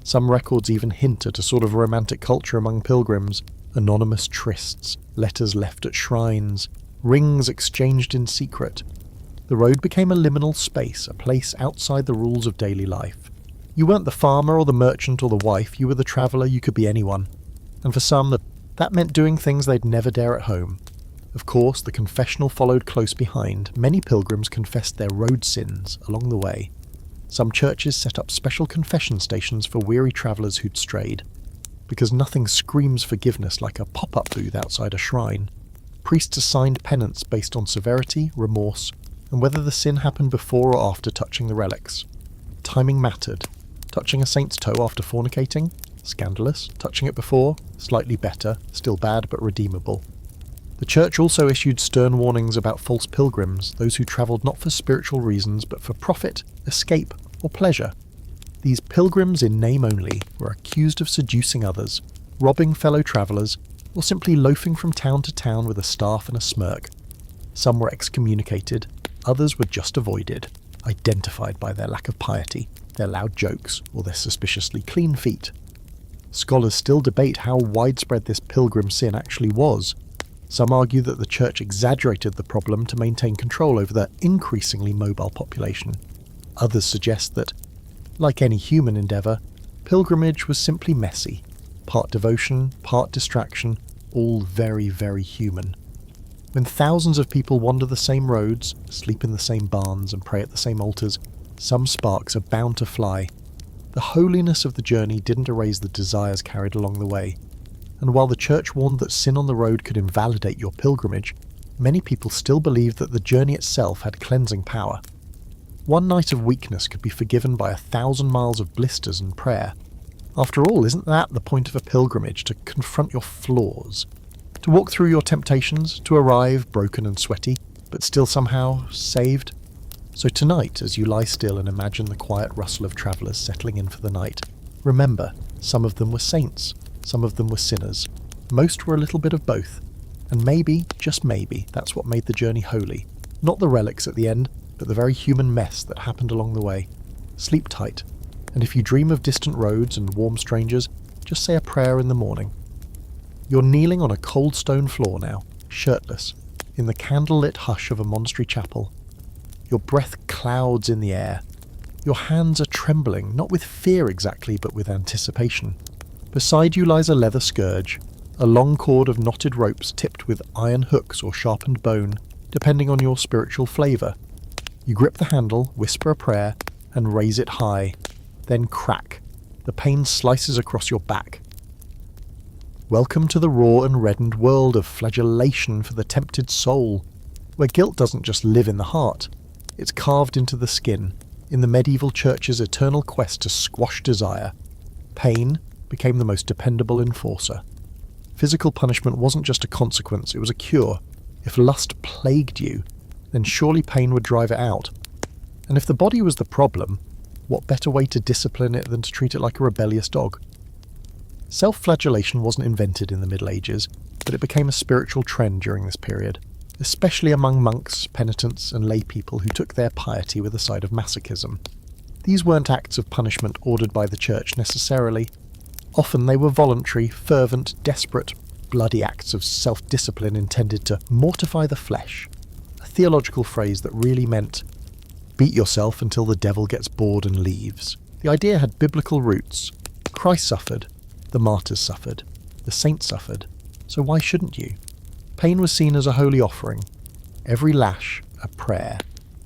Some records even hint at a sort of romantic culture among pilgrims, anonymous trysts, letters left at shrines, rings exchanged in secret. The road became a liminal space, a place outside the rules of daily life. You weren't the farmer or the merchant or the wife, you were the traveller, you could be anyone. And for some, that meant doing things they'd never dare at home. Of course, the confessional followed close behind. Many pilgrims confessed their road sins along the way. Some churches set up special confession stations for weary travellers who'd strayed. Because nothing screams forgiveness like a pop-up booth outside a shrine, priests assigned penance based on severity, remorse, and whether the sin happened before or after touching the relics. Timing mattered. Touching a saint's toe after fornicating? Scandalous. Touching it before? Slightly better, still bad but redeemable. The church also issued stern warnings about false pilgrims, those who travelled not for spiritual reasons but for profit, escape, or pleasure. These pilgrims in name only were accused of seducing others, robbing fellow travellers, or simply loafing from town to town with a staff and a smirk. Some were excommunicated, others were just avoided, identified by their lack of piety, their loud jokes, or their suspiciously clean feet. Scholars still debate how widespread this pilgrim sin actually was. Some argue that the church exaggerated the problem to maintain control over their increasingly mobile population. Others suggest that, like any human endeavour, pilgrimage was simply messy, part devotion, part distraction, all very, very human. When thousands of people wander the same roads, sleep in the same barns, and pray at the same altars, some sparks are bound to fly. The holiness of the journey didn't erase the desires carried along the way. And while the church warned that sin on the road could invalidate your pilgrimage, many people still believed that the journey itself had cleansing power. One night of weakness could be forgiven by 1,000 miles of blisters and prayer. After all, isn't that the point of a pilgrimage, to confront your flaws? To walk through your temptations, to arrive broken and sweaty, but still somehow saved? So tonight, as you lie still and imagine the quiet rustle of travellers settling in for the night, remember, some of them were saints, some of them were sinners. Most were a little bit of both. And maybe, just maybe, that's what made the journey holy. Not the relics at the end, but the very human mess that happened along the way. Sleep tight. And if you dream of distant roads and warm strangers, just say a prayer in the morning. You're kneeling on a cold stone floor now, shirtless, in the candlelit hush of a monastery chapel. Your breath clouds in the air. Your hands are trembling, not with fear exactly, but with anticipation. Beside you lies a leather scourge, a long cord of knotted ropes tipped with iron hooks or sharpened bone, depending on your spiritual flavour. You grip the handle, whisper a prayer, and raise it high. Then crack. The pain slices across your back. Welcome to the raw and reddened world of flagellation for the tempted soul, where guilt doesn't just live in the heart. It's carved into the skin, in the medieval church's eternal quest to squash desire. Pain became the most dependable enforcer. Physical punishment wasn't just a consequence, it was a cure. If lust plagued you, then surely pain would drive it out. And if the body was the problem, what better way to discipline it than to treat it like a rebellious dog? Self-flagellation wasn't invented in the Middle Ages, but it became a spiritual trend during this period, especially among monks, penitents, and lay people who took their piety with a side of masochism. These weren't acts of punishment ordered by the church necessarily. Often they were voluntary, fervent, desperate, bloody acts of self-discipline intended to mortify the flesh, a theological phrase that really meant beat yourself until the devil gets bored and leaves. The idea had biblical roots. Christ suffered, the martyrs suffered, the saints suffered, so why shouldn't you? Pain was seen as a holy offering. Every lash, a prayer.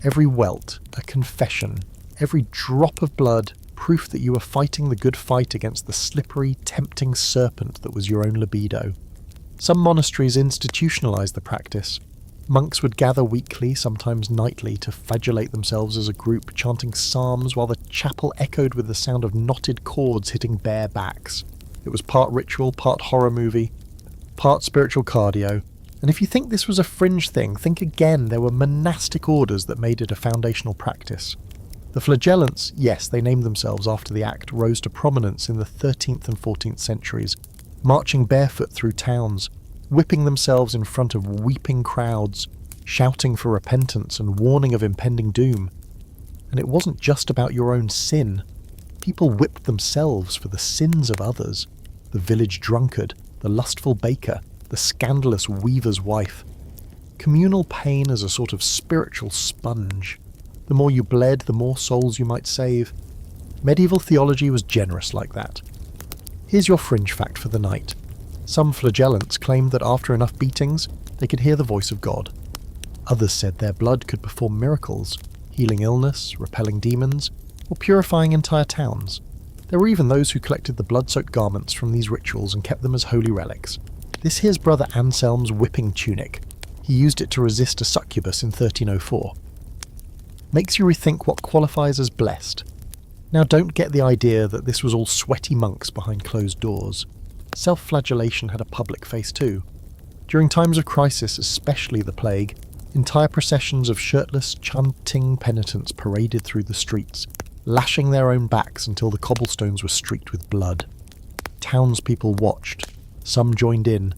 Every welt, a confession. Every drop of blood, proof that you were fighting the good fight against the slippery, tempting serpent that was your own libido. Some monasteries institutionalized the practice. Monks would gather weekly, sometimes nightly, to flagellate themselves as a group, chanting psalms while the chapel echoed with the sound of knotted cords hitting bare backs. It was part ritual, part horror movie, part spiritual cardio. And if you think this was a fringe thing, think again, there were monastic orders that made it a foundational practice. The flagellants, yes, they named themselves after the act, rose to prominence in the 13th and 14th centuries, marching barefoot through towns, whipping themselves in front of weeping crowds, shouting for repentance and warning of impending doom. And it wasn't just about your own sin. People whipped themselves for the sins of others. The village drunkard, the lustful baker, the scandalous weaver's wife. Communal pain as a sort of spiritual sponge. The more you bled, the more souls you might save. Medieval theology was generous like that. Here's your fringe fact for the night. Some flagellants claimed that after enough beatings, they could hear the voice of God. Others said their blood could perform miracles, healing illness, repelling demons, or purifying entire towns. There were even those who collected the blood-soaked garments from these rituals and kept them as holy relics. This here's Brother Anselm's whipping tunic. He used it to resist a succubus in 1304. Makes you rethink what qualifies as blessed. Now don't get the idea that this was all sweaty monks behind closed doors. Self-flagellation had a public face too. During times of crisis, especially the plague, entire processions of shirtless, chanting penitents paraded through the streets, lashing their own backs until the cobblestones were streaked with blood. Townspeople watched. Some joined in.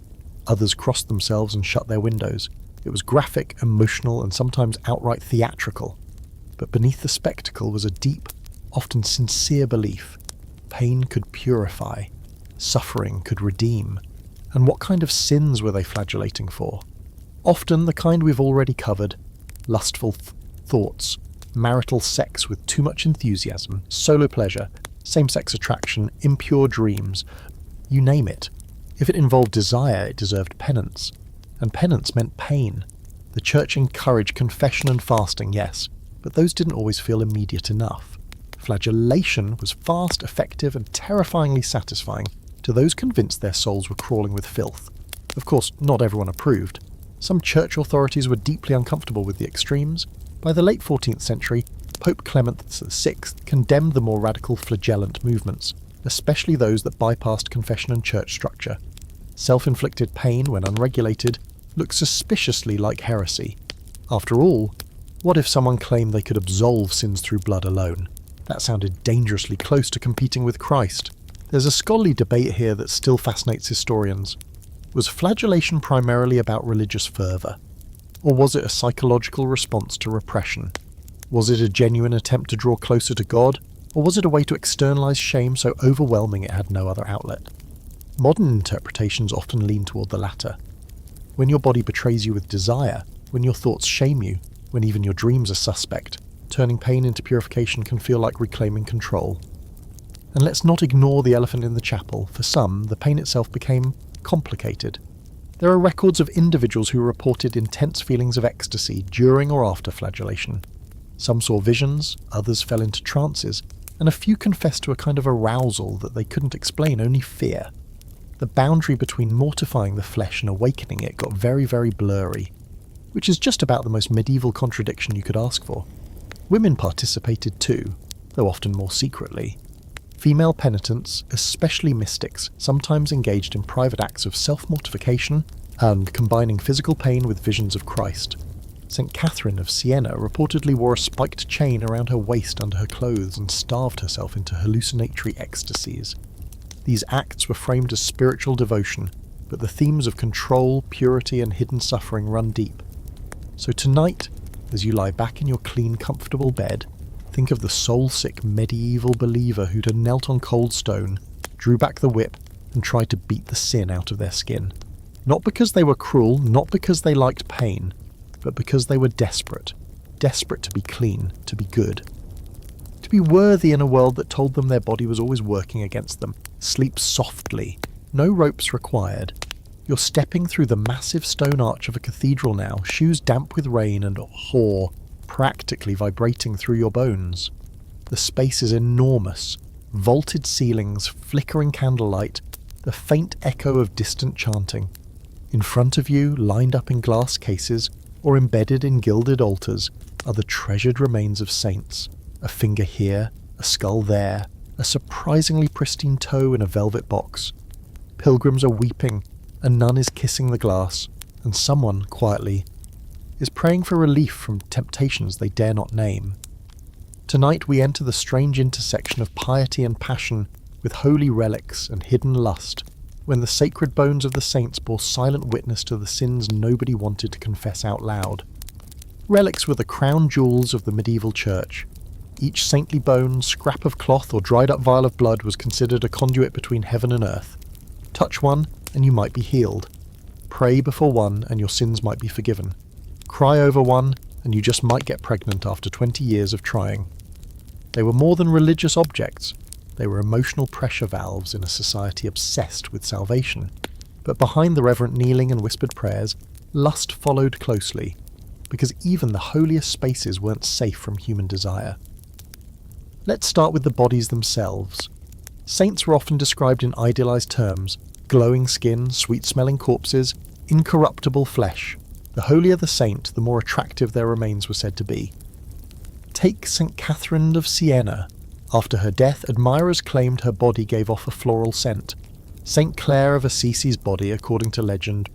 Others crossed themselves and shut their windows. It was graphic, emotional, and sometimes outright theatrical. But beneath the spectacle was a deep, often sincere belief. Pain could purify. Suffering could redeem. And what kind of sins were they flagellating for? Often the kind we've already covered. Lustful thoughts, marital sex with too much enthusiasm, solo pleasure, same-sex attraction, impure dreams. You name it. If it involved desire, it deserved penance. And penance meant pain. The church encouraged confession and fasting, yes, but those didn't always feel immediate enough. Flagellation was fast, effective, and terrifyingly satisfying to those convinced their souls were crawling with filth. Of course, not everyone approved. Some church authorities were deeply uncomfortable with the extremes. By the late 14th century, Pope Clement VI condemned the more radical flagellant movements, especially those that bypassed confession and church structure. Self-inflicted pain, when unregulated, looks suspiciously like heresy. After all, what if someone claimed they could absolve sins through blood alone? That sounded dangerously close to competing with Christ. There's a scholarly debate here that still fascinates historians. Was flagellation primarily about religious fervour? Or was it a psychological response to repression? Was it a genuine attempt to draw closer to God? Or was it a way to externalise shame so overwhelming it had no other outlet? Modern interpretations often lean toward the latter. When your body betrays you with desire, when your thoughts shame you, when even your dreams are suspect, turning pain into purification can feel like reclaiming control. And let's not ignore the elephant in the chapel. For some, the pain itself became complicated. There are records of individuals who reported intense feelings of ecstasy during or after flagellation. Some saw visions, others fell into trances, and a few confessed to a kind of arousal that they couldn't explain, only fear. The boundary between mortifying the flesh and awakening it got very, very blurry, which is just about the most medieval contradiction you could ask for. Women participated too, though often more secretly. Female penitents, especially mystics, sometimes engaged in private acts of self-mortification and combining physical pain with visions of Christ. St. Catherine of Siena reportedly wore a spiked chain around her waist under her clothes and starved herself into hallucinatory ecstasies. These acts were framed as spiritual devotion, but the themes of control, purity, and hidden suffering run deep. So tonight, as you lie back in your clean, comfortable bed, think of the soul-sick medieval believer who'd have knelt on cold stone, drew back the whip, and tried to beat the sin out of their skin. Not because they were cruel, not because they liked pain, but because they were desperate. Desperate to be clean, to be good. To be worthy in a world that told them their body was always working against them. Sleep softly. No ropes required. You're stepping through the massive stone arch of a cathedral now, shoes damp with rain and hoar, practically vibrating through your bones. The space is enormous. Vaulted ceilings, flickering candlelight, the faint echo of distant chanting. In front of you, lined up in glass cases, or embedded in gilded altars, are the treasured remains of saints. A finger here, a skull there, a surprisingly pristine toe in a velvet box. Pilgrims are weeping, a nun is kissing the glass, and someone, quietly, is praying for relief from temptations they dare not name. Tonight we enter the strange intersection of piety and passion with holy relics and hidden lust, when the sacred bones of the saints bore silent witness to the sins nobody wanted to confess out loud. Relics were the crown jewels of the medieval church. Each saintly bone, scrap of cloth or dried up vial of blood was considered a conduit between heaven and earth. Touch one and you might be healed. Pray before one and your sins might be forgiven. Cry over one and you just might get pregnant after 20 years of trying. They were more than religious objects. They were emotional pressure valves in a society obsessed with salvation. But behind the reverent kneeling and whispered prayers, lust followed closely, because even the holiest spaces weren't safe from human desire. Let's start with the bodies themselves. Saints were often described in idealized terms: glowing skin, sweet-smelling corpses, incorruptible flesh. The holier the saint, the more attractive their remains were said to be. Take St. Catherine of Siena. After her death, admirers claimed her body gave off a floral scent. St. Clare of Assisi's body, according to legend,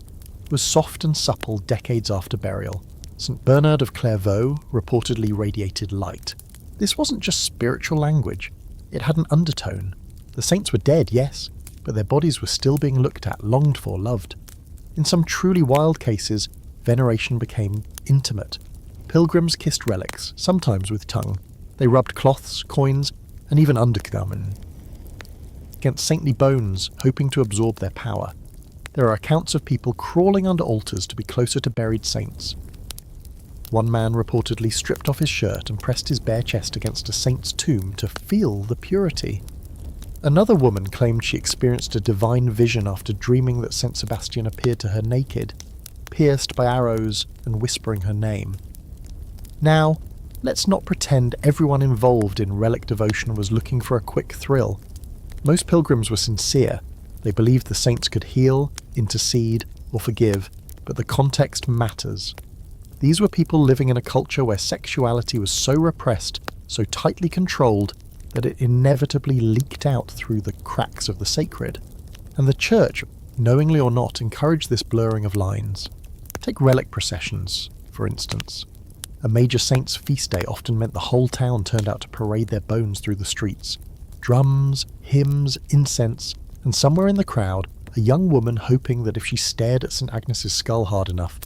was soft and supple decades after burial. St. Bernard of Clairvaux reportedly radiated light. This wasn't just spiritual language. It had an undertone. The saints were dead, yes, but their bodies were still being looked at, longed for, loved. In some truly wild cases, veneration became intimate. Pilgrims kissed relics, sometimes with tongue. They rubbed cloths, coins, and even undergarment against saintly bones, hoping to absorb their power. There are accounts of people crawling under altars to be closer to buried saints. One man reportedly stripped off his shirt and pressed his bare chest against a saint's tomb to feel the purity. Another woman claimed she experienced a divine vision after dreaming that Saint Sebastian appeared to her naked, pierced by arrows and whispering her name. Now, let's not pretend everyone involved in relic devotion was looking for a quick thrill. Most pilgrims were sincere. They believed the saints could heal, intercede, or forgive, but the context matters. These were people living in a culture where sexuality was so repressed, so tightly controlled, that it inevitably leaked out through the cracks of the sacred. And the church, knowingly or not, encouraged this blurring of lines. Take relic processions, for instance. A major saint's feast day often meant the whole town turned out to parade their bones through the streets. Drums, hymns, incense, and somewhere in the crowd, a young woman hoping that if she stared at St. Agnes's skull hard enough,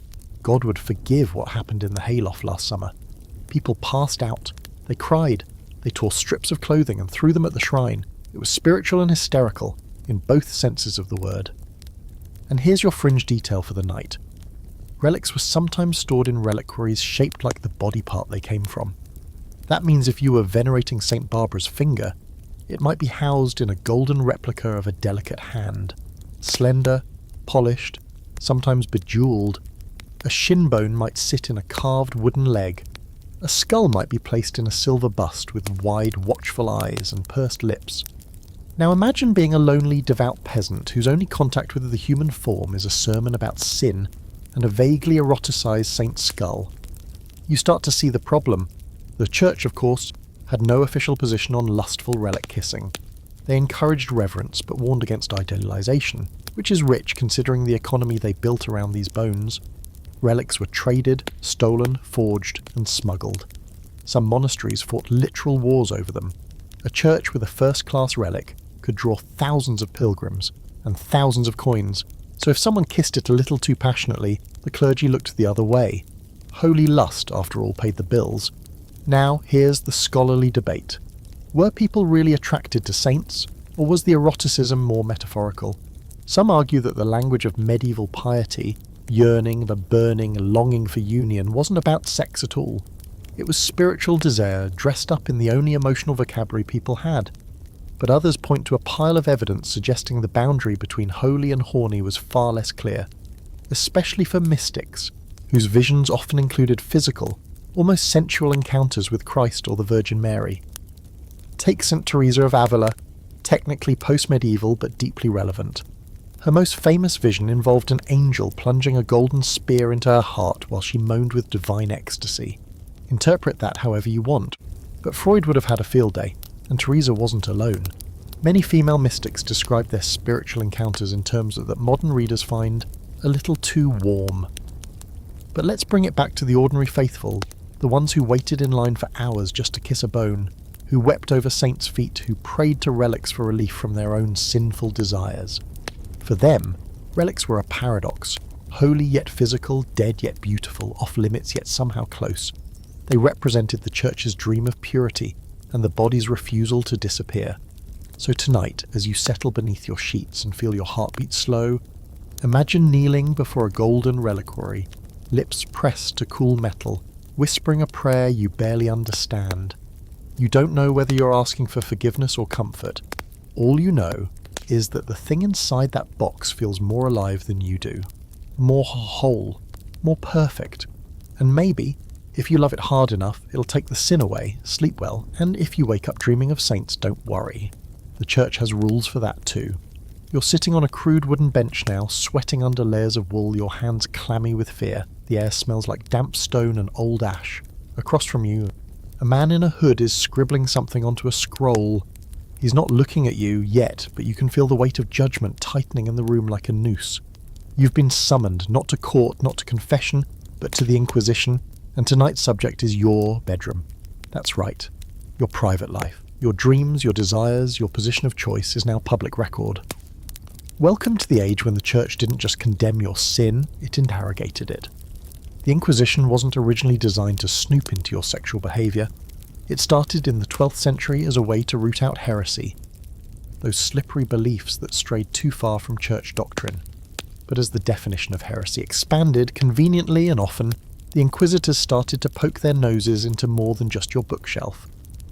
God would forgive what happened in the hayloft last summer. People passed out. They cried. They tore strips of clothing and threw them at the shrine. It was spiritual and hysterical, in both senses of the word. And here's your fringe detail for the night. Relics were sometimes stored in reliquaries shaped like the body part they came from. That means if you were venerating St. Barbara's finger, it might be housed in a golden replica of a delicate hand. Slender, polished, sometimes bejeweled. A shin bone might sit in a carved wooden leg. A skull might be placed in a silver bust with wide, watchful eyes and pursed lips. Now imagine being a lonely, devout peasant whose only contact with the human form is a sermon about sin and a vaguely eroticized saint's skull. You start to see the problem. The church, of course, had no official position on lustful relic kissing. They encouraged reverence but warned against idealization, which is rich considering the economy they built around these bones. Relics were traded, stolen, forged, and smuggled. Some monasteries fought literal wars over them. A church with a first-class relic could draw thousands of pilgrims and thousands of coins, so if someone kissed it a little too passionately, the clergy looked the other way. Holy lust, after all, paid the bills. Now, here's the scholarly debate. Were people really attracted to saints, or was the eroticism more metaphorical? Some argue that the language of medieval piety, yearning, the burning, longing for union, wasn't about sex at all. It was spiritual desire dressed up in the only emotional vocabulary people had. But others point to a pile of evidence suggesting the boundary between holy and horny was far less clear, especially for mystics, whose visions often included physical, almost sensual encounters with Christ or the Virgin Mary. Take St. Teresa of Avila, technically post-medieval but deeply relevant. Her most famous vision involved an angel plunging a golden spear into her heart while she moaned with divine ecstasy. Interpret that however you want, but Freud would have had a field day, and Teresa wasn't alone. Many female mystics described their spiritual encounters in terms that modern readers find a little too warm. But let's bring it back to the ordinary faithful, the ones who waited in line for hours just to kiss a bone, who wept over saints' feet, who prayed to relics for relief from their own sinful desires. For them, relics were a paradox, holy yet physical, dead yet beautiful, off-limits yet somehow close. They represented the church's dream of purity and the body's refusal to disappear. So tonight, as you settle beneath your sheets and feel your heartbeat slow, imagine kneeling before a golden reliquary, lips pressed to cool metal, whispering a prayer you barely understand. You don't know whether you're asking for forgiveness or comfort. All you know is that the thing inside that box feels more alive than you do, more whole, more perfect. And maybe, if you love it hard enough, it'll take the sin away, sleep well, and if you wake up dreaming of saints, don't worry. The church has rules for that too. You're sitting on a crude wooden bench now, sweating under layers of wool, your hands clammy with fear. The air smells like damp stone and old ash. Across from you, a man in a hood is scribbling something onto a scroll. He's not looking at you yet, but you can feel the weight of judgment tightening in the room like a noose. You've been summoned, not to court, not to confession, but to the Inquisition, and tonight's subject is your bedroom. That's right, your private life. Your dreams, your desires, your position of choice is now public record. Welcome to the age when the church didn't just condemn your sin, it interrogated it. The Inquisition wasn't originally designed to snoop into your sexual behaviour. It started in the 12th century as a way to root out heresy, those slippery beliefs that strayed too far from church doctrine. But as the definition of heresy expanded, conveniently and often, the inquisitors started to poke their noses into more than just your bookshelf.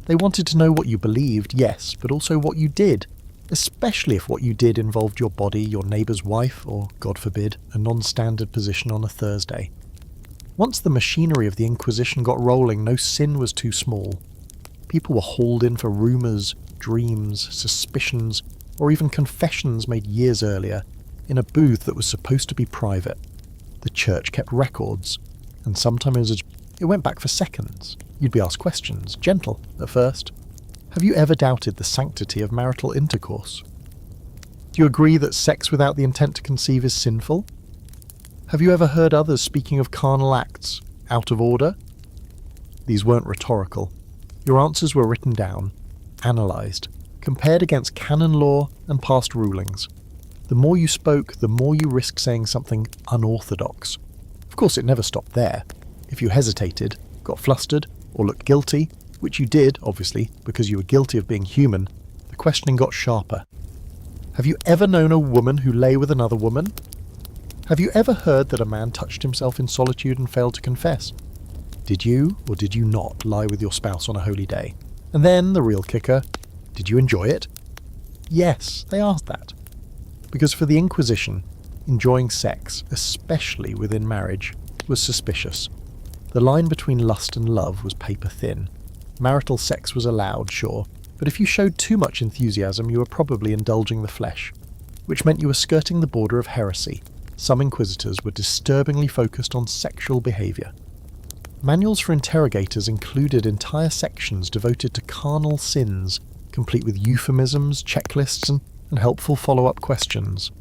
They wanted to know what you believed, yes, but also what you did, especially if what you did involved your body, your neighbour's wife, or, God forbid, a non-standard position on a Thursday. Once the machinery of the Inquisition got rolling, no sin was too small. People were hauled in for rumours, dreams, suspicions, or even confessions made years earlier, in a booth that was supposed to be private. The church kept records, and sometimes it went back for seconds. You'd be asked questions, gentle at first. Have you ever doubted the sanctity of marital intercourse? Do you agree that sex without the intent to conceive is sinful? Have you ever heard others speaking of carnal acts out of order? These weren't rhetorical. Your answers were written down, analysed, compared against canon law and past rulings. The more you spoke, the more you risked saying something unorthodox. Of course, it never stopped there. If you hesitated, got flustered, or looked guilty, which you did, obviously, because you were guilty of being human, the questioning got sharper. Have you ever known a woman who lay with another woman? Have you ever heard that a man touched himself in solitude and failed to confess? Did you, or did you not, lie with your spouse on a holy day? And then, the real kicker, did you enjoy it? Yes, they asked that. Because for the Inquisition, enjoying sex, especially within marriage, was suspicious. The line between lust and love was paper thin. Marital sex was allowed, sure, but if you showed too much enthusiasm, you were probably indulging the flesh, which meant you were skirting the border of heresy. Some inquisitors were disturbingly focused on sexual behaviour. Manuals for interrogators included entire sections devoted to carnal sins, complete with euphemisms, checklists, and helpful follow-up questions.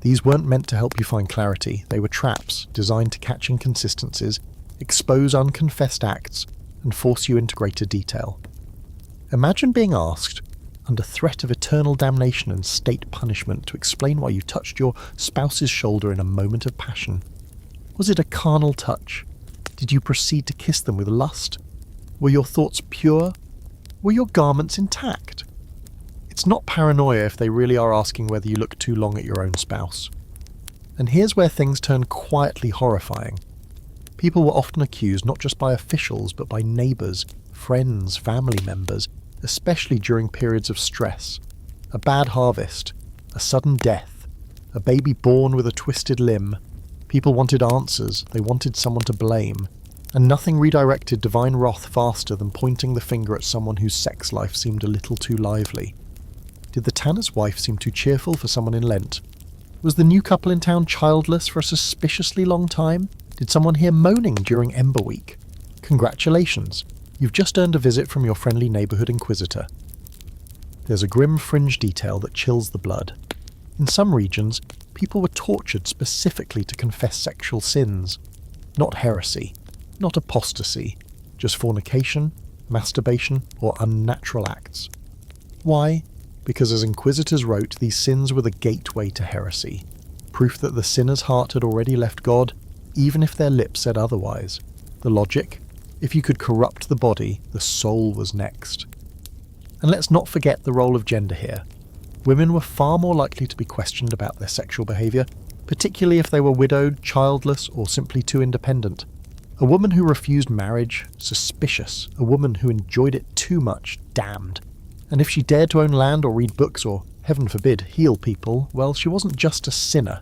These weren't meant to help you find clarity. They were traps designed to catch inconsistencies, expose unconfessed acts, and force you into greater detail. Imagine being asked, under threat of eternal damnation and state punishment, to explain why you touched your spouse's shoulder in a moment of passion. Was it a carnal touch? Did you proceed to kiss them with lust? Were your thoughts pure? Were your garments intact? It's not paranoia if they really are asking whether you look too long at your own spouse. And here's where things turn quietly horrifying. People were often accused not just by officials but by neighbours, friends, family members, especially during periods of stress. A bad harvest, a sudden death, a baby born with a twisted limb. People wanted answers, they wanted someone to blame, and nothing redirected divine wrath faster than pointing the finger at someone whose sex life seemed a little too lively. Did the tanner's wife seem too cheerful for someone in Lent? Was the new couple in town childless for a suspiciously long time? Did someone hear moaning during Ember Week? Congratulations, you've just earned a visit from your friendly neighbourhood inquisitor. There's a grim fringe detail that chills the blood. In some regions, people were tortured specifically to confess sexual sins. Not heresy, not apostasy, just fornication, masturbation, or unnatural acts. Why? Because as inquisitors wrote, these sins were the gateway to heresy, proof that the sinner's heart had already left God, even if their lips said otherwise. The logic? If you could corrupt the body, the soul was next. And let's not forget the role of gender here. Women were far more likely to be questioned about their sexual behaviour, particularly if they were widowed, childless, or simply too independent. A woman who refused marriage, suspicious. A woman who enjoyed it too much, damned. And if she dared to own land or read books or, heaven forbid, heal people, well, she wasn't just a sinner.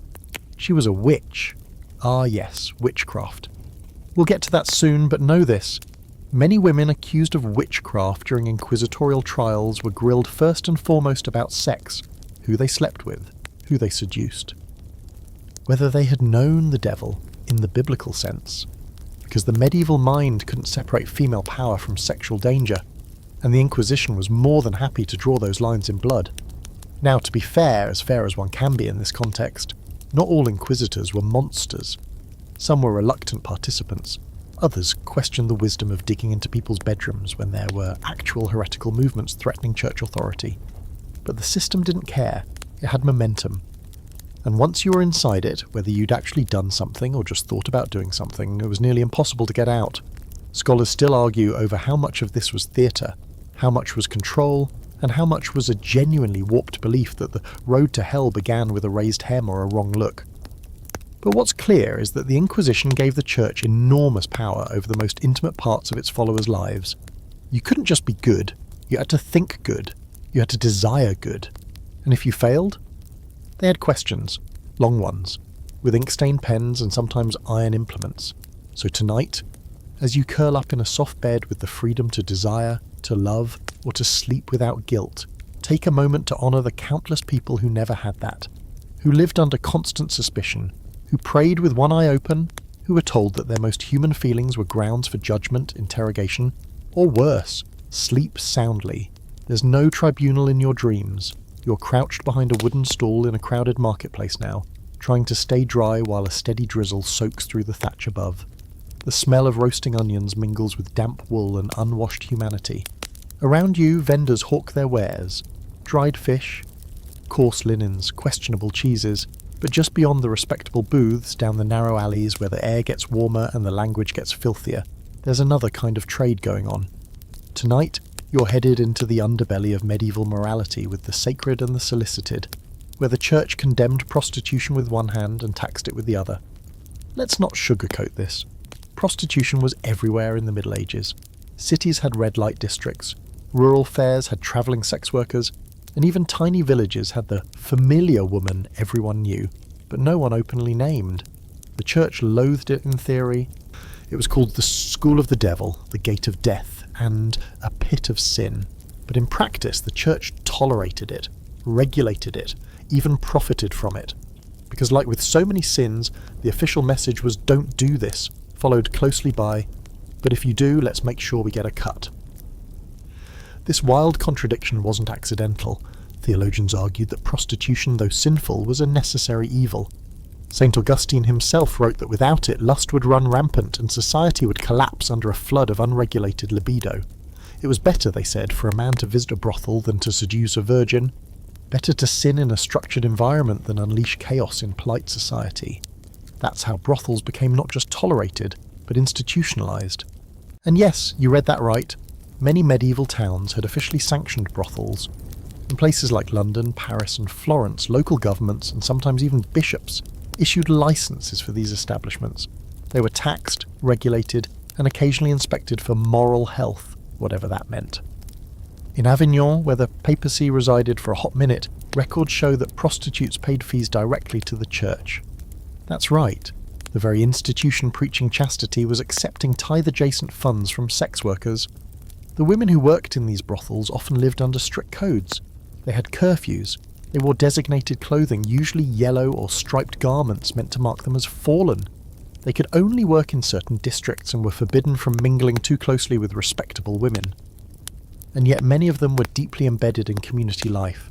She was a witch. Ah yes, witchcraft. We'll get to that soon, but know this. Many women accused of witchcraft during inquisitorial trials were grilled first and foremost about sex, who they slept with, who they seduced. Whether they had known the devil, in the biblical sense, because the medieval mind couldn't separate female power from sexual danger, and the Inquisition was more than happy to draw those lines in blood. Now, to be fair as one can be in this context, not all inquisitors were monsters. Some were reluctant participants. Others questioned the wisdom of digging into people's bedrooms when there were actual heretical movements threatening church authority. But the system didn't care. It had momentum. And once you were inside it, whether you'd actually done something or just thought about doing something, it was nearly impossible to get out. Scholars still argue over how much of this was theatre, how much was control, and how much was a genuinely warped belief that the road to hell began with a raised hem or a wrong look. But what's clear is that the Inquisition gave the Church enormous power over the most intimate parts of its followers' lives. You couldn't just be good, you had to think good, you had to desire good. And if you failed? They had questions, long ones, with ink-stained pens and sometimes iron implements. So tonight, as you curl up in a soft bed with the freedom to desire, to love, or to sleep without guilt, take a moment to honour the countless people who never had that, who lived under constant suspicion, who prayed with one eye open, who were told that their most human feelings were grounds for judgment, interrogation, or worse, sleep soundly. There's no tribunal in your dreams. You're crouched behind a wooden stall in a crowded marketplace now, trying to stay dry while a steady drizzle soaks through the thatch above. The smell of roasting onions mingles with damp wool and unwashed humanity. Around you, vendors hawk their wares. Dried fish, coarse linens, questionable cheeses, but just beyond the respectable booths down the narrow alleys where the air gets warmer and the language gets filthier, there's another kind of trade going on. Tonight, you're headed into the underbelly of medieval morality with the sacred and the solicited, where the church condemned prostitution with one hand and taxed it with the other. Let's not sugarcoat this. Prostitution was everywhere in the Middle Ages. Cities had red light districts, rural fairs had travelling sex workers, and even tiny villages had the familiar woman everyone knew, but no one openly named. The church loathed it in theory. It was called the School of the Devil, the Gate of Death, and a pit of sin. But in practice, the church tolerated it, regulated it, even profited from it. Because like with so many sins, the official message was don't do this, followed closely by, but if you do, let's make sure we get a cut. This wild contradiction wasn't accidental. Theologians argued that prostitution, though sinful, was a necessary evil. Saint Augustine himself wrote that without it, lust would run rampant and society would collapse under a flood of unregulated libido. It was better, they said, for a man to visit a brothel than to seduce a virgin. Better to sin in a structured environment than unleash chaos in polite society. That's how brothels became not just tolerated, but institutionalized. And yes, you read that right. Many medieval towns had officially sanctioned brothels. In places like London, Paris, and Florence, local governments, and sometimes even bishops, issued licenses for these establishments. They were taxed, regulated, and occasionally inspected for moral health, whatever that meant. In Avignon, where the papacy resided for a hot minute, records show that prostitutes paid fees directly to the church. That's right. The very institution preaching chastity was accepting tithe-adjacent funds from sex workers. The women who worked in these brothels often lived under strict codes. They had curfews. They wore designated clothing, usually yellow or striped garments meant to mark them as fallen. They could only work in certain districts and were forbidden from mingling too closely with respectable women. And yet many of them were deeply embedded in community life.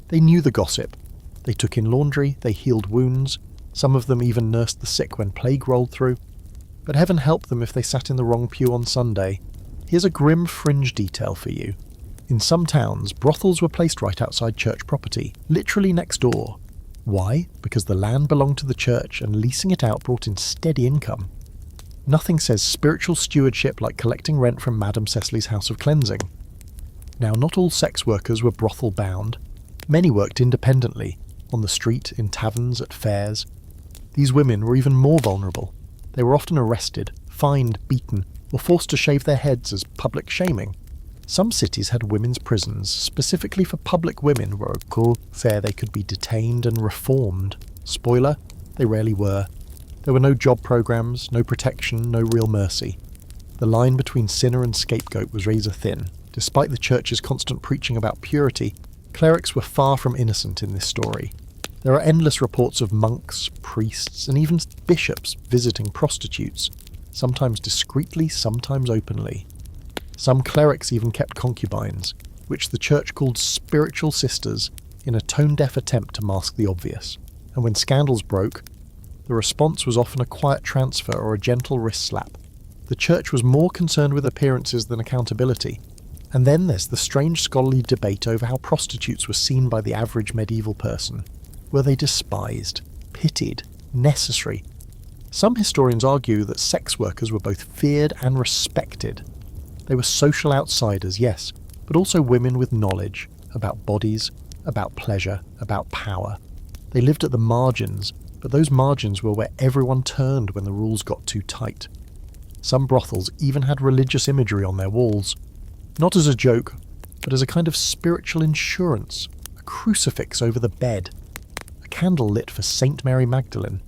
They knew the gossip. They took in laundry, they healed wounds. Some of them even nursed the sick when plague rolled through. But heaven help them if they sat in the wrong pew on Sunday. Here's a grim fringe detail for you. In some towns, brothels were placed right outside church property, literally next door. Why? Because the land belonged to the church and leasing it out brought in steady income. Nothing says spiritual stewardship like collecting rent from Madame Cecily's house of cleansing. Now, not all sex workers were brothel bound. Many worked independently, on the street, in taverns, at fairs. These women were even more vulnerable. They were often arrested, fined, beaten, or forced to shave their heads as public shaming. Some cities had women's prisons, specifically for public women, where a court fair they could be detained and reformed. Spoiler, they rarely were. There were no job programs, no protection, no real mercy. The line between sinner and scapegoat was razor thin. Despite the church's constant preaching about purity, clerics were far from innocent in this story. There are endless reports of monks, priests, and even bishops visiting prostitutes, sometimes discreetly, sometimes openly. Some clerics even kept concubines, which the church called spiritual sisters, in a tone-deaf attempt to mask the obvious. And when scandals broke, the response was often a quiet transfer or a gentle wrist slap. The church was more concerned with appearances than accountability. And then there's the strange scholarly debate over how prostitutes were seen by the average medieval person. Were they despised, pitied, necessary? Some historians argue that sex workers were both feared and respected. They were social outsiders, yes, but also women with knowledge about bodies, about pleasure, about power. They lived at the margins, but those margins were where everyone turned when the rules got too tight. Some brothels even had religious imagery on their walls. Not as a joke, but as a kind of spiritual insurance, a crucifix over the bed, a candle lit for Saint Mary Magdalene,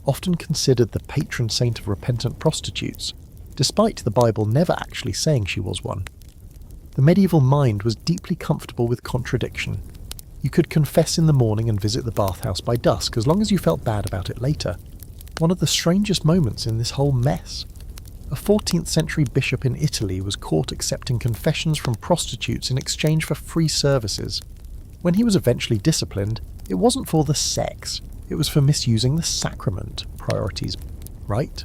often considered the patron saint of repentant prostitutes, despite the Bible never actually saying she was one. The medieval mind was deeply comfortable with contradiction. You could confess in the morning and visit the bathhouse by dusk, as long as you felt bad about it later. one of the strangest moments in this whole mess. A 14th century bishop in Italy was caught accepting confessions from prostitutes in exchange for free services. When he was eventually disciplined, it wasn't for the sex, it was for misusing the sacrament. Priorities, right?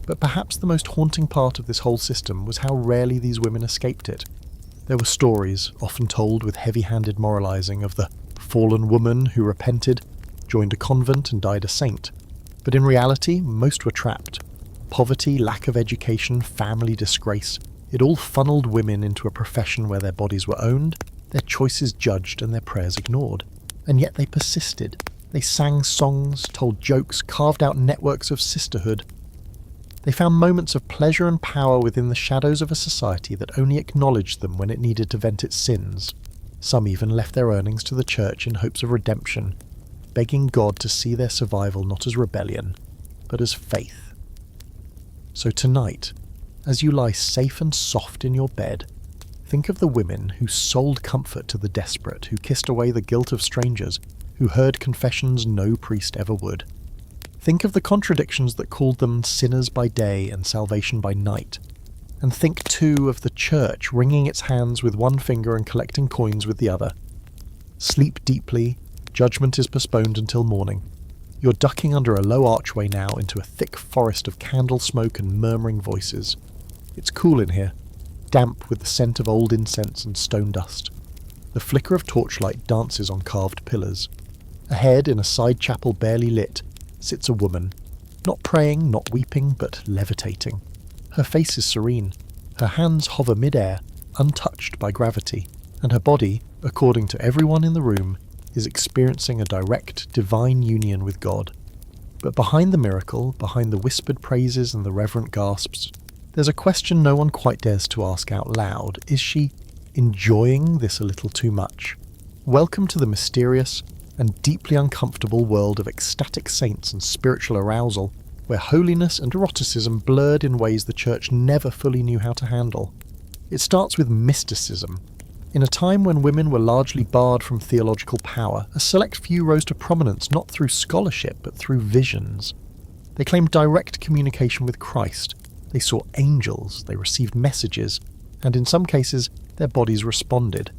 But perhaps the most haunting part of this whole system was how rarely these women escaped it. There were stories, often told with heavy-handed moralizing, of the fallen woman who repented, joined a convent and died a saint. But in reality, most were trapped. Poverty, lack of education, family disgrace, it all funneled women into a profession where their bodies were owned, their choices judged and their prayers ignored. And yet they persisted. They sang songs, told jokes, carved out networks of sisterhood. They found moments of pleasure and power within the shadows of a society that only acknowledged them when it needed to vent its sins. Some even left their earnings to the church in hopes of redemption, begging God to see their survival not as rebellion, but as faith. So tonight, as you lie safe and soft in your bed, think of the women who sold comfort to the desperate, who kissed away the guilt of strangers, who heard confessions no priest ever would. Think of the contradictions that called them sinners by day and salvation by night. And think too of the church wringing its hands with one finger and collecting coins with the other. Sleep deeply, judgment is postponed until morning. You're ducking under a low archway now into a thick forest of candle smoke and murmuring voices. It's cool in here, damp with the scent of old incense and stone dust. The flicker of torchlight dances on carved pillars. Ahead, in a side chapel barely lit, sits a woman, not praying, not weeping, but levitating. Her face is serene, her hands hover mid-air, untouched by gravity, and her body, according to everyone in the room, is experiencing a direct, divine union with God. But behind the miracle, behind the whispered praises and the reverent gasps, there's a question no one quite dares to ask out loud. Is she enjoying this a little too much? Welcome to the mysterious and deeply uncomfortable world of ecstatic saints and spiritual arousal, where holiness and eroticism blurred in ways the church never fully knew how to handle. It starts with mysticism. In a time when women were largely barred from theological power, a select few rose to prominence not through scholarship but through visions. They claimed direct communication with Christ. They saw angels, they received messages, and in some cases their bodies responded,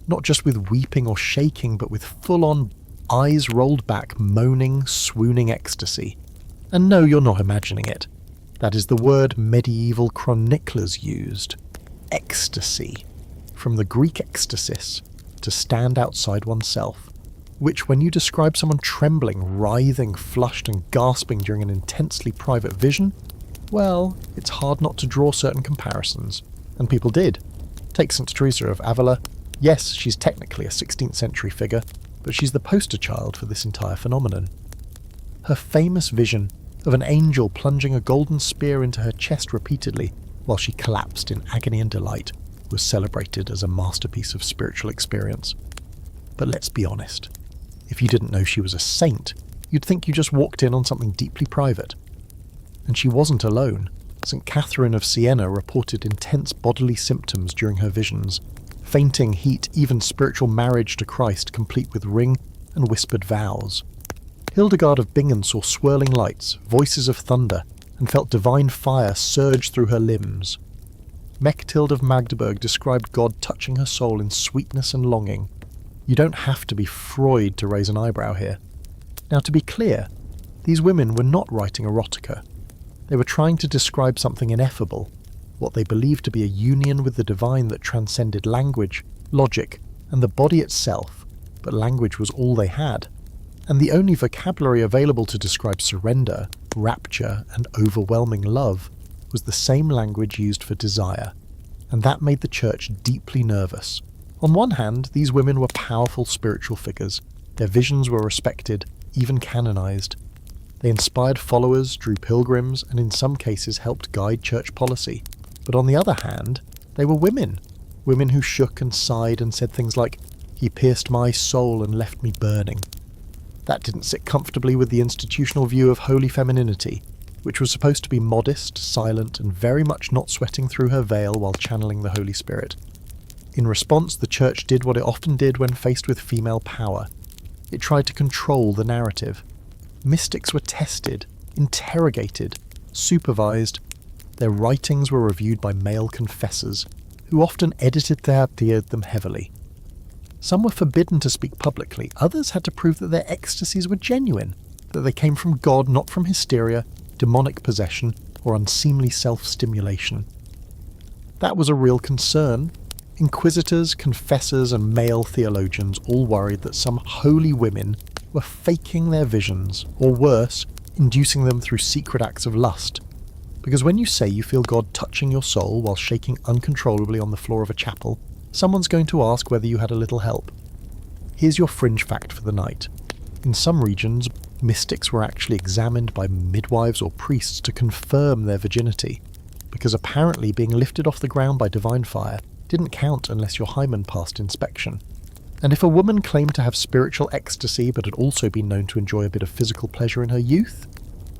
not just with weeping or shaking but with full-on eyes rolled back, moaning, swooning ecstasy. And no, you're not imagining it. That is the word medieval chroniclers used. Ecstasy. From the Greek ekstasis, to stand outside oneself, which when you describe someone trembling, writhing, flushed and gasping during an intensely private vision, well, it's hard not to draw certain comparisons. And people did. Take St. Teresa of Avila. Yes, she's technically a 16th century figure, but she's the poster child for this entire phenomenon. Her famous vision of an angel plunging a golden spear into her chest repeatedly while she collapsed in agony and delight was celebrated as a masterpiece of spiritual experience. But let's be honest, if you didn't know she was a saint, you'd think you just walked in on something deeply private. And she wasn't alone. St. Catherine of Siena reported intense bodily symptoms during her visions, fainting, heat, even spiritual marriage to Christ complete with ring and whispered vows. Hildegard of Bingen saw swirling lights, voices of thunder, and felt divine fire surge through her limbs. Mechtild of Magdeburg described God touching her soul in sweetness and longing. You don't have to be Freud to raise an eyebrow here. Now, to be clear, these women were not writing erotica. They were trying to describe something ineffable, what they believed to be a union with the divine that transcended language, logic, and the body itself, but language was all they had. And the only vocabulary available to describe surrender, rapture, and overwhelming love was the same language used for desire, and that made the church deeply nervous. On one hand, these women were powerful spiritual figures. Their visions were respected, even canonized. They inspired followers, drew pilgrims, and in some cases helped guide church policy. But on the other hand, they were women who shook and sighed and said things like, "He pierced my soul and left me burning." That didn't sit comfortably with the institutional view of holy femininity, which was supposed to be modest, silent, and very much not sweating through her veil while channeling the Holy Spirit. In response, the church did what it often did when faced with female power. It tried to control the narrative. Mystics were tested, interrogated, supervised. Their writings were reviewed by male confessors, who often edited them heavily. Some were forbidden to speak publicly, others had to prove that their ecstasies were genuine, that they came from God, not from hysteria, demonic possession, or unseemly self-stimulation. That was a real concern. Inquisitors, confessors, and male theologians all worried that some holy women were faking their visions, or worse, inducing them through secret acts of lust. Because when you say you feel God touching your soul while shaking uncontrollably on the floor of a chapel, someone's going to ask whether you had a little help. Here's your fringe fact for the night. In some regions, mystics were actually examined by midwives or priests to confirm their virginity, because apparently being lifted off the ground by divine fire didn't count unless your hymen passed inspection. And if a woman claimed to have spiritual ecstasy but had also been known to enjoy a bit of physical pleasure in her youth,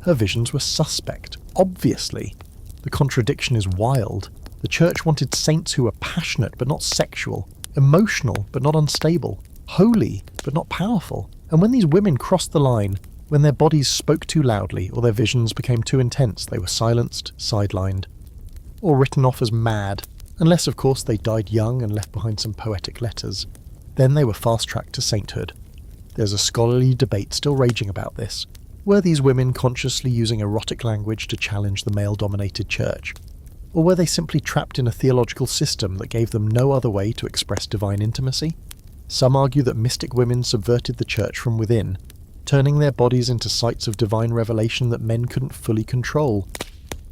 her visions were suspect. Obviously. The contradiction is wild. The church wanted saints who were passionate but not sexual, emotional but not unstable, holy but not powerful. And when these women crossed the line, when their bodies spoke too loudly or their visions became too intense, they were silenced, sidelined, or written off as mad, unless of course they died young and left behind some poetic letters. Then they were fast-tracked to sainthood. There's a scholarly debate still raging about this. Were these women consciously using erotic language to challenge the male-dominated church? Or were they simply trapped in a theological system that gave them no other way to express divine intimacy? Some argue that mystic women subverted the church from within, turning their bodies into sites of divine revelation that men couldn't fully control.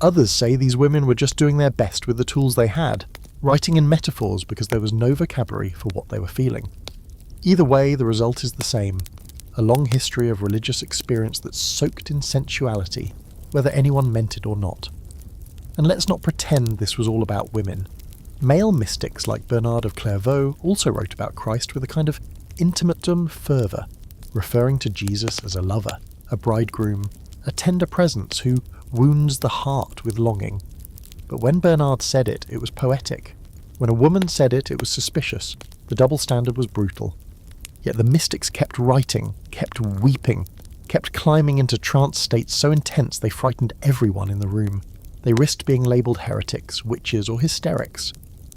Others say these women were just doing their best with the tools they had, writing in metaphors because there was no vocabulary for what they were feeling. Either way, the result is the same. A long history of religious experience that's soaked in sensuality, whether anyone meant it or not. And let's not pretend this was all about women. Male mystics like Bernard of Clairvaux also wrote about Christ with a kind of intimatum fervor, referring to Jesus as a lover, a bridegroom, a tender presence who wounds the heart with longing. But when Bernard said it, it was poetic. When a woman said it, it was suspicious. The double standard was brutal. Yet the mystics kept writing, kept weeping, kept climbing into trance states so intense they frightened everyone in the room. They risked being labelled heretics, witches, or hysterics.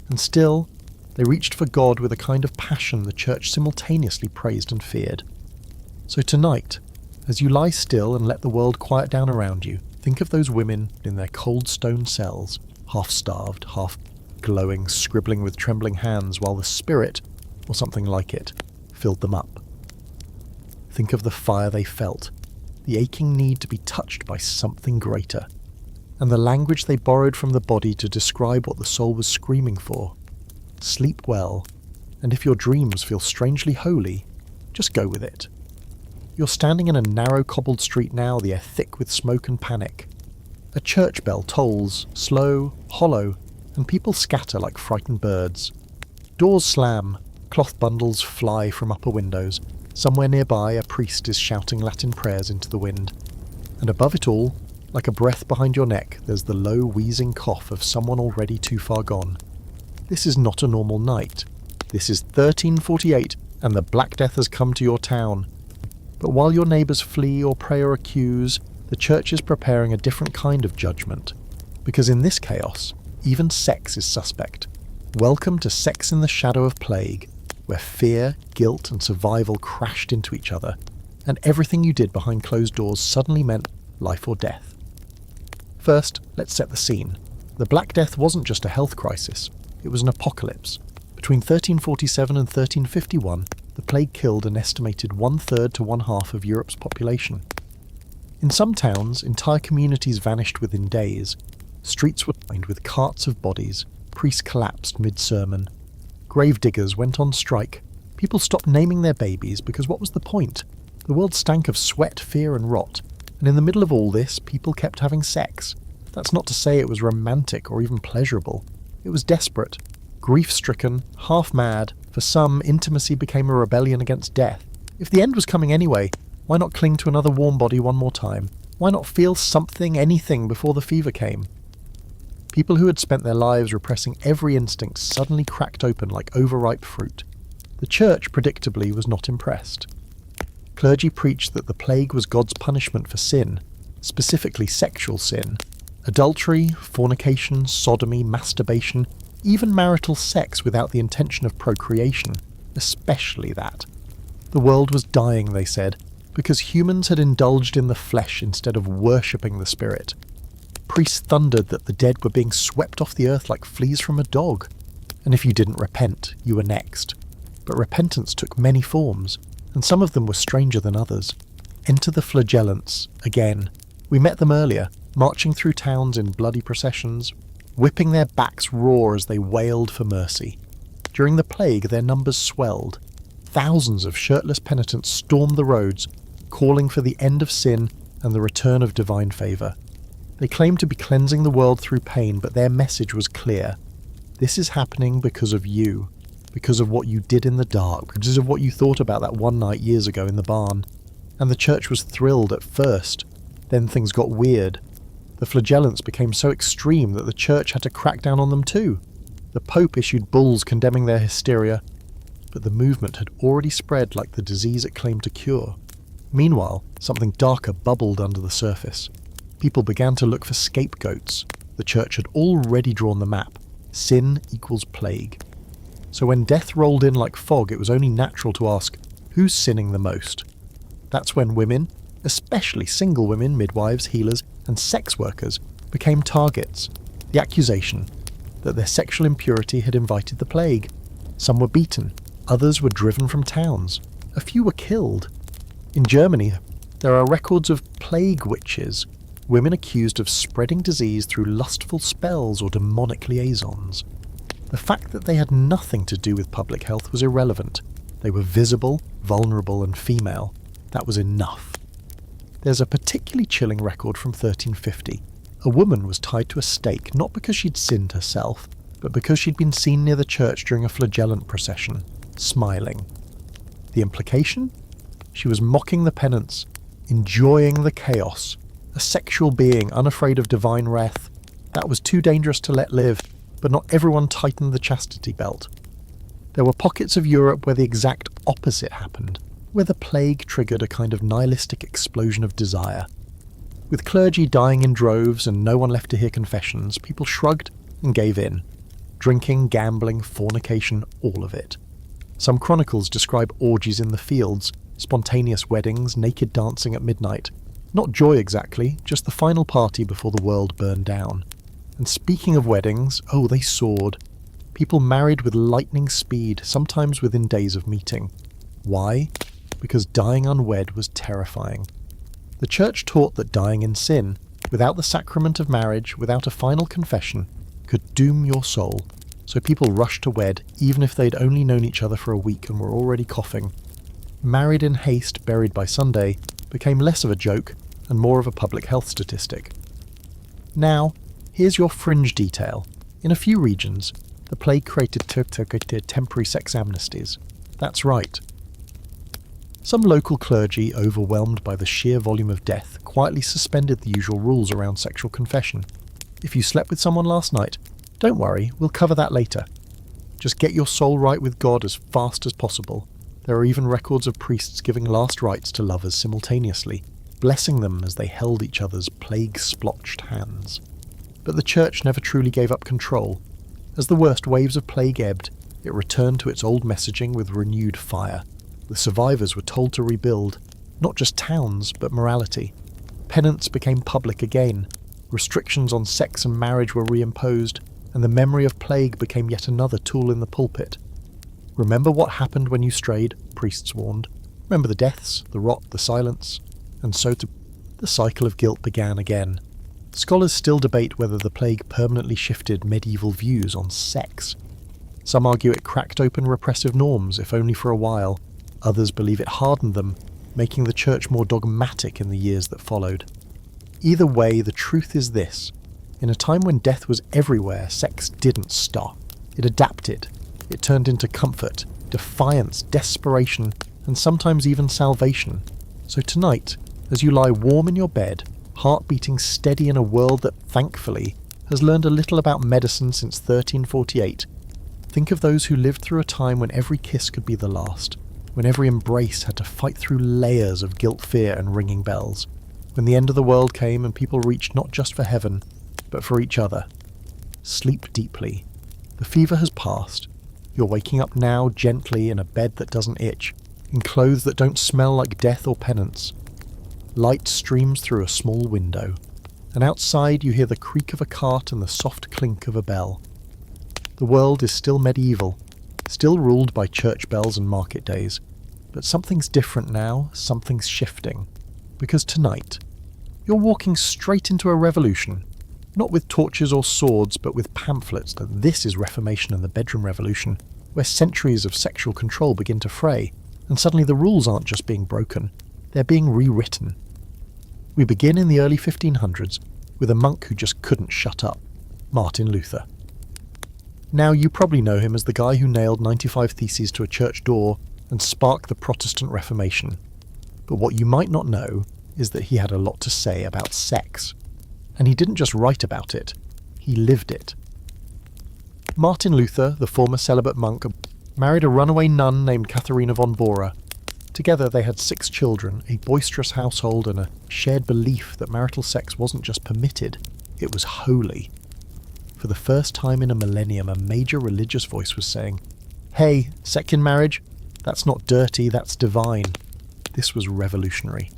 And still, they reached for God with a kind of passion the church simultaneously praised and feared. So tonight, as you lie still and let the world quiet down around you, think of those women in their cold stone cells, half-starved, half-glowing, scribbling with trembling hands while the Spirit, or something like it, filled them up. Think of the fire they felt, the aching need to be touched by something greater, and the language they borrowed from the body to describe what the soul was screaming for. Sleep well, and if your dreams feel strangely holy, just go with it. You're standing in a narrow cobbled street now, the air thick with smoke and panic. A church bell tolls, slow, hollow, and people scatter like frightened birds. Doors slam, cloth bundles fly from upper windows. Somewhere nearby, a priest is shouting Latin prayers into the wind. And above it all, like a breath behind your neck, there's the low, wheezing cough of someone already too far gone. This is not a normal night. This is 1348, and the Black Death has come to your town. But while your neighbours flee or pray or accuse, the church is preparing a different kind of judgment. Because in this chaos, even sex is suspect. Welcome to Sex in the Shadow of Plague, where fear, guilt, and survival crashed into each other, and everything you did behind closed doors suddenly meant life or death. First, let's set the scene. The Black Death wasn't just a health crisis, it was an apocalypse. Between 1347 and 1351, the plague killed an estimated 1/3 to 1/2 of Europe's population. In some towns, entire communities vanished within days. Streets were lined with carts of bodies, priests collapsed mid-sermon. Gravediggers went on strike. People stopped naming their babies because what was the point? The world stank of sweat, fear and rot. And in the middle of all this, people kept having sex. That's not to say it was romantic or even pleasurable. It was desperate, grief-stricken, half-mad. For some, intimacy became a rebellion against death. If the end was coming anyway, why not cling to another warm body one more time? Why not feel something, anything, before the fever came? People who had spent their lives repressing every instinct suddenly cracked open like overripe fruit. The church, predictably, was not impressed. Clergy preached that the plague was God's punishment for sin, specifically sexual sin. Adultery, fornication, sodomy, masturbation, even marital sex without the intention of procreation, especially that. The world was dying, they said, because humans had indulged in the flesh instead of worshipping the spirit. Priests thundered that the dead were being swept off the earth like fleas from a dog, and if you didn't repent, you were next. But repentance took many forms, and some of them were stranger than others. Enter the flagellants, again. We met them earlier, marching through towns in bloody processions, whipping their backs raw as they wailed for mercy. During the plague, their numbers swelled. Thousands of shirtless penitents stormed the roads, calling for the end of sin and the return of divine favour. They claimed to be cleansing the world through pain, but their message was clear. This is happening because of you, because of what you did in the dark, because of what you thought about that one night years ago in the barn. And the church was thrilled at first. Then things got weird. The flagellants became so extreme that the church had to crack down on them too. The Pope issued bulls condemning their hysteria, but the movement had already spread like the disease it claimed to cure. Meanwhile, something darker bubbled under the surface. People began to look for scapegoats. The church had already drawn the map. Sin equals plague. So when death rolled in like fog, it was only natural to ask, who's sinning the most? That's when women, especially single women, midwives, healers, and sex workers, became targets. The accusation that their sexual impurity had invited the plague. Some were beaten, others were driven from towns, a few were killed. In Germany, there are records of plague witches, women accused of spreading disease through lustful spells or demonic liaisons. The fact that they had nothing to do with public health was irrelevant. They were visible, vulnerable, and female. That was enough. There's a particularly chilling record from 1350. A woman was tied to a stake not because she'd sinned herself, but because she'd been seen near the church during a flagellant procession, smiling. The implication? She was mocking the penance, enjoying the chaos, a sexual being unafraid of divine wrath. That was too dangerous to let live, but not everyone tightened the chastity belt. There were pockets of Europe where the exact opposite happened, where the plague triggered a kind of nihilistic explosion of desire. With clergy dying in droves and no one left to hear confessions, people shrugged and gave in. Drinking, gambling, fornication, all of it. Some chronicles describe orgies in the fields, spontaneous weddings, naked dancing at midnight. Not joy exactly, just the final party before the world burned down. And speaking of weddings, oh, they soared. People married with lightning speed, sometimes within days of meeting. Why? Because dying unwed was terrifying. The church taught that dying in sin, without the sacrament of marriage, without a final confession, could doom your soul. So people rushed to wed, even if they'd only known each other for a week and were already coughing. Married in haste, buried by Sunday, became less of a joke and more of a public health statistic. Now, here's your fringe detail. In a few regions, the plague created temporary sex amnesties. That's right. Some local clergy, overwhelmed by the sheer volume of death, quietly suspended the usual rules around sexual confession. If you slept with someone last night, don't worry, we'll cover that later. Just get your soul right with God as fast as possible. There are even records of priests giving last rites to lovers simultaneously, blessing them as they held each other's plague-splotched hands. But the church never truly gave up control. As the worst waves of plague ebbed, it returned to its old messaging with renewed fire. The survivors were told to rebuild, not just towns, but morality. Penance became public again, restrictions on sex and marriage were reimposed, and the memory of plague became yet another tool in the pulpit. Remember what happened when you strayed, priests warned. Remember the deaths, the rot, the silence. And so the cycle of guilt began again. Scholars still debate whether the plague permanently shifted medieval views on sex. Some argue it cracked open repressive norms, if only for a while. Others believe it hardened them, making the church more dogmatic in the years that followed. Either way, the truth is this. In a time when death was everywhere, sex didn't stop. It adapted. It turned into comfort, defiance, desperation, and sometimes even salvation. So tonight, as you lie warm in your bed, heart beating steady in a world that, thankfully, has learned a little about medicine since 1348, think of those who lived through a time when every kiss could be the last, when every embrace had to fight through layers of guilt, fear, and ringing bells. when the end of the world came and people reached not just for heaven, but for each other. Sleep deeply. The fever has passed. You're waking up now gently in a bed that doesn't itch, in clothes that don't smell like death or penance. Light streams through a small window, and outside you hear the creak of a cart and the soft clink of a bell. The world is still medieval, still ruled by church bells and market days, but something's different now, something's shifting. Because tonight, you're walking straight into a revolution, not with torches or swords, but with pamphlets that this is Reformation and the bedroom revolution, where centuries of sexual control begin to fray, and suddenly the rules aren't just being broken, they're being rewritten. We begin in the early 1500s with a monk who just couldn't shut up, Martin Luther. Now you probably know him as the guy who nailed 95 Theses to a church door and sparked the Protestant Reformation. But what you might not know is that he had a lot to say about sex. And he didn't just write about it, he lived it. Martin Luther, the former celibate monk, married a runaway nun named Katharina von Bora. Together they had 6 children, a boisterous household, and a shared belief that marital sex wasn't just permitted, it was holy. For the first time in a millennium, a major religious voice was saying, "Hey, sex in marriage? That's not dirty, that's divine." This was revolutionary.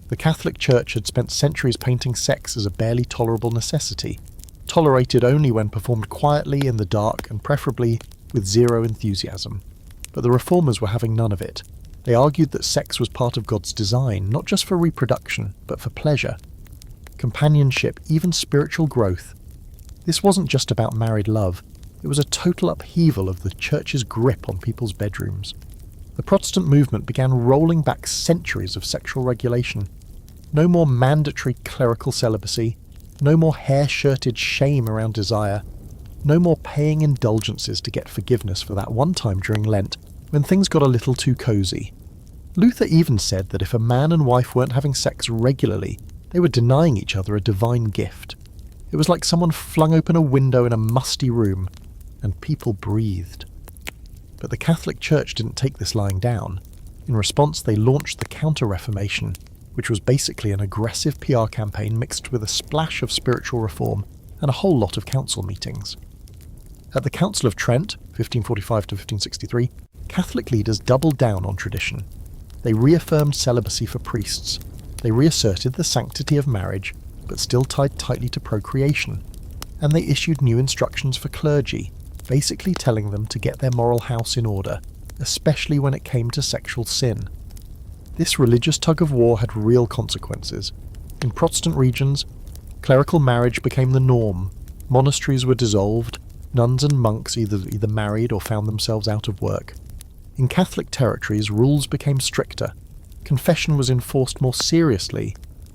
The Catholic Church had spent centuries painting sex as a barely tolerable necessity, tolerated only when performed quietly in the dark and preferably with zero enthusiasm. But the Reformers were having none of it. They argued that sex was part of God's design, not just for reproduction, but for pleasure, companionship, even spiritual growth. This wasn't just about married love, it was a total upheaval of the Church's grip on people's bedrooms. The Protestant movement began rolling back centuries of sexual regulation. No more mandatory clerical celibacy, no more hair-shirted shame around desire, no more paying indulgences to get forgiveness for that one time during Lent when things got a little too cozy. Luther even said that if a man and wife weren't having sex regularly, they were denying each other a divine gift. It was like someone flung open a window in a musty room, and people breathed. But the Catholic Church didn't take this lying down. In response, they launched the Counter-Reformation, which was basically an aggressive PR campaign mixed with a splash of spiritual reform and a whole lot of council meetings. At the Council of Trent, 1545 to 1563, Catholic leaders doubled down on tradition. They reaffirmed celibacy for priests. They reasserted the sanctity of marriage, but still tied tightly to procreation. And they issued new instructions for clergy, basically telling them to get their moral house in order, especially when it came to sexual sin. This religious tug-of-war had real consequences. In Protestant regions, clerical marriage became the norm, monasteries were dissolved, nuns and monks either married or found themselves out of work. In Catholic territories, rules became stricter, confession was enforced more seriously,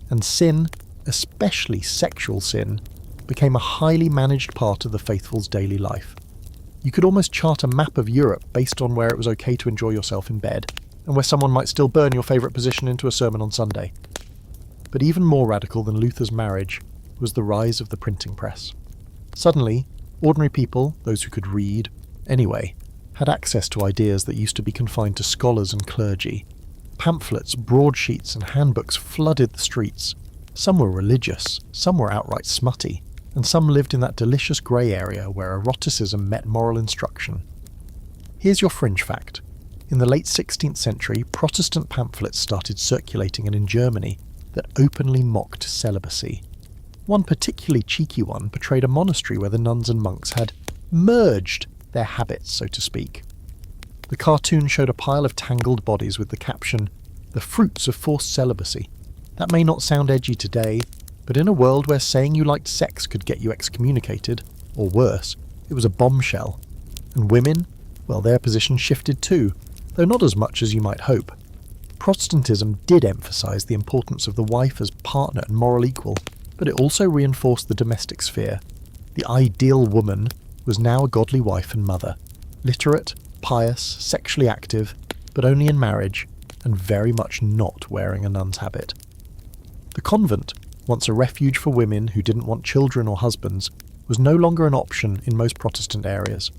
and sin, especially sexual sin, became a highly managed part of the faithful's daily life. You could almost chart a map of Europe based on where it was okay to enjoy yourself in bed, and where someone might still burn your favourite position into a sermon on Sunday. But even more radical than Luther's marriage was the rise of the printing press. Suddenly, ordinary people, those who could read, anyway, had access to ideas that used to be confined to scholars and clergy. Pamphlets, broadsheets and handbooks flooded the streets. Some were religious, some were outright smutty, and some lived in that delicious grey area where eroticism met moral instruction. Here's your fringe fact. In the late 16th century, Protestant pamphlets started circulating in Germany that openly mocked celibacy. One particularly cheeky one portrayed a monastery where the nuns and monks had merged their habits, so to speak. The cartoon showed a pile of tangled bodies with the caption, "The fruits of forced celibacy." That may not sound edgy today, but in a world where saying you liked sex could get you excommunicated, or worse, it was a bombshell. And women, well, their position shifted too, though not as much as you might hope. Protestantism did emphasise the importance of the wife as partner and moral equal, but it also reinforced the domestic sphere. The ideal woman was now a godly wife and mother, literate, pious, sexually active, but only in marriage, and very much not wearing a nun's habit. The convent, once a refuge for women who didn't want children or husbands, was no longer an option in most Protestant areas.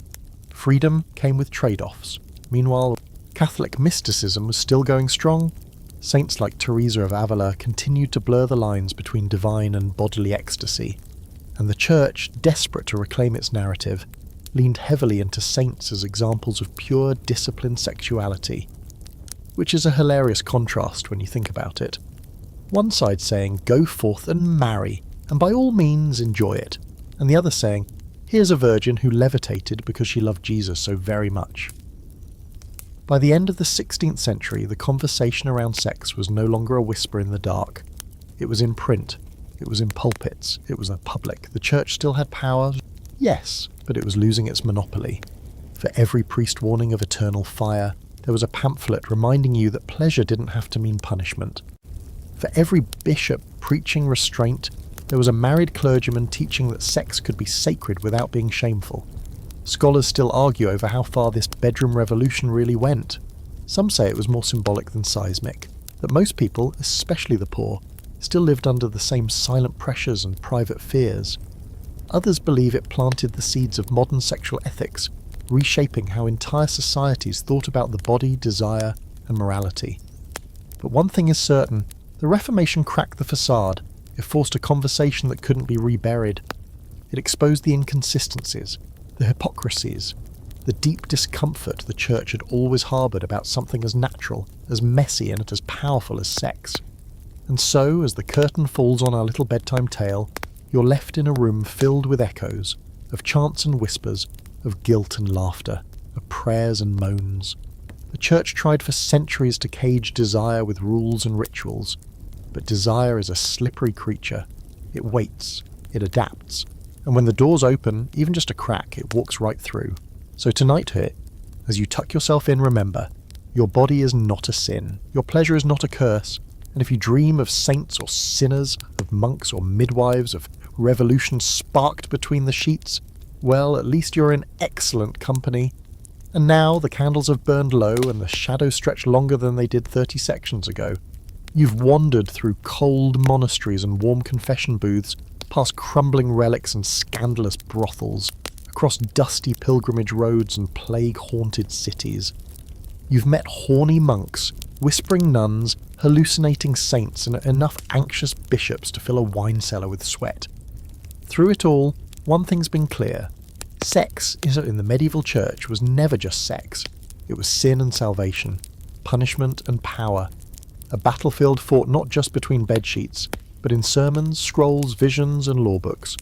Freedom came with trade-offs. Meanwhile, Catholic mysticism was still going strong, Saints like Teresa of Avila continued to blur the lines between divine and bodily ecstasy, and the Church, desperate to reclaim its narrative, leaned heavily into saints as examples of pure, disciplined sexuality, which is a hilarious contrast when you think about it. One side saying, go forth and marry, and by all means enjoy it, and the other saying, here's a virgin who levitated because she loved Jesus so very much. By the end of the 16th century, the conversation around sex was no longer a whisper in the dark. It was in print, it was in pulpits, it was in public. The Church still had power, yes, but it was losing its monopoly. For every priest warning of eternal fire, there was a pamphlet reminding you that pleasure didn't have to mean punishment. For every bishop preaching restraint, there was a married clergyman teaching that sex could be sacred without being shameful. Scholars still argue over how far this bedroom revolution really went. Some say it was more symbolic than seismic, that most people, especially the poor, still lived under the same silent pressures and private fears. Others believe it planted the seeds of modern sexual ethics, reshaping how entire societies thought about the body, desire, and morality. But one thing is certain, the Reformation cracked the facade. It forced a conversation that couldn't be reburied. It exposed the inconsistencies, the hypocrisies, the deep discomfort the Church had always harboured about something as natural, as messy and as powerful as sex. And so, as the curtain falls on our little bedtime tale, you're left in a room filled with echoes, of chants and whispers, of guilt and laughter, of prayers and moans. The Church tried for centuries to cage desire with rules and rituals, but desire is a slippery creature. It waits, it adapts, and when the doors open, even just a crack, it walks right through. So tonight here, as you tuck yourself in, remember, your body is not a sin, your pleasure is not a curse, and if you dream of saints or sinners, of monks or midwives, of revolution sparked between the sheets, well, at least you're in excellent company. And now the candles have burned low and the shadows stretch longer than they did 30 sections ago. You've wandered through cold monasteries and warm confession booths, past crumbling relics and scandalous brothels, across dusty pilgrimage roads and plague-haunted cities. You've met horny monks, whispering nuns, hallucinating saints, and enough anxious bishops to fill a wine cellar with sweat. Through it all, one thing's been clear. Sex in the medieval Church was never just sex. It was sin and salvation, punishment and power. A battlefield fought not just between bedsheets, but in sermons, scrolls, visions, and law books.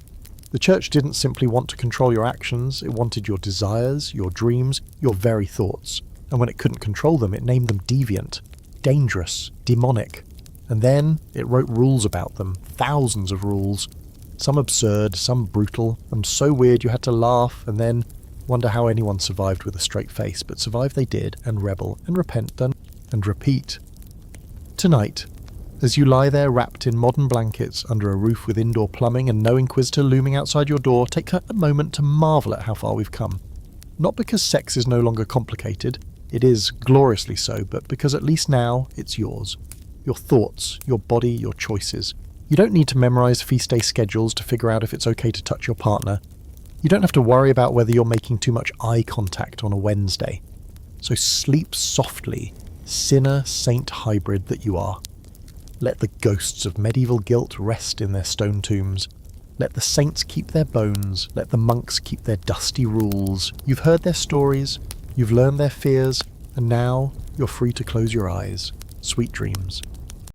The Church didn't simply want to control your actions, it wanted your desires, your dreams, your very thoughts. And when it couldn't control them, it named them deviant, dangerous, demonic. And then it wrote rules about them, thousands of rules. Some absurd, some brutal, and so weird you had to laugh and then wonder how anyone survived with a straight face. But survive they did, and rebel, and repent, and repeat. Tonight, as you lie there wrapped in modern blankets under a roof with indoor plumbing and no inquisitor looming outside your door, take a moment to marvel at how far we've come. Not because sex is no longer complicated, it is gloriously so, but because at least now it's yours. Your thoughts, your body, your choices. You don't need to memorize feast day schedules to figure out if it's okay to touch your partner. You don't have to worry about whether you're making too much eye contact on a Wednesday. So sleep softly, sinner-saint hybrid that you are. Let the ghosts of medieval guilt rest in their stone tombs. Let the saints keep their bones. Let the monks keep their dusty rules. You've heard their stories, you've learned their fears, and now you're free to close your eyes. Sweet dreams.